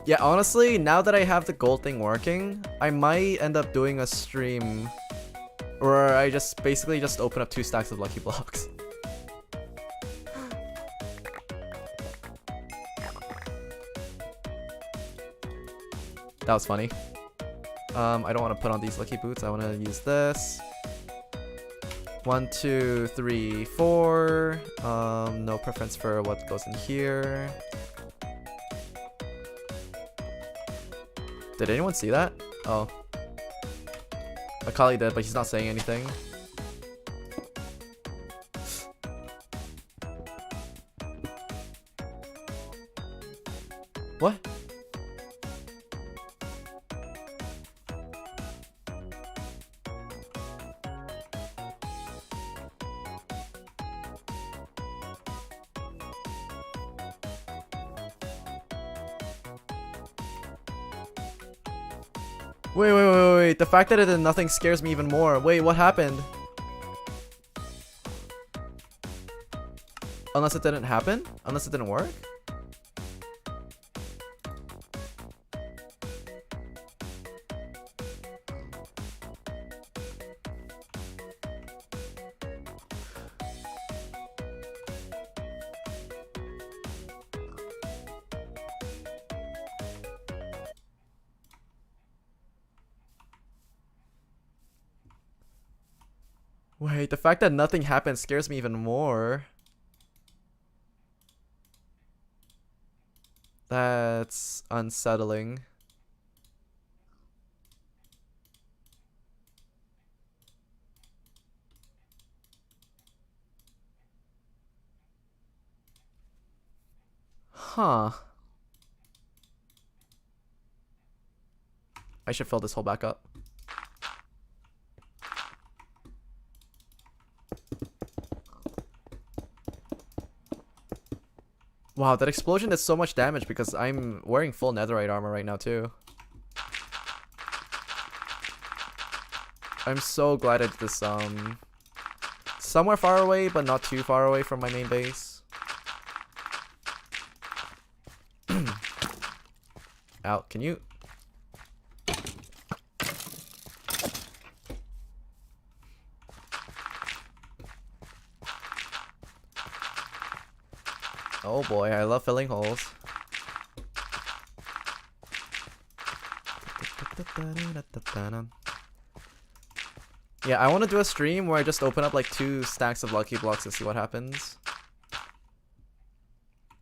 Yeah, honestly, now that I have the gold thing working, I might end up doing a stream where I just basically just open up 2 stacks of lucky blocks. That was funny. I don't want to put on these lucky boots. I want to use this. 1, 2, 3, 4. No preference for what goes in here. Did anyone see that? Oh. Akali did, but he's not saying anything. What? Wait. The fact that it did nothing scares me even more. Wait, what happened? Unless it didn't happen? Unless it didn't work? Wait, the fact that nothing happened scares me even more. That's unsettling. Huh. I should fill this hole back up. Wow, that explosion did so much damage because I'm wearing full netherite armor right now too. I'm so glad I did this somewhere far away, but not too far away from my main base. Out, can you? Oh boy, I love filling holes. Yeah, I want to do a stream where I just open up like 2 stacks of lucky blocks and see what happens.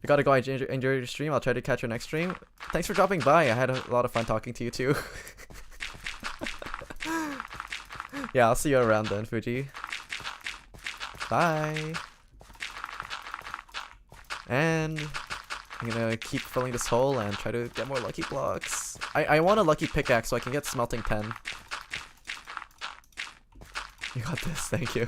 You gotta go. Enjoy your stream. I'll try to catch your next stream. Thanks for dropping by. I had a lot of fun talking to you too. Yeah, I'll see you around then, Fuji. Bye. And I'm gonna keep filling this hole and try to get more lucky blocks. I want a lucky pickaxe so I can get smelting 10. You got this, thank you.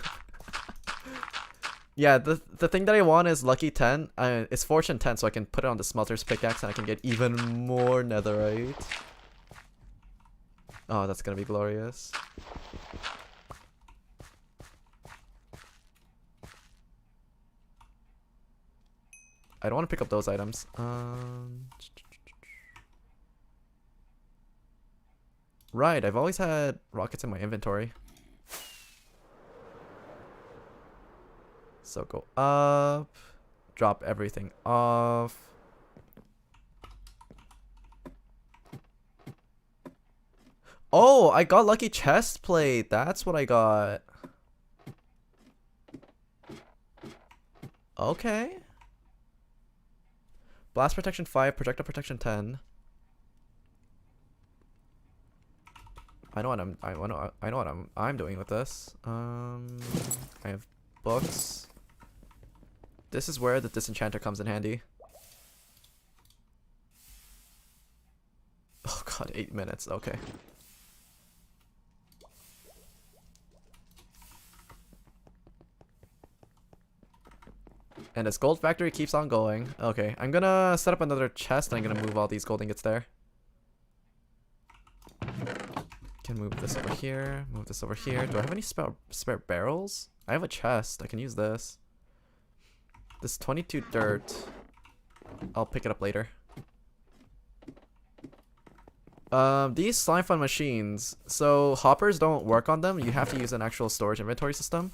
Yeah, the thing that I want is lucky 10. It's fortune 10, so I can put it on the smelter's pickaxe and I can get even more netherite. Oh, that's gonna be glorious. I don't want to pick up those items. Right, I've always had rockets in my inventory. So go up, drop everything off. Oh, I got lucky chest plate. That's what I got. Okay. Blast protection 5, projectile protection 10. I know what I'm doing with this. I have books. This is where the disenchanter comes in handy. Oh god, 8 minutes. Okay. And this gold factory keeps on going. Okay, I'm gonna set up another chest and I'm gonna move all these gold ingots there. Can move this over here, move this over here. Do I have any spare barrels? I have a chest. I can use this. This 22 dirt. I'll pick it up later. These SLIMEFUN machines. So hoppers don't work on them. You have to use an actual storage inventory system.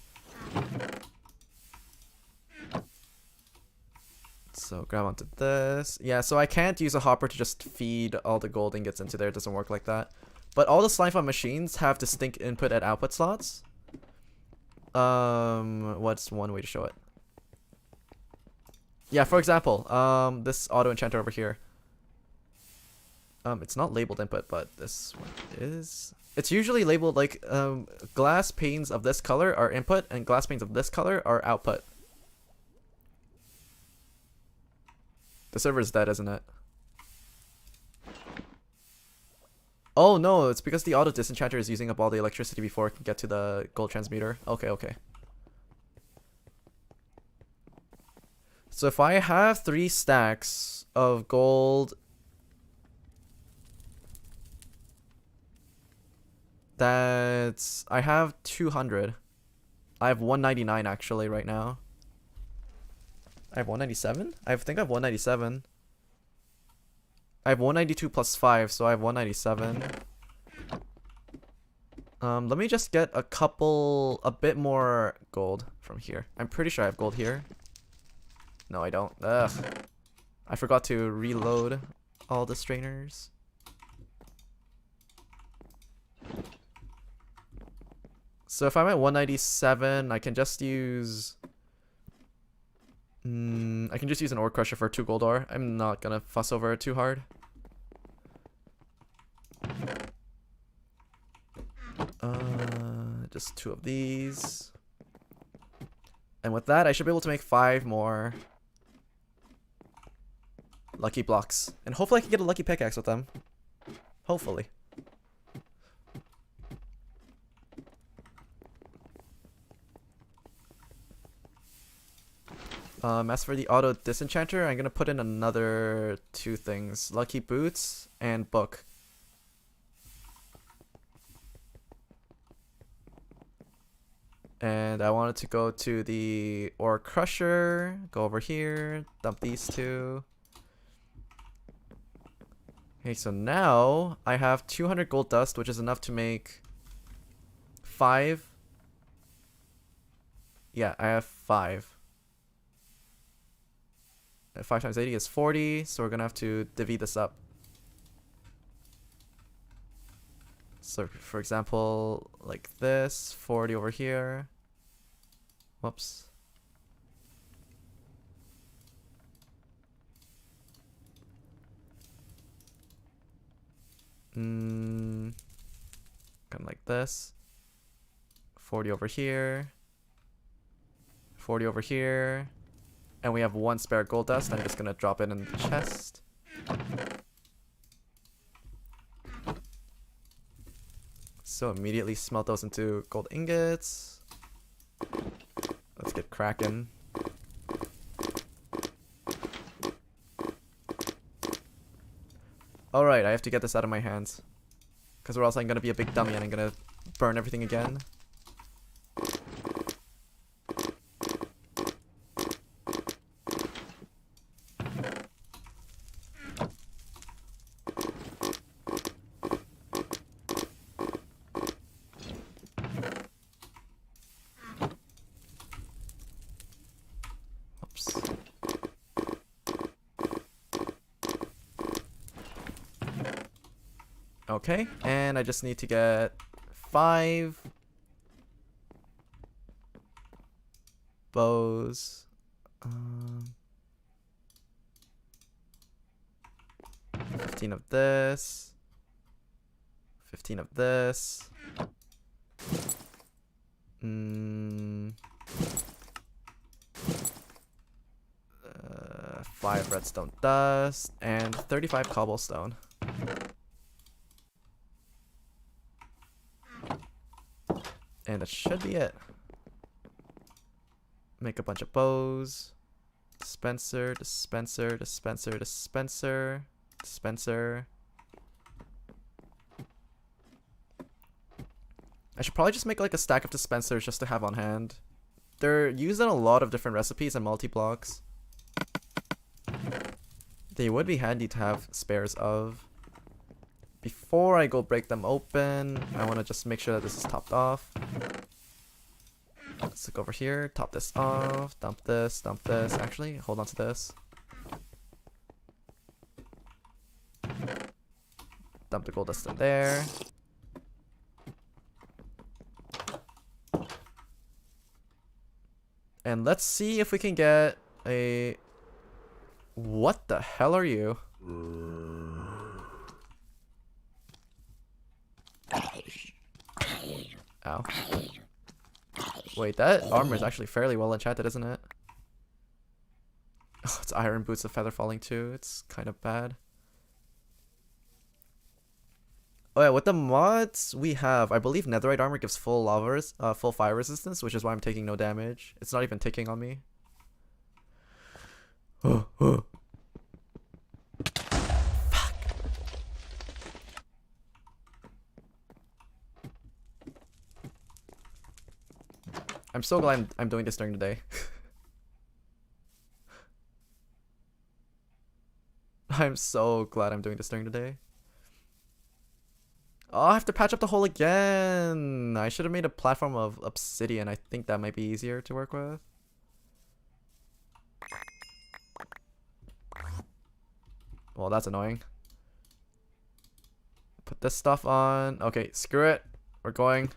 So grab onto this. Yeah, so I can't use a hopper to just feed all the gold ingots into there. It doesn't work like that. But all the SLIMEFUN machines have distinct input and output slots. What's one way to show it? Yeah, for example, this auto enchanter over here. It's not labeled input, but this one is. It's usually labeled like glass panes of this color are input and glass panes of this color are output. The server is dead, isn't it? Oh no, it's because the auto disenchanter is using up all the electricity before it can get to the gold transmuter. Okay, okay. So if I have 3 stacks of gold, that's... I have 200. I have 199 actually right now. I have 197? I think I have 197. I have 192 plus 5, so I have 197. Let me just get a bit more gold from here. I'm pretty sure I have gold here. No, I don't. Ugh. I forgot to reload all the strainers. So if I'm at 197, I can just use... I can just use an ore crusher for 2 gold ore. I'm not gonna fuss over it too hard. Just 2 of these. And with that, I should be able to make 5 more lucky blocks. And hopefully I can get a lucky pickaxe with them. Hopefully. As for the auto disenchanter, I'm gonna put in another 2 things. Lucky boots and book. And I wanted to go to the ore crusher, go over here, dump these 2. Okay, so now I have 200 gold dust, which is enough to make 5. Yeah, I have 5. 5 times 80 is 40, so we're gonna have to divvy this up. So for example, like this, 40 over here. Whoops. Kind of like this. 40 over here. 40 over here. And we have 1 spare gold dust. I'm just gonna drop it in the chest. So immediately smelt those into gold ingots. Let's get cracking. Alright, I have to get this out of my hands. Because or else I'm gonna be a big dummy and I'm gonna burn everything again. Okay, and I just need to get 5 bows. 15 of this. 15 of this. 5 redstone dust and 35 cobblestone. And that should be it. Make a bunch of bows. Dispenser, dispenser, dispenser, dispenser, dispenser. I should probably just make like a stack of dispensers just to have on hand. They're used in a lot of different recipes and multi-blocks. They would be handy to have spares of. Before I go break them open, I want to just make sure that this is topped off. Let's look over here, top this off, dump this, actually, hold on to this. Dump the gold dust in there. And let's see if we can get a... What the hell are you? Ow. Wait, that armor is actually fairly well enchanted, isn't it? Oh, it's iron boots of feather falling too. It's kind of bad. Oh yeah, with the mods we have, I believe netherite armor gives full full fire resistance, which is why I'm taking no damage. It's not even ticking on me. Fuck. I'm so glad I'm doing this during the day. I'm so glad I'm doing this during the day. Oh, I have to patch up the hole again. I should have made a platform of obsidian. I think that might be easier to work with. Well, that's annoying. Put this stuff on. Okay, screw it. We're going.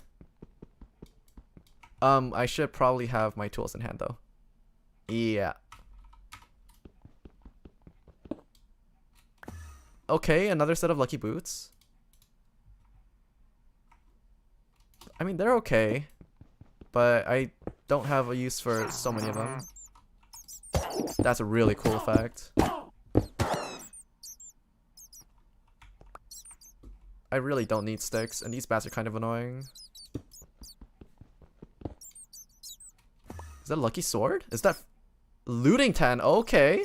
I should probably have my tools in hand though. Yeah. Okay, another set of lucky boots. I mean, they're okay, but I don't have a use for so many of them. That's a really cool effect. I really don't need sticks, and these bats are kind of annoying. Is that a lucky sword? Is that looting 10? Okay.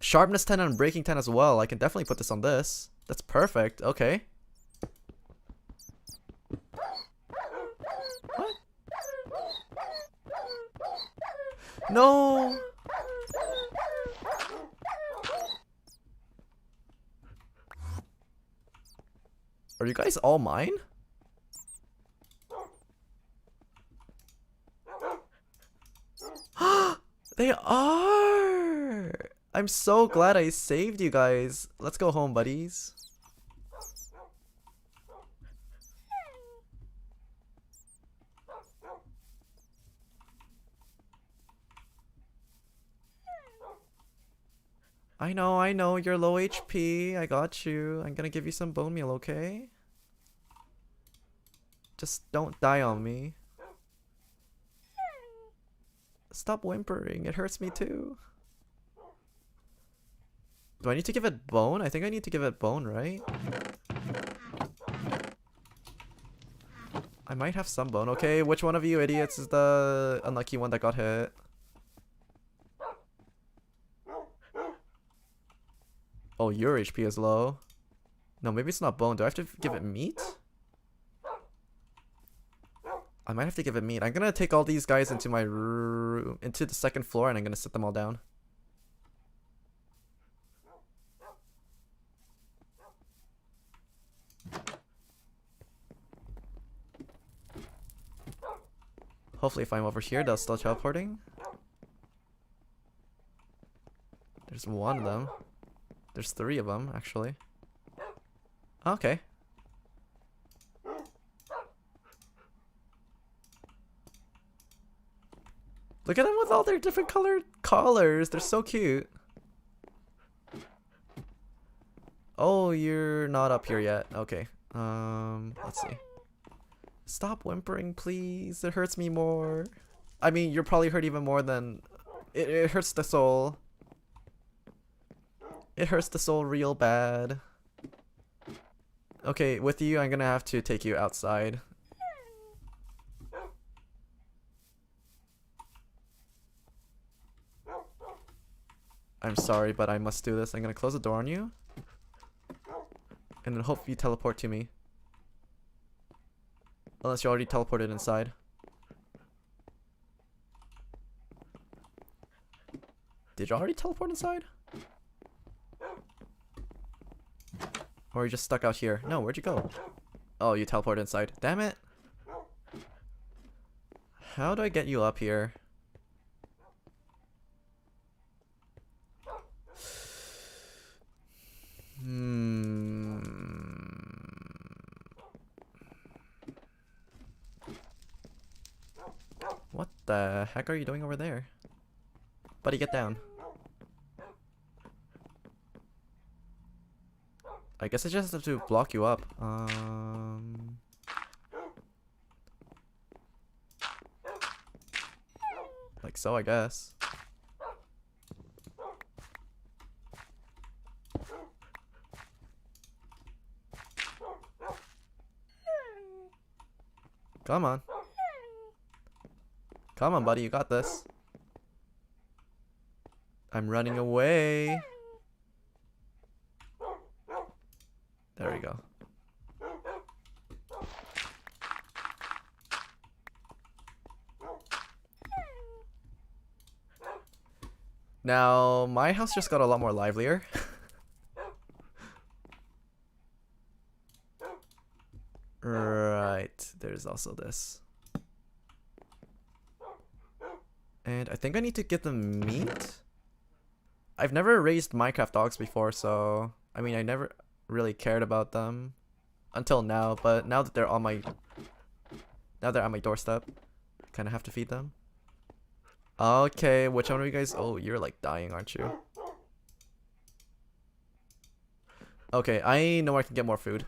Sharpness 10 and breaking 10 as well. I can definitely put this on this. That's perfect. Okay. What? No. Are you guys all mine? They are! I'm so glad I saved you guys. Let's go home, buddies. I know, you're low HP. I got you. I'm gonna give you some bone meal, okay? Just don't die on me. Stop whimpering, it hurts me too. Do I need to give it bone? I think I need to give it bone, right? I might have some bone. Okay, which one of you idiots is the unlucky one that got hit? Oh, your HP is low. No, maybe it's not bone. Do I have to give it meat? I might have to give it meat. I'm gonna take all these guys into my room, into the second floor, and I'm gonna sit them all down. Hopefully if I'm over here, they'll still teleporting. There's one of them. There's 3 of them, actually. Okay. Look at them with all their different colored collars. They're so cute. Oh, you're not up here yet. Okay. Let's see. Stop whimpering, please. It hurts me more. I mean, you're probably hurt even more than... It hurts the soul. It hurts the soul real bad. Okay, with you, I'm gonna have to take you outside. I'm sorry, but I must do this. I'm gonna close the door on you. And then hope you teleport to me. Unless you already teleported inside. Did you already teleport inside? Or are you just stuck out here? No, where'd you go? Oh, you teleported inside. Damn it! How do I get you up here? What the heck are you doing over there? Buddy, get down. I guess I just have to block you up. Like so, I guess. Come on. Come on, buddy, you got this. I'm running away. There we go. Now, my house just got a lot more livelier. Right, there's also this. And I think I need to get them meat. I've never raised Minecraft dogs before, so I mean, I never really cared about them until now, but now that they're on my doorstep, I kind of have to feed them. Okay, which one of you guys? Oh, you're like dying, aren't you? Okay, I know I can get more food.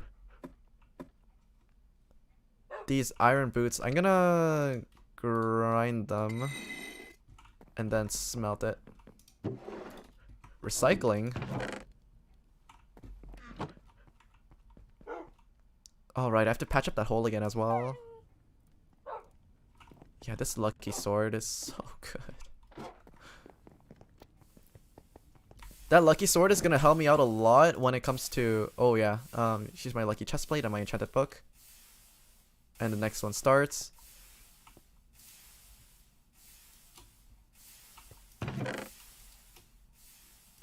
These iron boots, I'm gonna grind them and then smelt it. Recycling? Alright, I have to patch up that hole again as well. Yeah, this lucky sword is so good. That lucky sword is gonna help me out a lot when it comes to... Oh yeah, she's my lucky chestplate and my enchanted book. And the next one starts.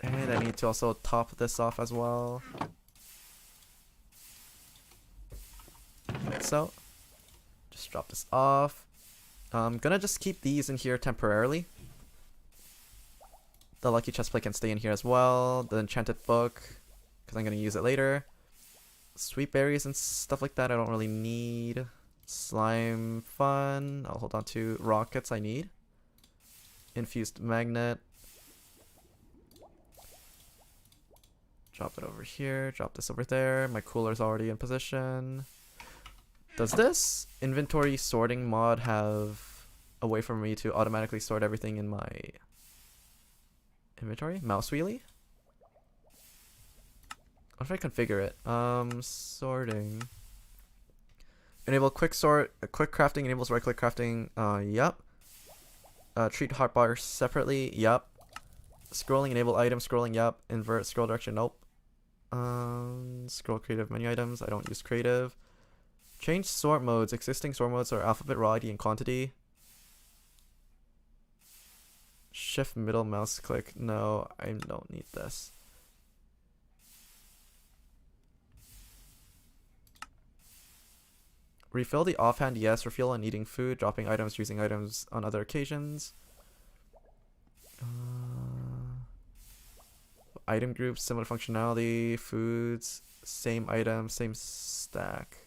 And I need to also top this off as well. Like so. Just drop this off. I'm gonna just keep these in here temporarily. The lucky chestplate can stay in here as well. The enchanted book, because I'm gonna use it later. Sweet berries and stuff like that I don't really need. SLIMEFUN. I'll hold on to rockets I need. Infused magnet. Drop it over here. Drop this over there. My cooler's already in position. Does this inventory sorting mod have a way for me to automatically sort everything in my inventory? Mouse wheelie? What if I configure it? Sorting. Enable quick sort. Quick crafting enables right click crafting. Yup. Treat hotbars separately. Yup. Scrolling enable item. Scrolling. Yup. Invert scroll direction. Nope. Scroll creative menu items. I don't use creative. Change sort modes. Existing sort modes are alphabet, raw ID, and quantity. Shift middle mouse click. No, I don't need this. Refill the offhand, yes. Refuel on eating food, dropping items, using items on other occasions. Item groups, similar functionality, foods, same item, same stack.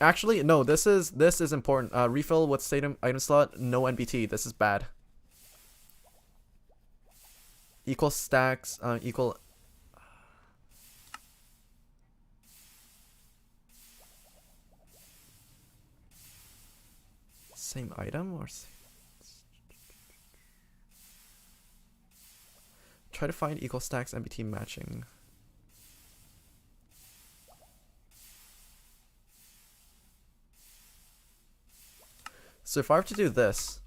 Actually, no. This is important. Refill with item slot. No NBT. This is bad. Equal stacks. Equal. Same item or. Try to find equal stacks NBT matching. So if I were to do this,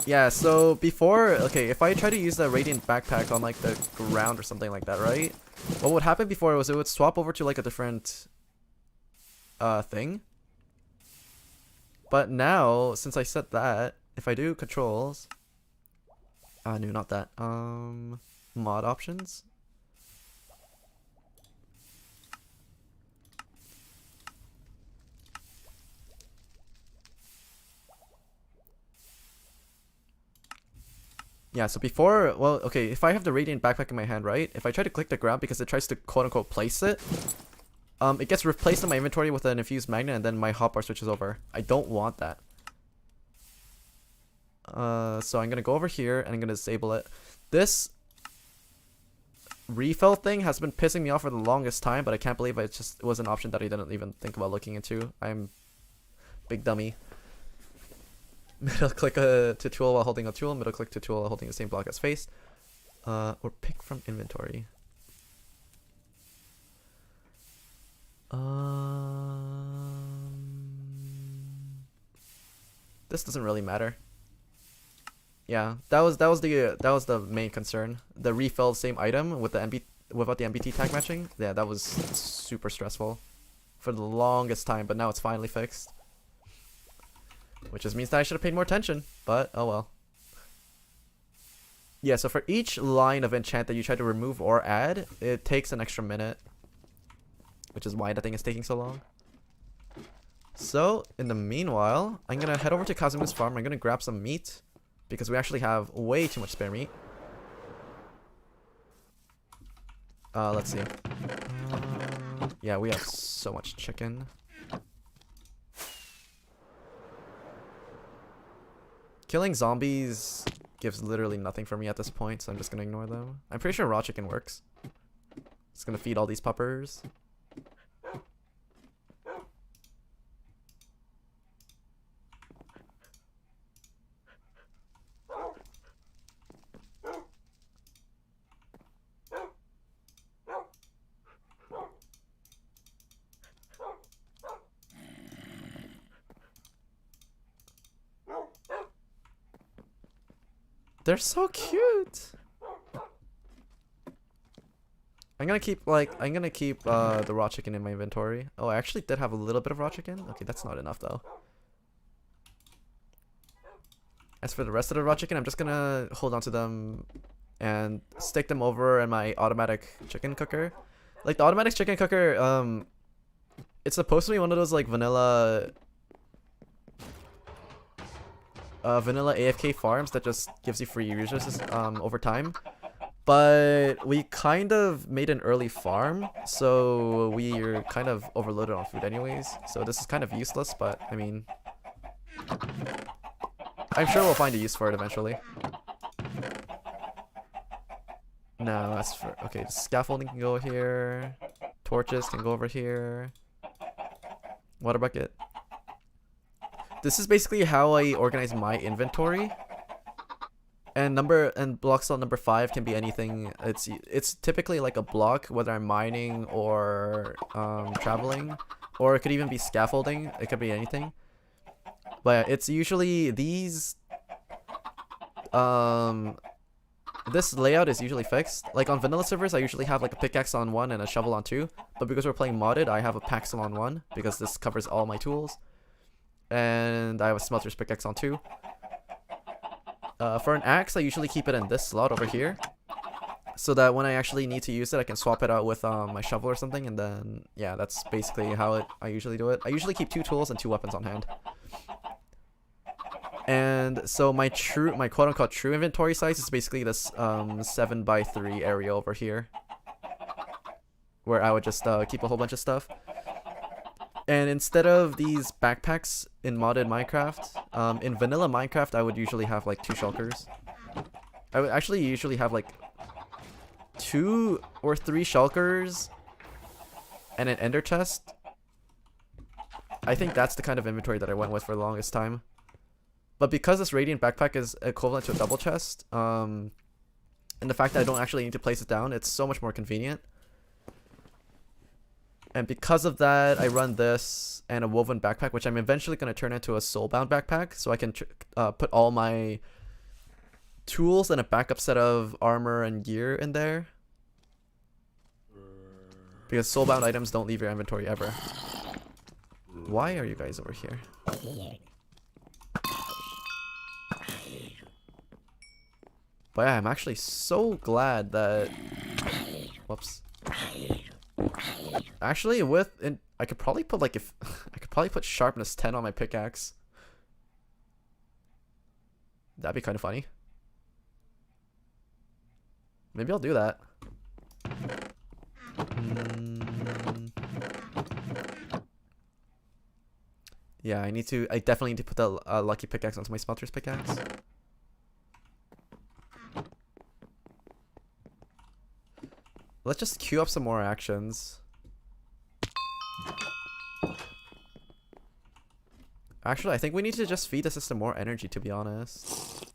yeah, so before, okay, if I try to use the radiant backpack on like the ground or something like that, right? What would happen before was it would swap over to like a different thing. But now, since I set that, if I do controls, no, not that, mod options. Yeah, so before, well, okay, if I have the radiant backpack in my hand, right? If I try to click the ground because it tries to quote-unquote place it, it gets replaced in my inventory with an infused magnet and then my hotbar switches over. I don't want that. So I'm going to go over here and I'm going to disable it. This refill thing has been pissing me off for the longest time, but I can't believe it was an option that I didn't even think about looking into. I'm big dummy. Middle click to tool while holding a tool, middle click to tool while holding the same block as face. Or pick from inventory. This doesn't really matter. Yeah, that was the main concern. The refill same item with the without the NBT tag matching. Yeah, that was super stressful for the longest time, but now it's finally fixed. Which just means that I should have paid more attention, but oh well. Yeah, so for each line of enchant that you try to remove or add, it takes an extra minute. Which is why the thing is taking so long. So, in the meanwhile, I'm gonna head over to Kazuma's farm. I'm gonna grab some meat, because we actually have way too much spare meat. Let's see. Yeah, we have so much chicken. Killing zombies gives literally nothing for me at this point, so I'm just gonna ignore them. I'm pretty sure raw chicken works. Just gonna feed all these puppers. They're so cute. I'm gonna keep the raw chicken in my inventory. Oh, I actually did have a little bit of raw chicken. Okay, that's not enough though. As for the rest of the raw chicken, I'm just gonna hold on to them and stick them over in my automatic chicken cooker. Like the automatic chicken cooker, it's supposed to be one of those like vanilla AFK farms that just gives you free resources over time. But we kind of made an early farm, so we're kind of overloaded on food anyways. So this is kind of useless, but I mean, I'm sure we'll find a use for it eventually. No, that's for, okay, the scaffolding can go here. Torches can go over here. Water bucket. This is basically how I organize my inventory. And block slot number 5 can be anything. It's typically like a block, whether I'm mining or traveling, or it could even be scaffolding. It could be anything. But it's usually these. This layout is usually fixed. Like on vanilla servers, I usually have like a pickaxe on 1 and a shovel on 2. But because we're playing modded, I have a paxel on 1 because this covers all my tools. And I have a smelter's pickaxe on 2. For an axe, I usually keep it in this slot over here, so that when I actually need to use it, I can swap it out with my shovel or something, and then, yeah, that's basically how I usually do it. I usually keep 2 tools and 2 weapons on hand. And so my quote-unquote true inventory size is basically this 7x3 area over here, where I would just keep a whole bunch of stuff. And instead of these backpacks in modded Minecraft, in vanilla Minecraft, I would usually have like 2 shulkers. I would actually usually have like 2 or 3 shulkers and an ender chest. I think that's the kind of inventory that I went with for the longest time. But because this radiant backpack is equivalent to a double chest, and the fact that I don't actually need to place it down, it's so much more convenient. And because of that, I run this and a woven backpack, which I'm eventually going to turn into a soulbound backpack, so I can put all my tools and a backup set of armor and gear in there. Because soulbound items don't leave your inventory ever. Why are you guys over here? But yeah, I'm actually so glad that... Whoops. Actually, I could probably put like I could probably put sharpness 10 on my pickaxe. That'd be kind of funny. Maybe I'll do that. Yeah, I definitely need to put the lucky pickaxe onto my smelter's pickaxe. Let's just queue up some more actions. Actually, I think we need to just feed the system more energy, to be honest.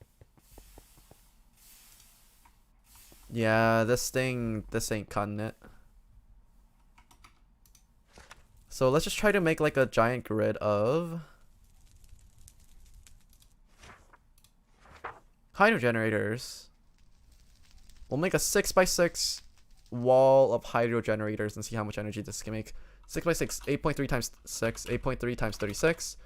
Yeah, this ain't cutting it. So let's just try to make like a giant grid of hydro generators. We'll make a 6x6 wall of hydro generators and see how much energy this can make. 6x6, 8.3 times 6, 8.3 times 36.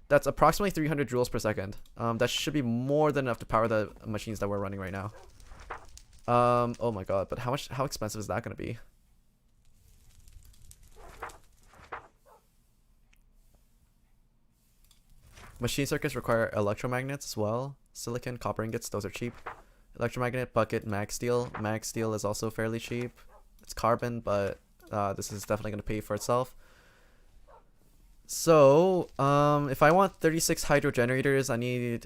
That's approximately 300 joules per second. That should be more than enough to power the machines that we're running right now. Oh my god, but how expensive is that going to be? Machine circuits require electromagnets as well. Silicon, copper ingots, those are cheap. Electromagnet, bucket, mag steel. Mag steel is also fairly cheap. It's carbon, but this is definitely going to pay for itself. So, if I want 36 hydro generators, I need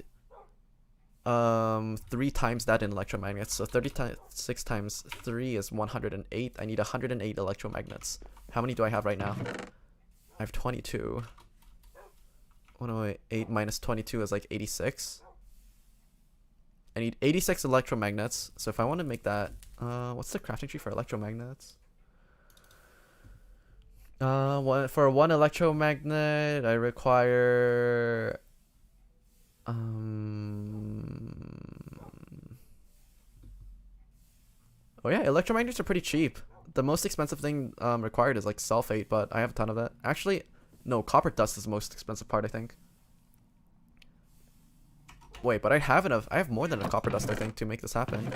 3 times that in electromagnets. So 36 times 3 is 108. I need 108 electromagnets. How many do I have right now? I have 22. 108 minus 22 is like 86. I need 86 electromagnets. So if I want to make that, what's the crafting tree for electromagnets? For one electromagnet, I require oh yeah, electromagnets are pretty cheap. The most expensive thing required is like sulfate, but I have a ton of that. Actually, no, copper dust is the most expensive part, I think. Wait, but I have more than a copper dust, I think, to make this happen.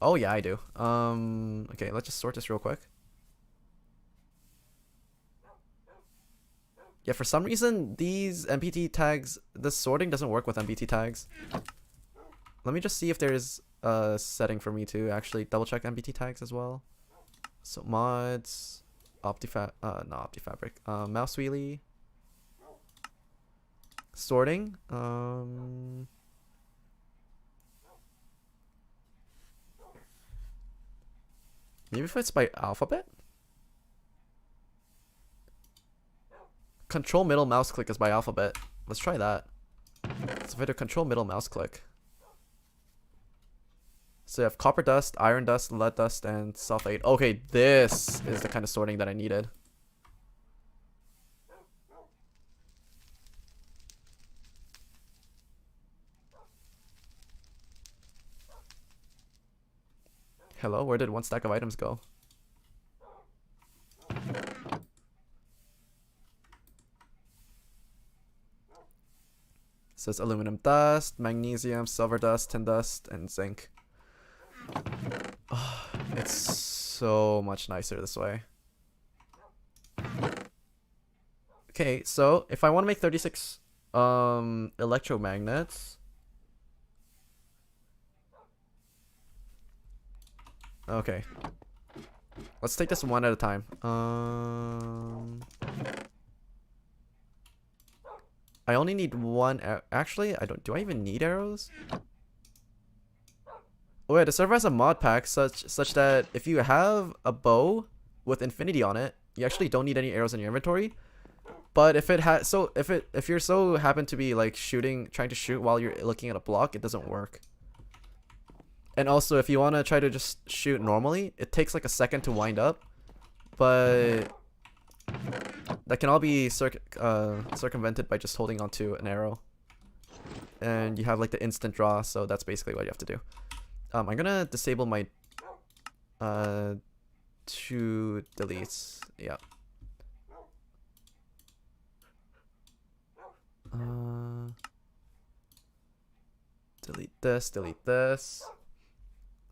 Oh yeah, I do. Okay, let's just sort this real quick. Yeah, for some reason, these MPT tags, this sorting doesn't work with MPT tags. Let me just see if there's setting for me to actually double check MBT tags as well. So mods, not OptiFabric, mouse wheelie, sorting, maybe if it's by alphabet? Control middle mouse click is by alphabet. Let's try that. So if I do control middle mouse click. So you have copper dust, iron dust, lead dust, and sulfate. Okay, this is the kind of sorting that I needed. Hello, where did one stack of items go? It says aluminum dust, magnesium, silver dust, tin dust, and zinc. Oh, it's so much nicer this way. Okay, so if I want to make 36 electromagnets, okay, let's take this one at a time. I only need one. Actually, I don't. Do I even need arrows? Oh yeah, to serve as a mod pack such that if you have a bow with infinity on it, you actually don't need any arrows in your inventory. But if it has, if you're so happen to be like trying to shoot while you're looking at a block, it doesn't work. And also, if you want to try to just shoot normally, it takes like a second to wind up, but that can all be circumvented by just holding onto an arrow. And you have like the instant draw, so that's basically what you have to do. I'm gonna disable my 2 deletes. Yeah. Delete this, delete this.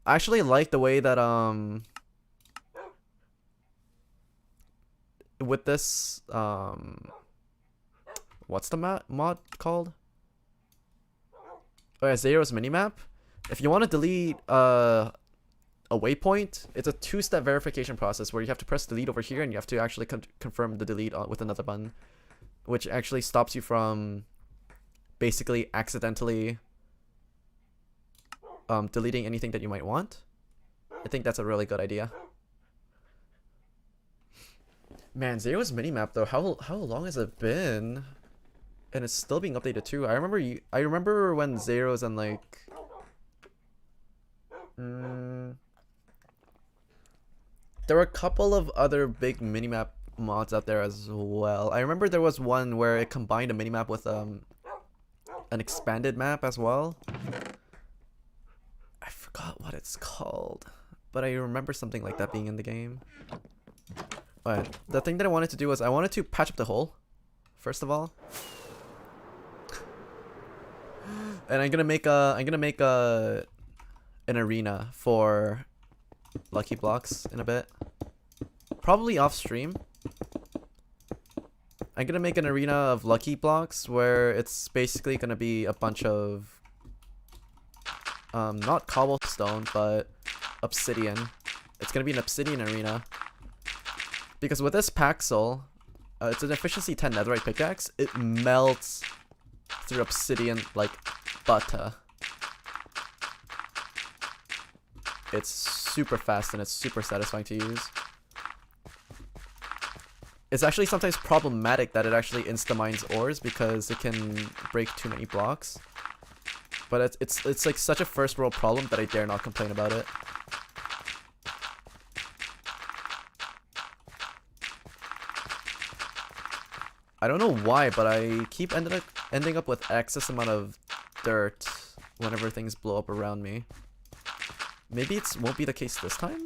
I actually like the way that with this what's the mod called? Oh yeah, Zero's minimap. If you want to delete a waypoint, it's a 2-step verification process where you have to press delete over here and you have to actually confirm the delete with another button, which actually stops you from basically accidentally deleting anything that you might want. I think that's a really good idea. Man, Zero's minimap though, how long has it been? And it's still being updated too. I remember when Zero's and like there were a couple of other big minimap mods out there as well. I remember there was one where it combined a minimap with an expanded map as well. I forgot what it's called, but I remember something like that being in the game. But the thing that I wanted to do was I wanted to patch up the hole, first of all. And I'm gonna make an arena for lucky blocks in a bit, probably off stream. I'm gonna make an arena of lucky blocks where it's basically gonna be a bunch of not cobblestone but obsidian. It's gonna be an obsidian arena because with this Paxel, it's an efficiency 10 netherite pickaxe. It melts through obsidian like butter. It's super fast and it's super satisfying to use. It's actually sometimes problematic that it actually insta-mines ores because it can break too many blocks. But it's like such a first world problem that I dare not complain about it. I don't know why, but I keep ending up with excess amount of dirt whenever things blow up around me. Maybe it won't be the case this time?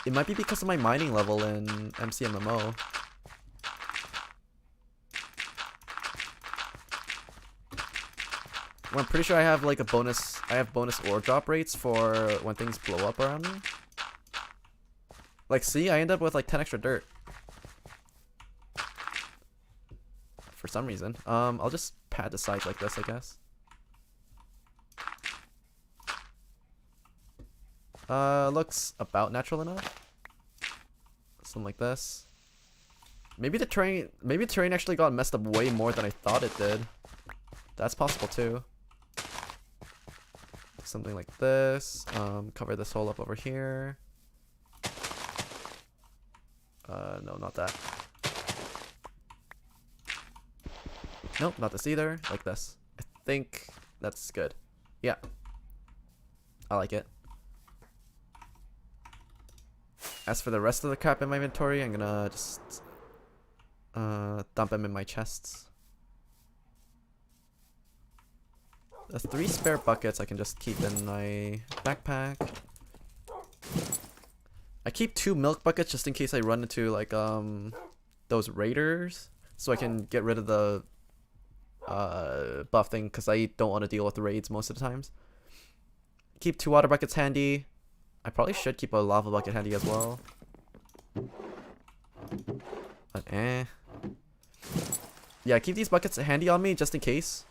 It might be because of my mining level in MCMMO. Well, I'm pretty sure I have like bonus ore drop rates for when things blow up around me. Like, see, I end up with like 10 extra dirt. For some reason. I'll just pad the sides like this, I guess. Looks about natural enough. Something like this. Maybe the terrain actually got messed up way more than I thought it did. That's possible too. Something like this. Cover this hole up over here. No, not that. Nope, not this either. Like this. I think that's good. Yeah. I like it. As for the rest of the crap in my inventory, I'm gonna just dump them in my chests. The 3 spare buckets I can just keep in my backpack. I keep 2 milk buckets just in case I run into like those raiders, so I can get rid of the buff thing, because I don't want to deal with the raids most of the times. Keep 2 water buckets handy. I probably should keep a lava bucket handy as well. But yeah, keep these buckets handy on me just in case.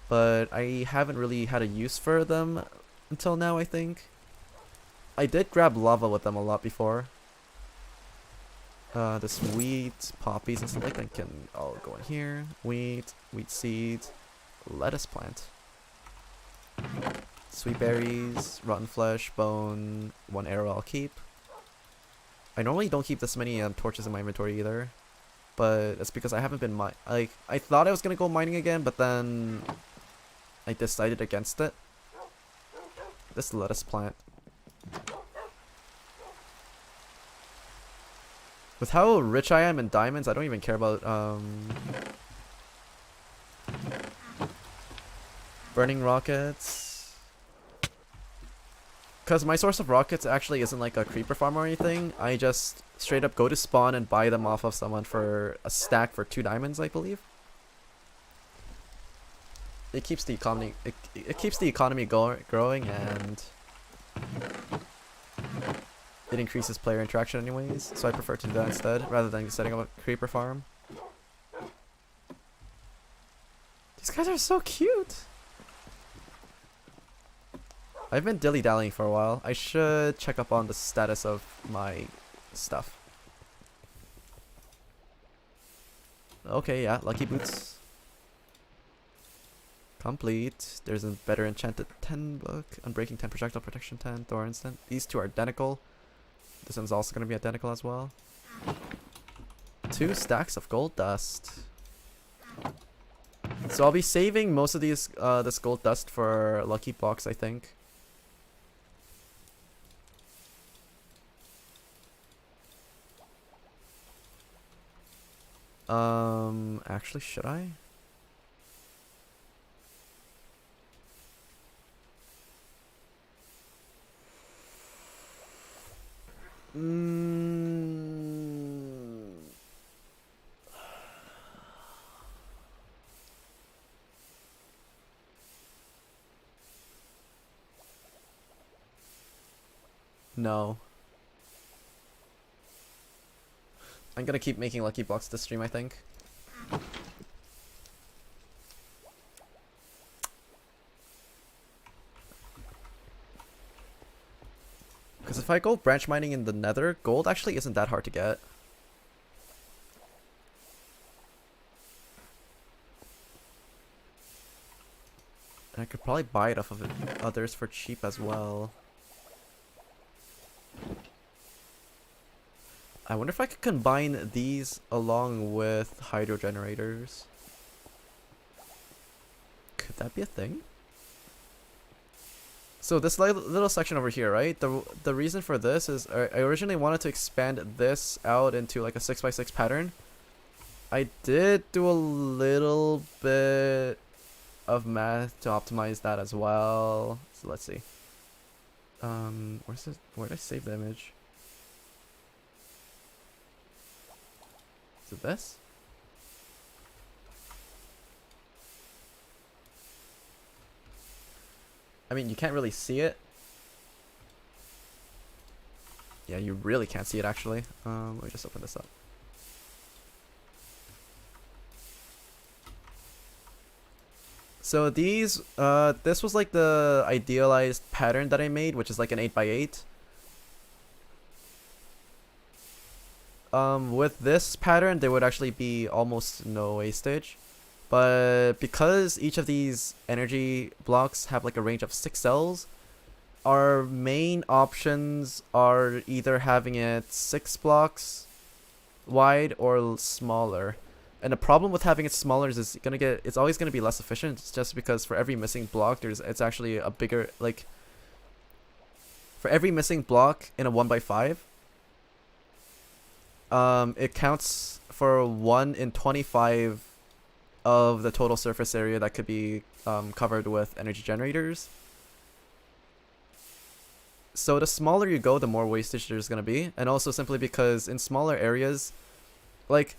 But I haven't really had a use for them until now, I think. I did grab lava with them a lot before. This wheat, poppies, and stuff like that can all go in here. Wheat seeds, lettuce plant. Sweet berries, rotten flesh, bone, 1 arrow I'll keep. I normally don't keep this many torches in my inventory either, but it's because I haven't been I thought I was gonna go mining again, but then I decided against it. This lettuce plant. With how rich I am in diamonds, I don't even care about burning rockets. Because my source of rockets actually isn't like a creeper farm or anything. I just straight up go to spawn and buy them off of someone for a stack for 2 diamonds, I believe. It keeps the economy it keeps the economy growing, and it increases player interaction anyways. So I prefer to do that instead rather than setting up a creeper farm. These guys are so cute. I've been dilly-dallying for a while. I should check up on the status of my stuff. Okay, yeah, lucky boots. Complete. There's a better enchanted 10 book. Unbreaking 10, projectile protection 10, Thor instant. These 2 are identical. This one's also going to be identical as well. 2 stacks of gold dust. So I'll be saving most of these this gold dust for lucky blocks, I think. Actually, should I? No. I'm gonna keep making lucky blocks this stream, I think. Because if I go branch mining in the nether, gold actually isn't that hard to get. And I could probably buy it off of others for cheap as well. I wonder if I could combine these along with hydro generators. Could that be a thing? So this little section over here, right? The reason for this is I originally wanted to expand this out into like a 6x6 pattern. I did do a little bit of math to optimize that as well. So let's see. Where did I save the image? Is it this? I mean, you can't really see it. Yeah, you really can't see it actually. Let me just open this up. So these, this was like the idealized pattern that I made, which is like an 8x8. With this pattern, there would actually be almost no wastage. But because each of these energy blocks have like a range of 6 cells, our main options are either having it 6 blocks wide or smaller. And the problem with having it smaller is it's always gonna be less efficient. It's just because for every missing block, it's actually a bigger, like, for every missing block in a 1x5, it counts for 1 in 25 of the total surface area that could be covered with energy generators. So the smaller you go, the more wastage there's gonna be, and also simply because in smaller areas, like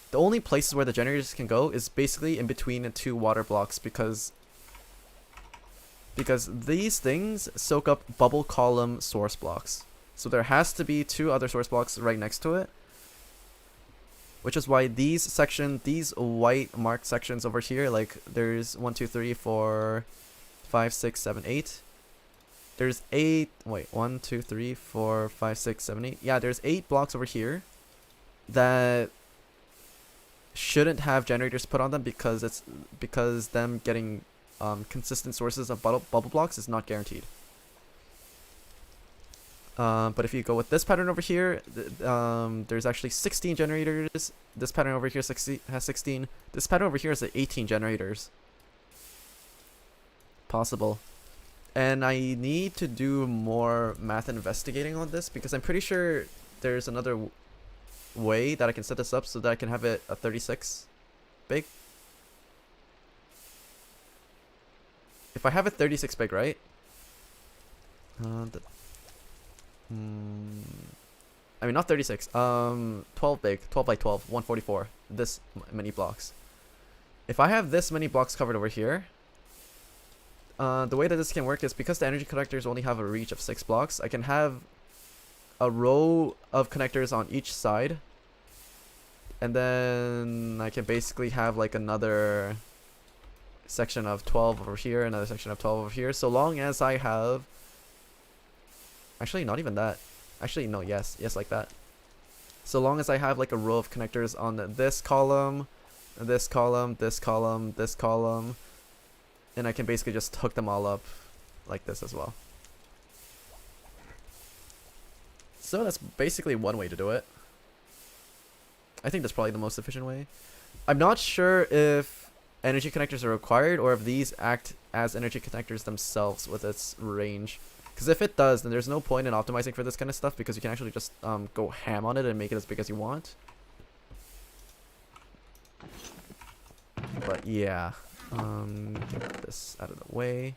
the only places where the generators can go is basically in between the 2 water blocks, because these things soak up bubble column source blocks. So there has to be 2 other source blocks right next to it, which is why these white marked sections over here, like there's 1, 2, 3, 4, 5, 6, 7, 8. There's 8, wait, 1, 2, 3, 4, 5, 6, 7, 8. Yeah, there's 8 blocks over here that shouldn't have generators put on them because them getting consistent sources of bubble blocks is not guaranteed. But if you go with this pattern over here, there's actually 16 generators. This pattern over here has 16. This pattern over here has 18 generators possible. And I need to do more math investigating on this, because I'm pretty sure there's another way that I can set this up so that I can have it a 36 big. If I have it 36 big, right? I mean, not 36. 12 big, 12 by 12, 144. This many blocks. If I have this many blocks covered over here, the way that this can work is because the energy connectors only have a reach of 6 blocks, I can have a row of connectors on each side, and then I can basically have like another section of 12 over here, another section of 12 over here, so long as I have, actually not even that, actually no, yes, like that. So long as I have like a row of connectors on this column, this column, this column, this column, and I can basically just hook them all up like this as well. So that's basically one way to do it. I think that's probably the most efficient way. I'm not sure if energy connectors are required or if these act as energy connectors themselves with its range. Because if it does, then there's no point in optimizing for this kind of stuff, because you can actually just go ham on it and make it as big as you want. But yeah. Get this out of the way.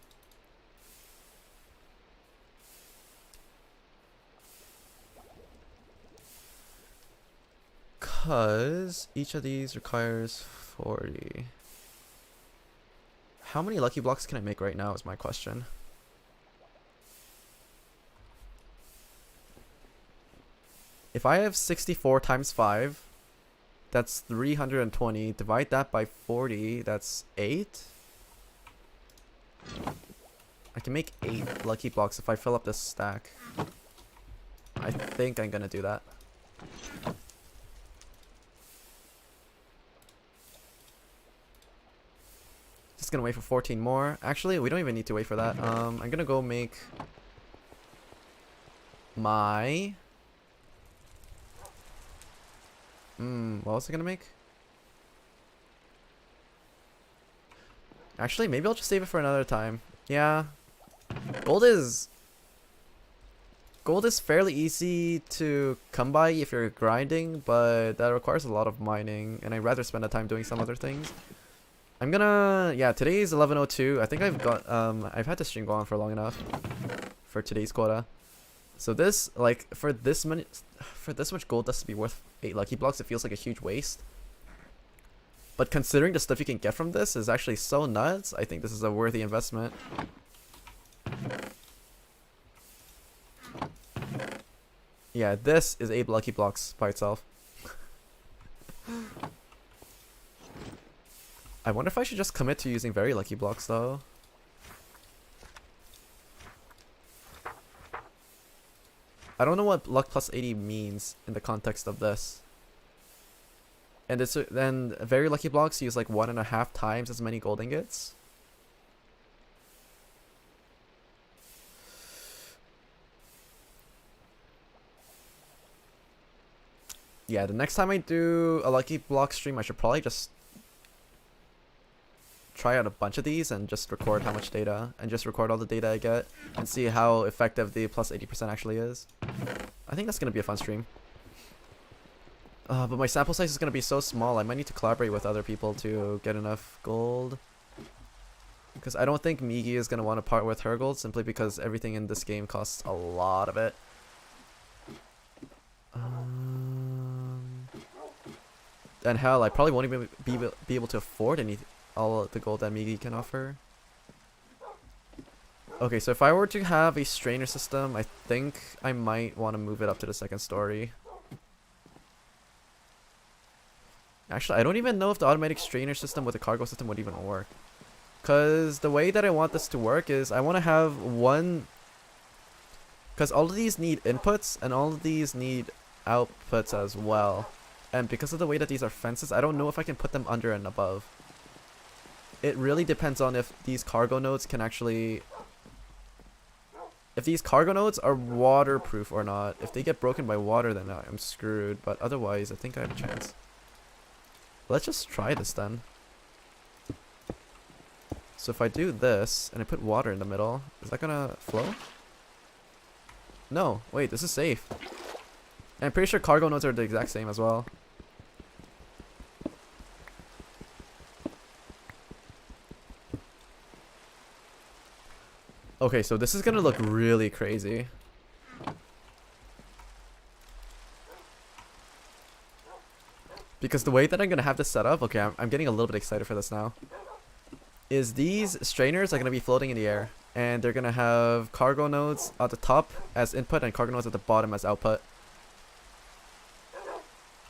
Cause each of these requires 40. How many lucky blocks can I make right now is my question. If I have 64 times 5, that's 320. Divide that by 40, that's 8. I can make 8 lucky blocks if I fill up this stack. I think I'm gonna do that. Just gonna wait for 14 more. Actually, we don't even need to wait for that. I'm gonna go make my... what was I gonna make? Actually, maybe I'll just save it for another time. Yeah. Gold is fairly easy to come by if you're grinding, but that requires a lot of mining, and I'd rather spend the time doing some other things. I'm gonna, yeah, today's 11:02. I think I've had this stream go on for long enough for today's quota. So this, like, for this much gold dust to be worth 8 lucky blocks, it feels like a huge waste. But considering the stuff you can get from this is actually so nuts, I think this is a worthy investment. Yeah, this is 8 lucky blocks by itself. I wonder if I should just commit to using very lucky blocks though. I don't know what luck plus 80 means in the context of this. And it's then very lucky blocks use like 1.5 times as many gold ingots. Yeah, the next time I do a lucky block stream, I should probably just try out a bunch of these and just record how much data and just record all the data I get and see how effective the plus 80% actually is. I think that's gonna be a fun stream. But my sample size is gonna be so small, I might need to collaborate with other people to get enough gold. Because I don't think Migi is gonna want to part with her gold simply because everything in this game costs a lot of it. And hell, I probably won't even be able to afford all the gold that Migi can offer. Okay, so if I were to have a strainer system, I think I might want to move it up to the second story. Actually, I don't even know if the automatic strainer system with the cargo system would even work. Because the way that I want this to work is I want to have one... Because all of these need inputs and all of these need outputs as well. And because of the way that these are fences, I don't know if I can put them under and above. It really depends on if these cargo nodes can actually... If these cargo nodes are waterproof or not. If they get broken by water, then I'm screwed. But otherwise, I think I have a chance. Let's just try this then. So if I do this, and I put water in the middle, is that gonna flow? No, wait, this is safe. And I'm pretty sure cargo nodes are the exact same as well. Okay, so this is gonna look really crazy. Because the way that I'm gonna have this set up, okay, I'm getting a little bit excited for this now. Is these strainers are gonna be floating in the air, and they're gonna have cargo nodes at the top as input and cargo nodes at the bottom as output.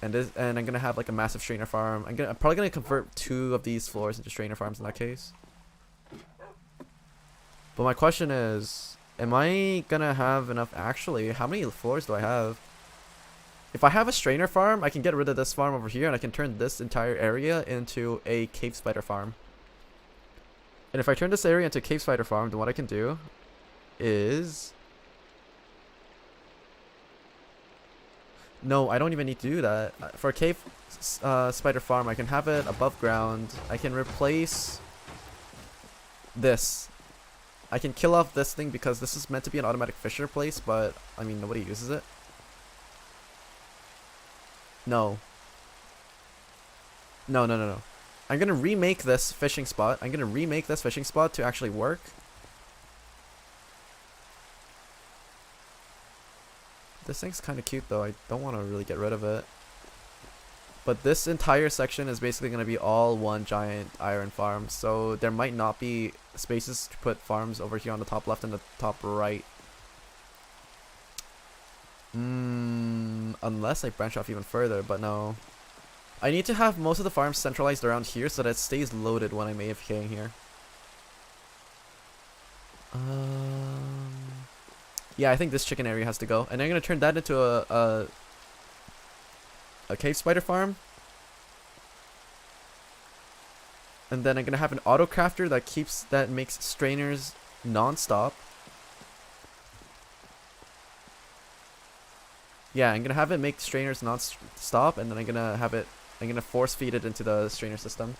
And I'm gonna have like a massive strainer farm. I'm probably gonna convert 2 of these floors into strainer farms in that case. But my question is, am I gonna have enough actually? How many floors do I have? If I have a strainer farm, I can get rid of this farm over here and I can turn this entire area into a cave spider farm. And if I turn this area into a cave spider farm, then what I can do is... No, I don't even need to do that. For a cave spider farm, I can have it above ground. I can replace this. I can kill off this thing because this is meant to be an automatic fisher place, but I mean nobody uses it. No. No. I'm gonna remake this fishing spot. I'm gonna remake this fishing spot to actually work. This thing's kind of cute though. I don't want to really get rid of it. But this entire section is basically going to be all one giant iron farm. So there might not be spaces to put farms over here on the top left and the top right. Unless I branch off even further, but no. I need to have most of the farms centralized around here so that it stays loaded when I'm AFKing here. Yeah, I think this chicken area has to go. And I'm going to turn that into a cave spider farm. And then I'm going to have an auto crafter that makes strainers non-stop. Yeah, I'm going to have it make strainers non-stop, and then I'm going to force feed it into the strainer system.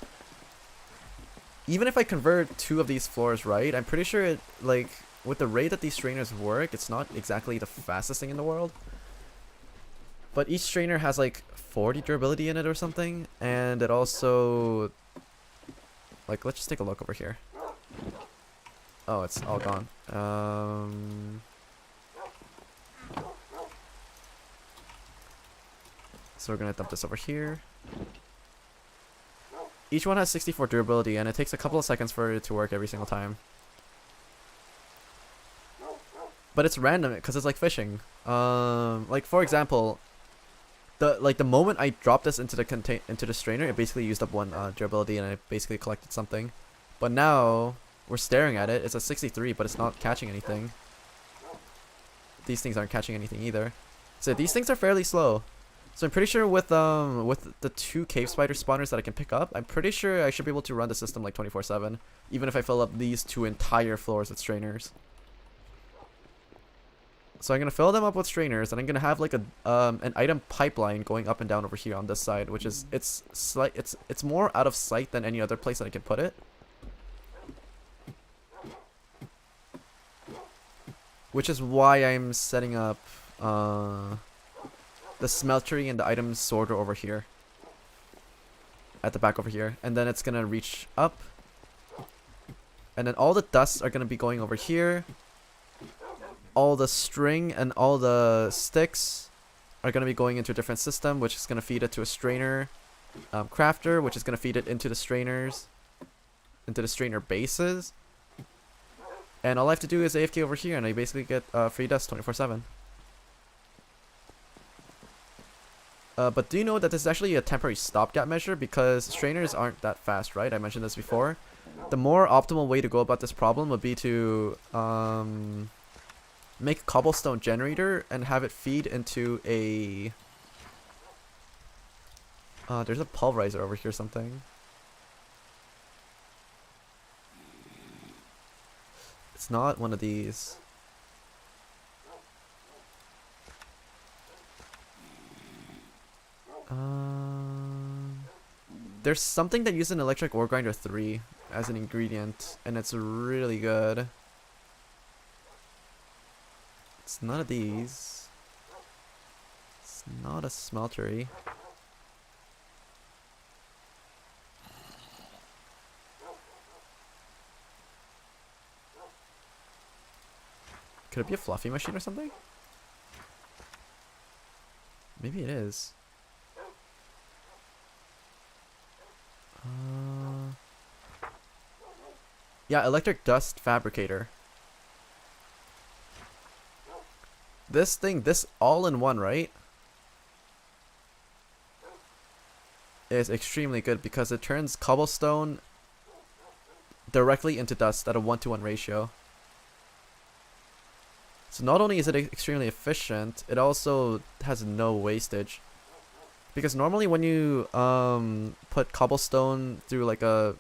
Even if I convert 2 of these floors right, I'm pretty sure it, like, with the rate that these strainers work, it's not exactly the fastest thing in the world. But each strainer has like 40 durability in it or something, and it also, like, let's just take a look over here. Oh, it's all gone. So we're gonna dump this over here. Each one has 64 durability, and it takes a couple of seconds for it to work every single time. But it's random because it's like fishing. Like for example, the moment I dropped this into the strainer, it basically used up one durability, and I basically collected something. But now we're staring at it. It's a 63, but it's not catching anything. These things aren't catching anything either. So these things are fairly slow. So I'm pretty sure with the 2 cave spider spawners that I can pick up, I'm pretty sure I should be able to run the system like 24/7, even if I fill up these 2 entire floors with strainers. So I'm gonna fill them up with strainers, and I'm gonna have like a an item pipeline going up and down over here on this side, which is it's more out of sight than any other place that I can put it. Which is why I'm setting up the smeltery and the item sorter over here. At the back over here. And then it's gonna reach up. And then all the dusts are gonna be going over here. All the string and all the sticks are gonna be going into a different system, which is gonna feed it to a strainer crafter, which is gonna feed it into the strainers, into the strainer bases. And all I have to do is AFK over here, and I basically get free dust 24/7. But do you know that this is actually a temporary stopgap measure, because strainers aren't that fast, right? I mentioned this before. The more optimal way to go about this problem would be to make a cobblestone generator and have it feed into a... there's a pulverizer over here, something. It's not one of these. There's something that uses an electric ore grinder 3 as an ingredient, and it's really good. It's none of these. It's not a smeltery. Could it be a fluffy machine or something? Maybe it is. Yeah, electric dust fabricator. This thing, this all-in-one, right? Is extremely good because it turns cobblestone directly into dust at a 1-to-1 ratio. So not only is it extremely efficient, it also has no wastage. Because normally when you put cobblestone through like a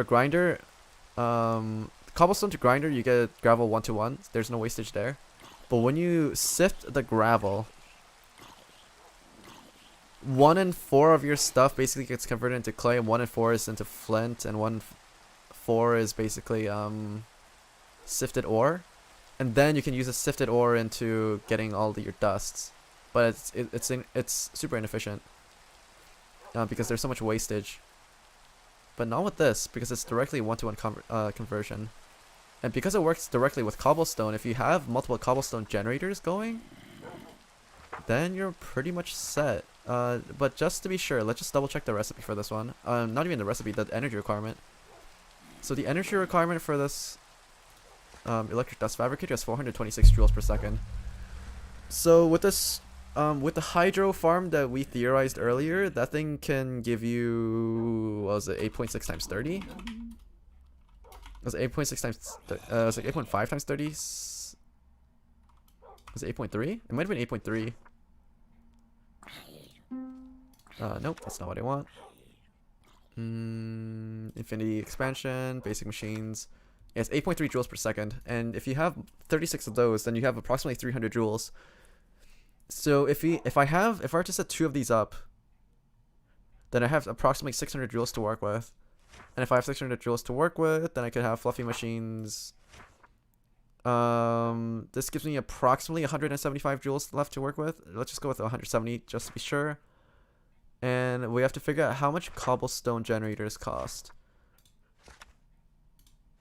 grinder, cobblestone to grinder, you get gravel 1-to-1. There's no wastage there. But when you sift the gravel, 1 in 4 of your stuff basically gets converted into clay, and 1 in 4 is into flint, and 1 in 4 is basically sifted ore. And then you can use a sifted ore into getting all your dusts. But it's super inefficient because there's so much wastage. But not with this, because it's directly 1-to-1 conversion. And because it works directly with cobblestone, if you have multiple cobblestone generators going, then you're pretty much set. But just to be sure, let's just double check the recipe for this one. Not even the recipe, the energy requirement. So the energy requirement for this electric dust fabricator is 426 joules per second. So with this, with the hydro farm that we theorized earlier, that thing can give you, what was it, 8.6 times 30? It was 8.6 times, it was like 8.5 times 30. Was it 8.3? It might have been 8.3. Nope, that's not what I want. Infinity expansion, basic machines. Yeah, it's 8.3 joules per second. And if you have 36 of those, then you have approximately 300 joules. So if I were to set 2 of these up, then I have approximately 600 joules to work with. And if I have 600 joules to work with, then I could have fluffy machines. This gives me approximately 175 joules left to work with. Let's just go with 170 just to be sure. And we have to figure out how much cobblestone generators cost.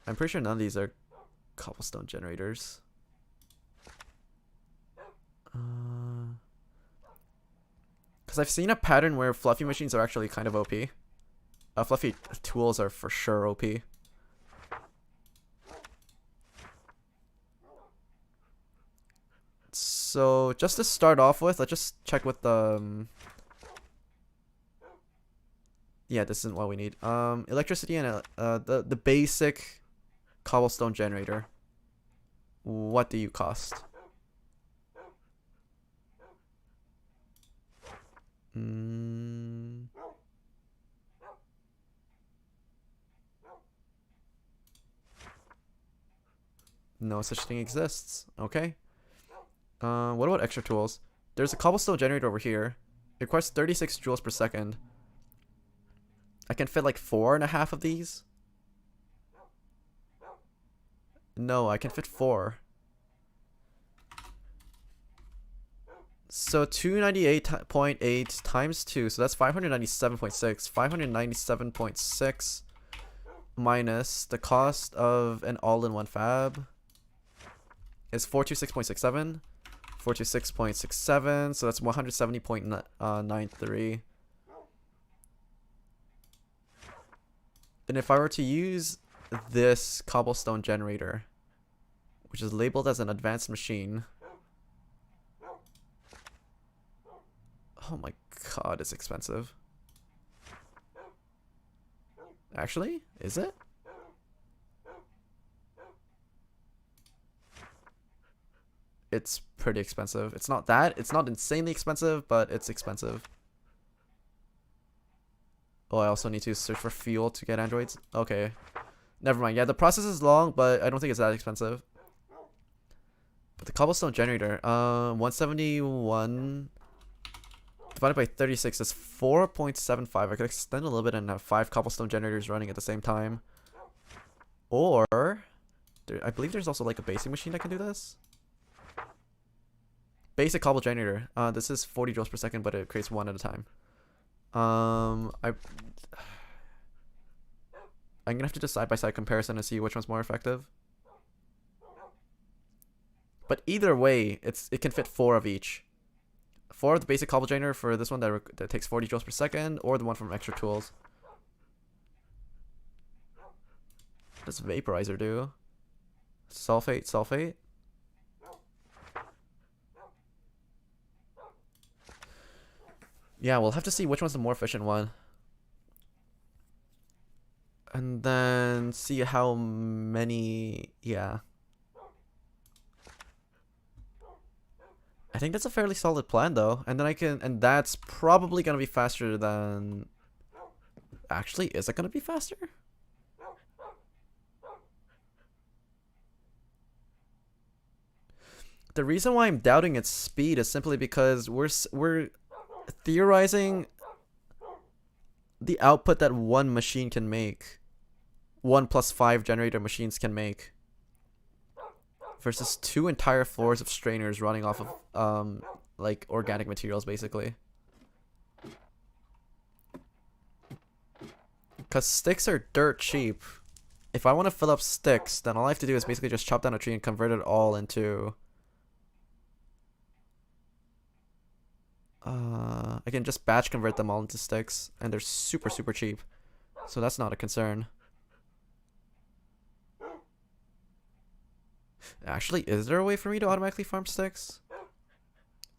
I'm pretty sure none of these are cobblestone generators. Because I've seen a pattern where fluffy machines are actually kind of OP. Fluffy tools are for sure OP. So just to start off with, let's just check with the yeah, this isn't what we need. Electricity and the basic cobblestone generator. What do you cost? No such thing exists. Okay. What about extra tools? There's a cobblestone generator over here. It requires 36 joules per second. I can fit like 4.5 of these. No, I can fit 4. So 298.8 times 2, so that's 597.6. 597.6 minus the cost of an all-in-one fab is 426.67. 426.67, so that's 170.93. And if I were to use this cobblestone generator, which is labeled as an advanced machine, oh my god, it's expensive. Actually, is it? It's pretty expensive. It's not insanely expensive, but it's expensive. Oh, I also need to search for fuel to get androids. Okay. Never mind. Yeah, the process is long, but I don't think it's that expensive. But the cobblestone generator, 171 divided by 36 is 4.75. I could extend a little bit and have 5 cobblestone generators running at the same time. Or, I believe there's also like a basic machine that can do this. Basic cobble generator. This is 40 joules per second, but it creates 1 at a time. I'm gonna have to do side-by-side comparison to see which one's more effective. But either way, it can fit 4 of each. 4 of the basic cobble generator for this one that takes 40 joules per second, or the one from extra tools. What does vaporizer do? Sulfate, sulfate. Yeah, we'll have to see which one's the more efficient one. And then see how many, yeah. I think that's a fairly solid plan though. And then and that's probably gonna be faster than, actually, is it gonna be faster? The reason why I'm doubting its speed is simply because we're theorizing the output that one machine can make, 1 + 5 generator machines can make, versus 2 entire floors of strainers running off of like organic materials basically. Because sticks are dirt cheap. If I want to fill up sticks, then all I have to do is basically just chop down a tree and convert it all into I can just batch convert them all into sticks, and they're super cheap, so that's not a concern. Actually, is there a way for me to automatically farm sticks?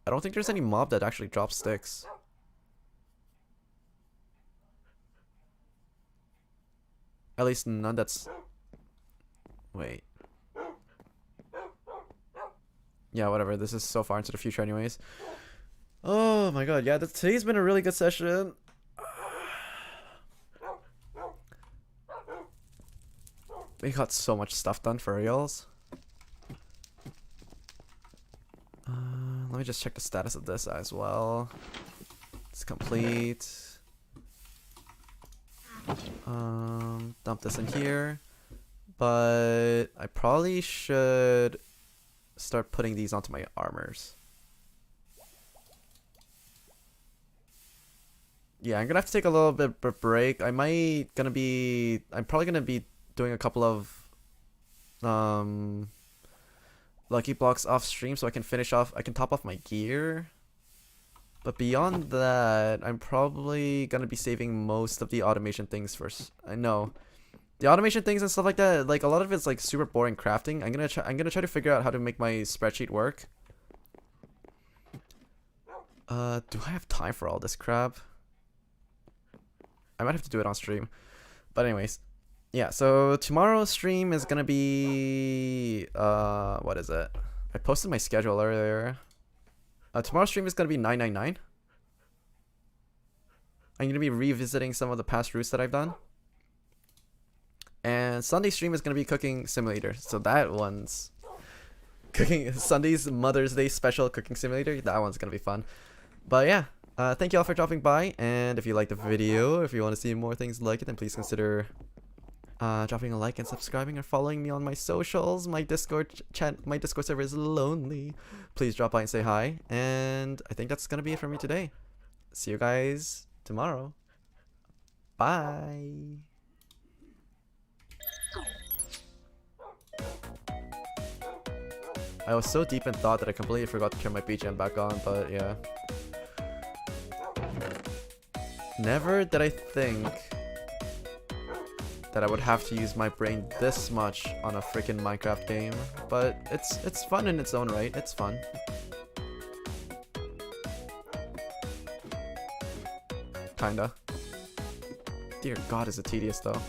I don't think there's any mob that actually drops sticks. At least none that's... Wait. Yeah, whatever, this is so far into the future anyways. Oh my god, yeah, today's been a really good session. We got so much stuff done for reals. Let me just check the status of this as well. It's complete. Dump this in here. But I probably should start putting these onto my armors. Yeah, I'm gonna have to take a little bit of a break. I'm probably gonna be doing a couple of lucky blocks off stream so I can top off my gear. But beyond that, I'm probably gonna be saving most of the automation things first. I know the automation things and stuff like that, like a lot of it's like super boring crafting. I'm gonna try to figure out how to make my spreadsheet work. Do I have time for all this crap? I might have to do it on stream. But anyways, yeah, so tomorrow's stream is gonna be what is it? I posted my schedule earlier. Tomorrow's stream is gonna be 999. I'm gonna be revisiting some of the past routes that I've done. And Sunday's stream is gonna be Cooking Simulator. So that one's cooking Sunday's Mother's Day special Cooking Simulator. That one's gonna be fun. But yeah, thank you all for dropping by. And if you liked the video, if you want to see more things like it, then please consider dropping a like and subscribing or following me on my socials. My Discord server is lonely. Please drop by and say hi. And I think that's gonna be it for me today. See you guys tomorrow. Bye. I was so deep in thought that I completely forgot to turn my BGM back on, but yeah. Never did I think that I would have to use my brain this much on a freaking Minecraft game, but it's fun in its own right. It's fun. Kinda. Dear God, is it tedious though.